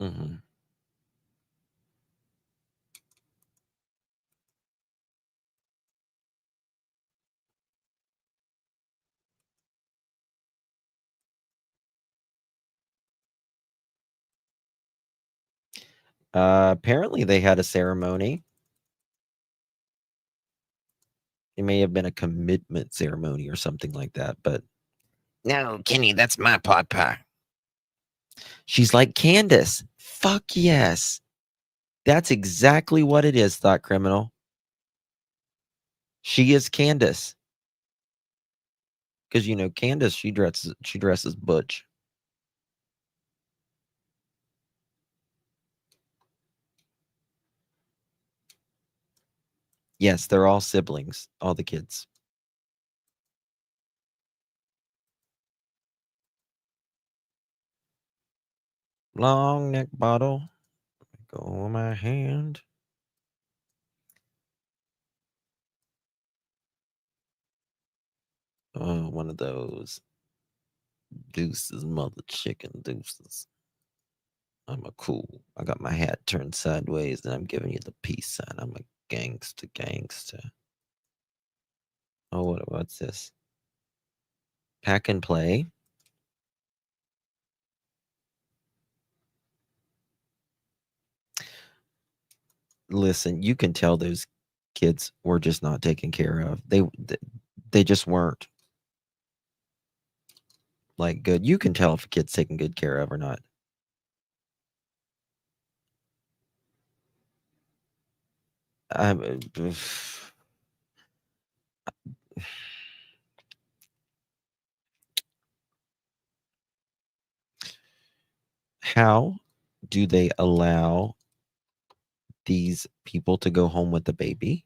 Mm-hmm. Apparently they had a ceremony. It may have been a commitment ceremony or something like that, but no, Kenny, that's my pot pie. She's like Candace. Fuck yes. That's exactly what it is, Thought Criminal. She is Candace. Because Candace, she dresses butch. Yes, they're all siblings, all the kids. Long neck bottle. Go on my hand. Oh, one of those deuces, mother chicken deuces. I'm a cool. I got my hat turned sideways and I'm giving you the peace sign. I'm a gangster. Oh, what's this? Pack and play. Listen, you can tell those kids were just not taken care of. They just weren't. Like good. You can tell if a kid's taken good care of or not. How do they allow these people to go home with the baby?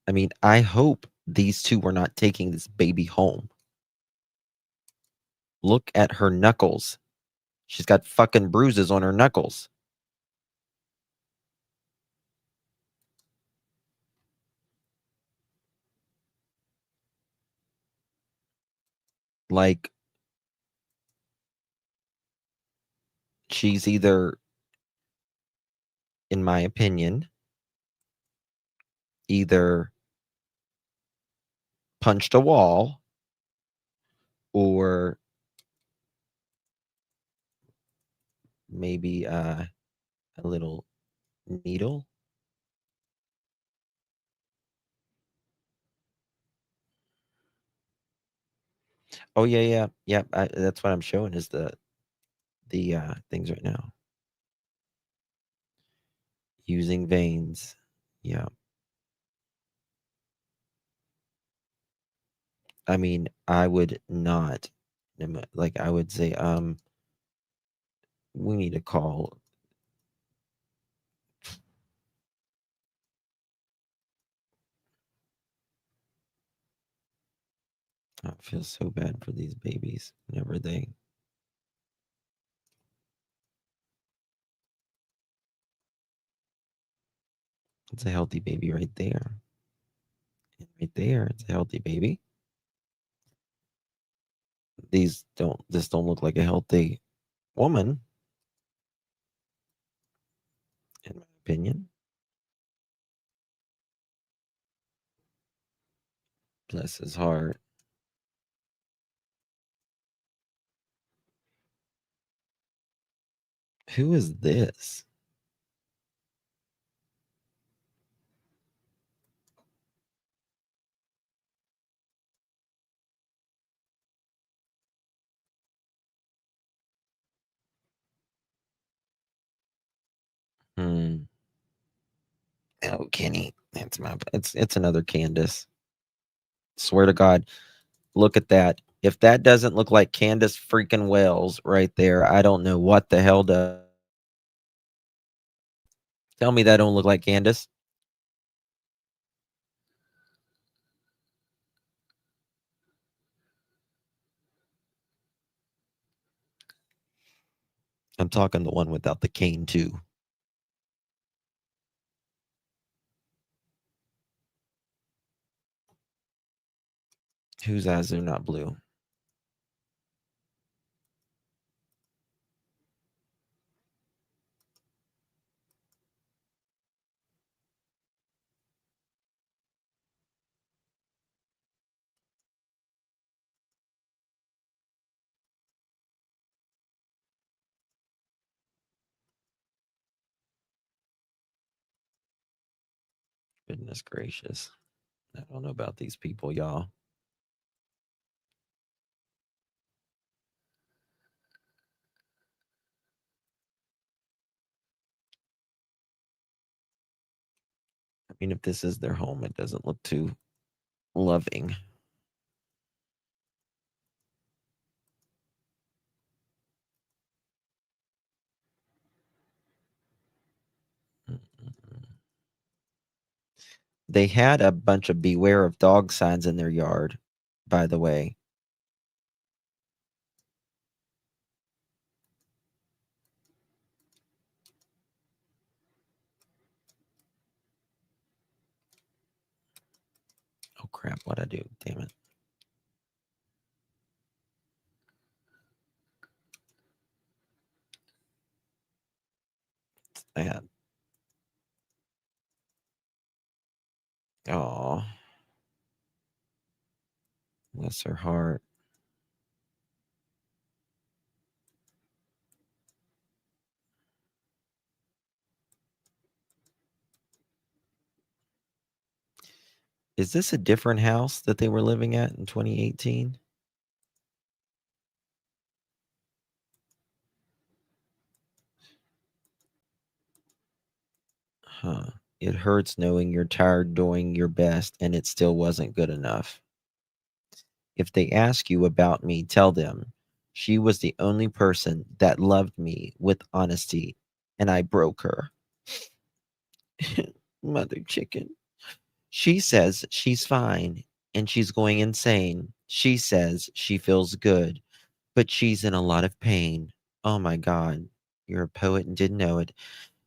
I mean, I hope these two were not taking this baby home. Look at her knuckles. She's got fucking bruises on her knuckles. Like, she's either, in my opinion, either punched a wall or maybe a little needle. Oh yeah. That's what I'm showing is the things right now. Using veins. Yeah. I mean, I would not, like, I would say, we need to call. I feel so bad for these babies whenever they. It's a healthy baby right there. Right there, it's a healthy baby. This don't look like a healthy woman, in my opinion. Bless his heart. Who is this? Oh, Kenny. It's another Candace. Swear to God. Look at that. If that doesn't look like Candace freaking Wells right there, I don't know what the hell does. Tell me that don't look like Candace. I'm talking the one without the cane too. Whose eyes are not blue? Goodness gracious. I don't know about these people, y'all. I mean, if this is their home, it doesn't look too loving. They had a bunch of beware of dog signs in their yard, by the way. Oh crap, what'd I do? Damn it. I had. Oh. Bless her heart. Is this a different house that they were living at in 2018? Huh. It hurts knowing you're tired doing your best and it still wasn't good enough. If they ask you about me, tell them she was the only person that loved me with honesty and I broke her. Mother chicken. She says she's fine and she's going insane. She says she feels good, but she's in a lot of pain. Oh my God. You're a poet and didn't know it.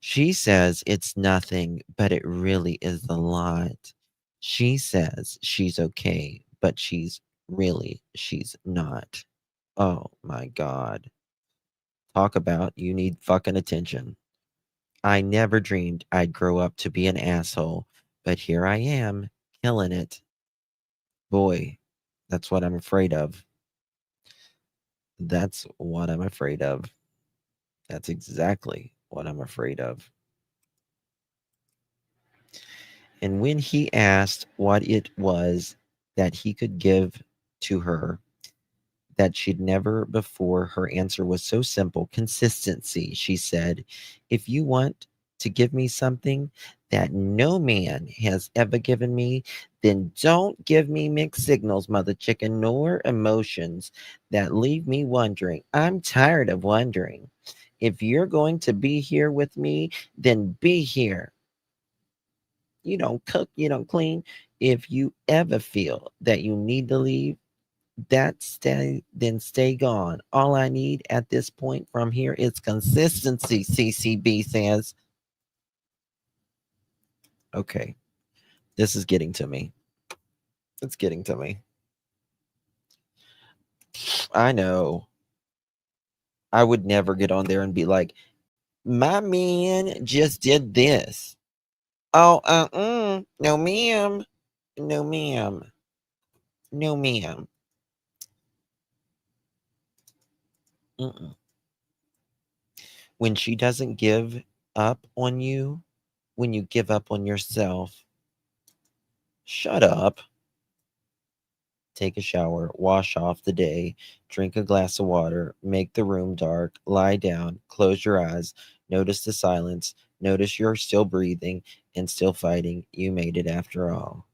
She says it's nothing, but it really is a lot. She says she's okay, but she's not. Oh my God. Talk about you need fucking attention. I never dreamed I'd grow up to be an asshole, But here I am, killing it. Boy, that's what I'm afraid of. That's what I'm afraid of. That's exactly what I'm afraid of. And when he asked what it was that he could give to her that she'd never before, her answer was so simple. Consistency, she said. If you want to give me something that no man has ever given me, then don't give me mixed signals, mother chicken, nor emotions that leave me wondering. I'm tired of wondering. If you're going to be here with me, then be here. You don't cook, you don't clean. If you ever feel that you need to leave, then stay gone. All I need at this point from here is consistency, CCB says. Okay, this is getting to me. It's getting to me. I know. I would never get on there and be like, my man just did this. Oh, no, ma'am. No, ma'am. No, ma'am. When she doesn't give up on you, when you give up on yourself, shut up. Take a shower, wash off the day, drink a glass of water, make the room dark, lie down, close your eyes, notice the silence, notice you're still breathing and still fighting. You made it after all.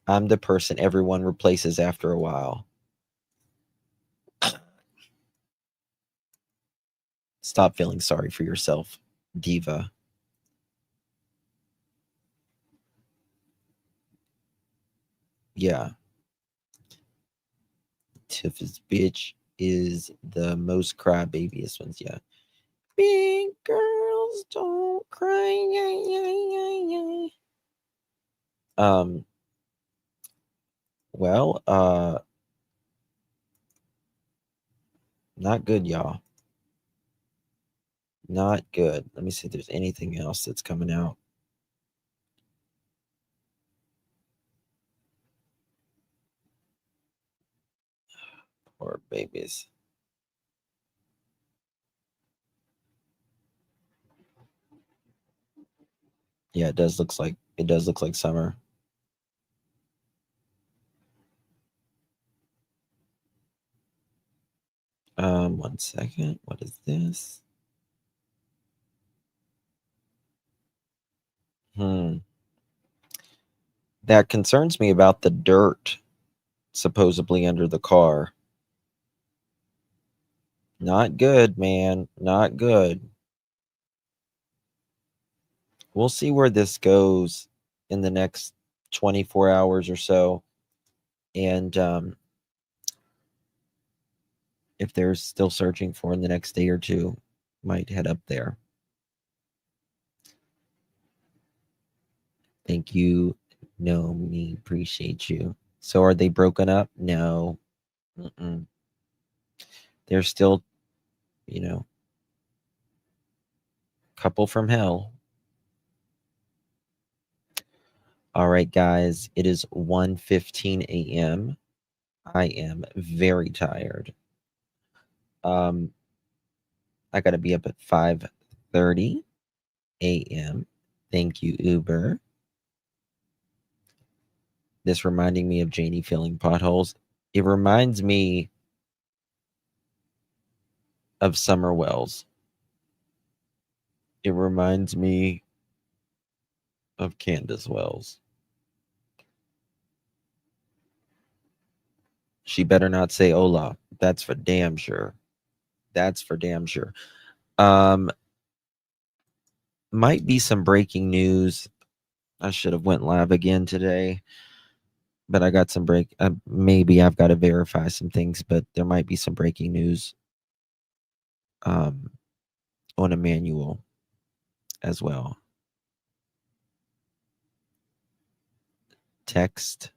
I'm the person everyone replaces after a while. Stop feeling sorry for yourself, diva. Yeah. Tiff's bitch is the most crybabiest ones. Yeah. Big girls don't cry. Well, not good, y'all. Not good. Let me see if there's anything else that's coming out. Poor babies. Yeah, it does look like summer. One second. What is this? That concerns me about the dirt supposedly under the car. Not good, man. Not good. We'll see where this goes in the next 24 hours or so. And if they're still searching for in the next day or two, might head up there. Thank you. No, me appreciate you. So are they broken up? No. They're still, couple from hell. All right, guys. It is 1:15 a.m. I am very tired. I got to be up at 5:30 a.m. Thank you, Uber. This reminding me of Janie filling potholes. It reminds me of Summer Wells. It reminds me of Candace Wells. She better not say hola. That's for damn sure. That's for damn sure. Might be some breaking news. I should have went live again today, but I got some maybe I've got to verify some things, but there might be some breaking news on Emmanuel as well. Text.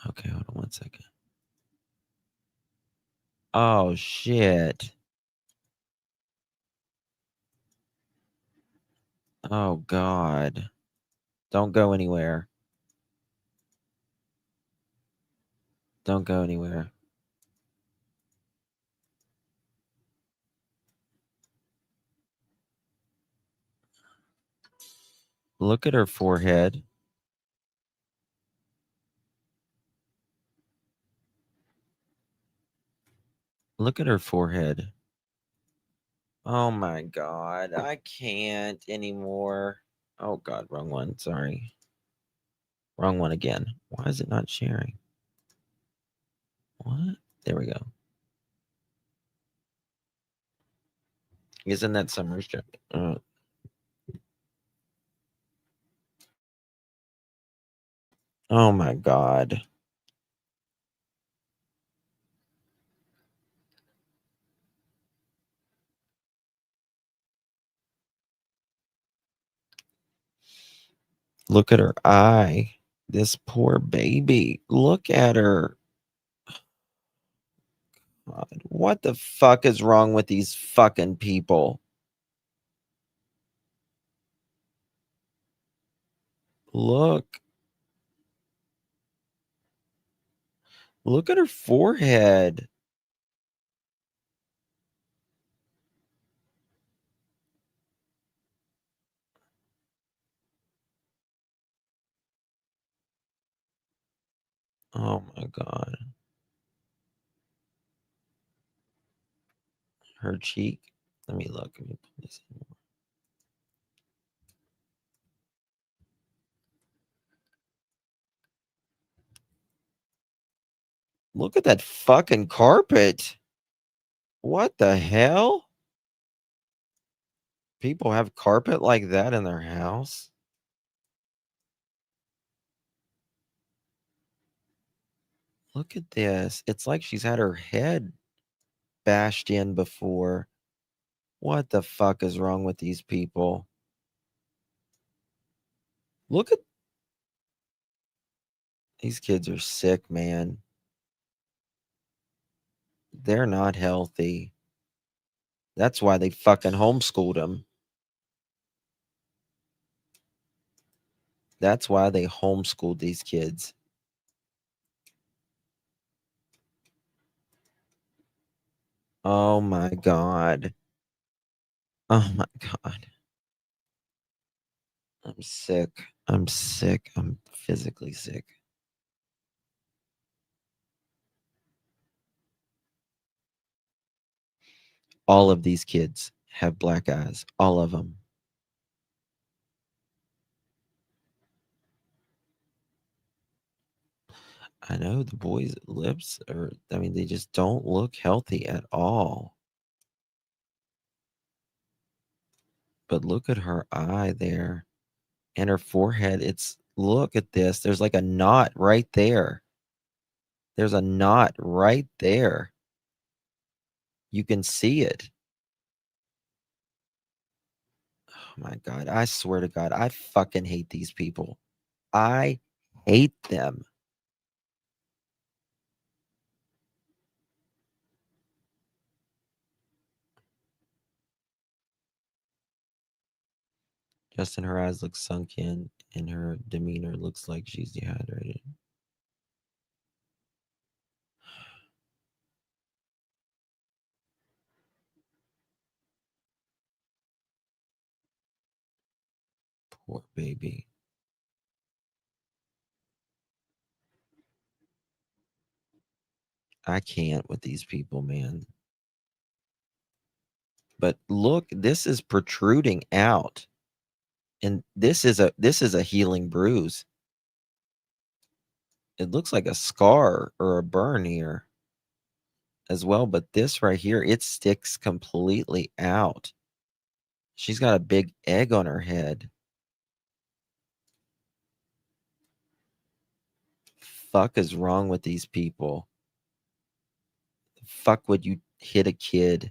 Okay, hold on one second. Oh, shit. Oh, God. Don't go anywhere. Don't go anywhere. Look at her forehead. Look at her forehead. Oh my God. I can't anymore. Oh God, wrong one. Sorry. Wrong one again. Why is it not sharing? What? There we go. Isn't that summer's job? Oh my God. Look at her eye. This poor baby. Look at her. God, what the fuck is wrong with these fucking people? Look. Look at her forehead. Oh my God. Her cheek. Let me look. Let me put this in more. Look at that fucking carpet. What the hell? People have carpet like that in their house? Look at this. It's like she's had her head bashed in before. What the fuck is wrong with these people? Look at these kids are sick, man. They're not healthy. That's why they fucking homeschooled them. That's why they homeschooled these kids. Oh my God. Oh my God. I'm sick. I'm sick. I'm physically sick. All of these kids have black eyes. All of them. I know the boys' lips are, I mean, they just don't look healthy at all. But look at her eye there and her forehead. Look at this. There's like a knot right there. There's a knot right there. You can see it. Oh my God. I swear to God, I fucking hate these people. I hate them. Just in her eyes look sunk in, and her demeanor looks like she's dehydrated. Poor baby. I can't with these people, man. But look, this is protruding out. And this is a healing bruise. It looks like a scar or a burn here as well, but this right here, it sticks completely out. She's got a big egg on her head. Fuck is wrong with these people? The fuck would you hit a kid?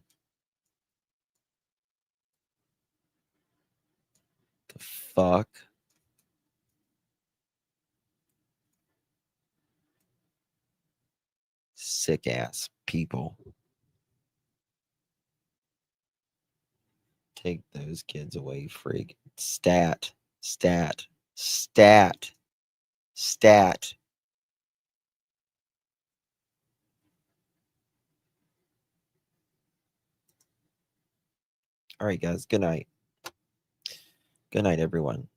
The fuck? Sick ass people. Take those kids away, freak. Stat. Stat. Stat. Stat. All right, guys. Good night. Good night, everyone.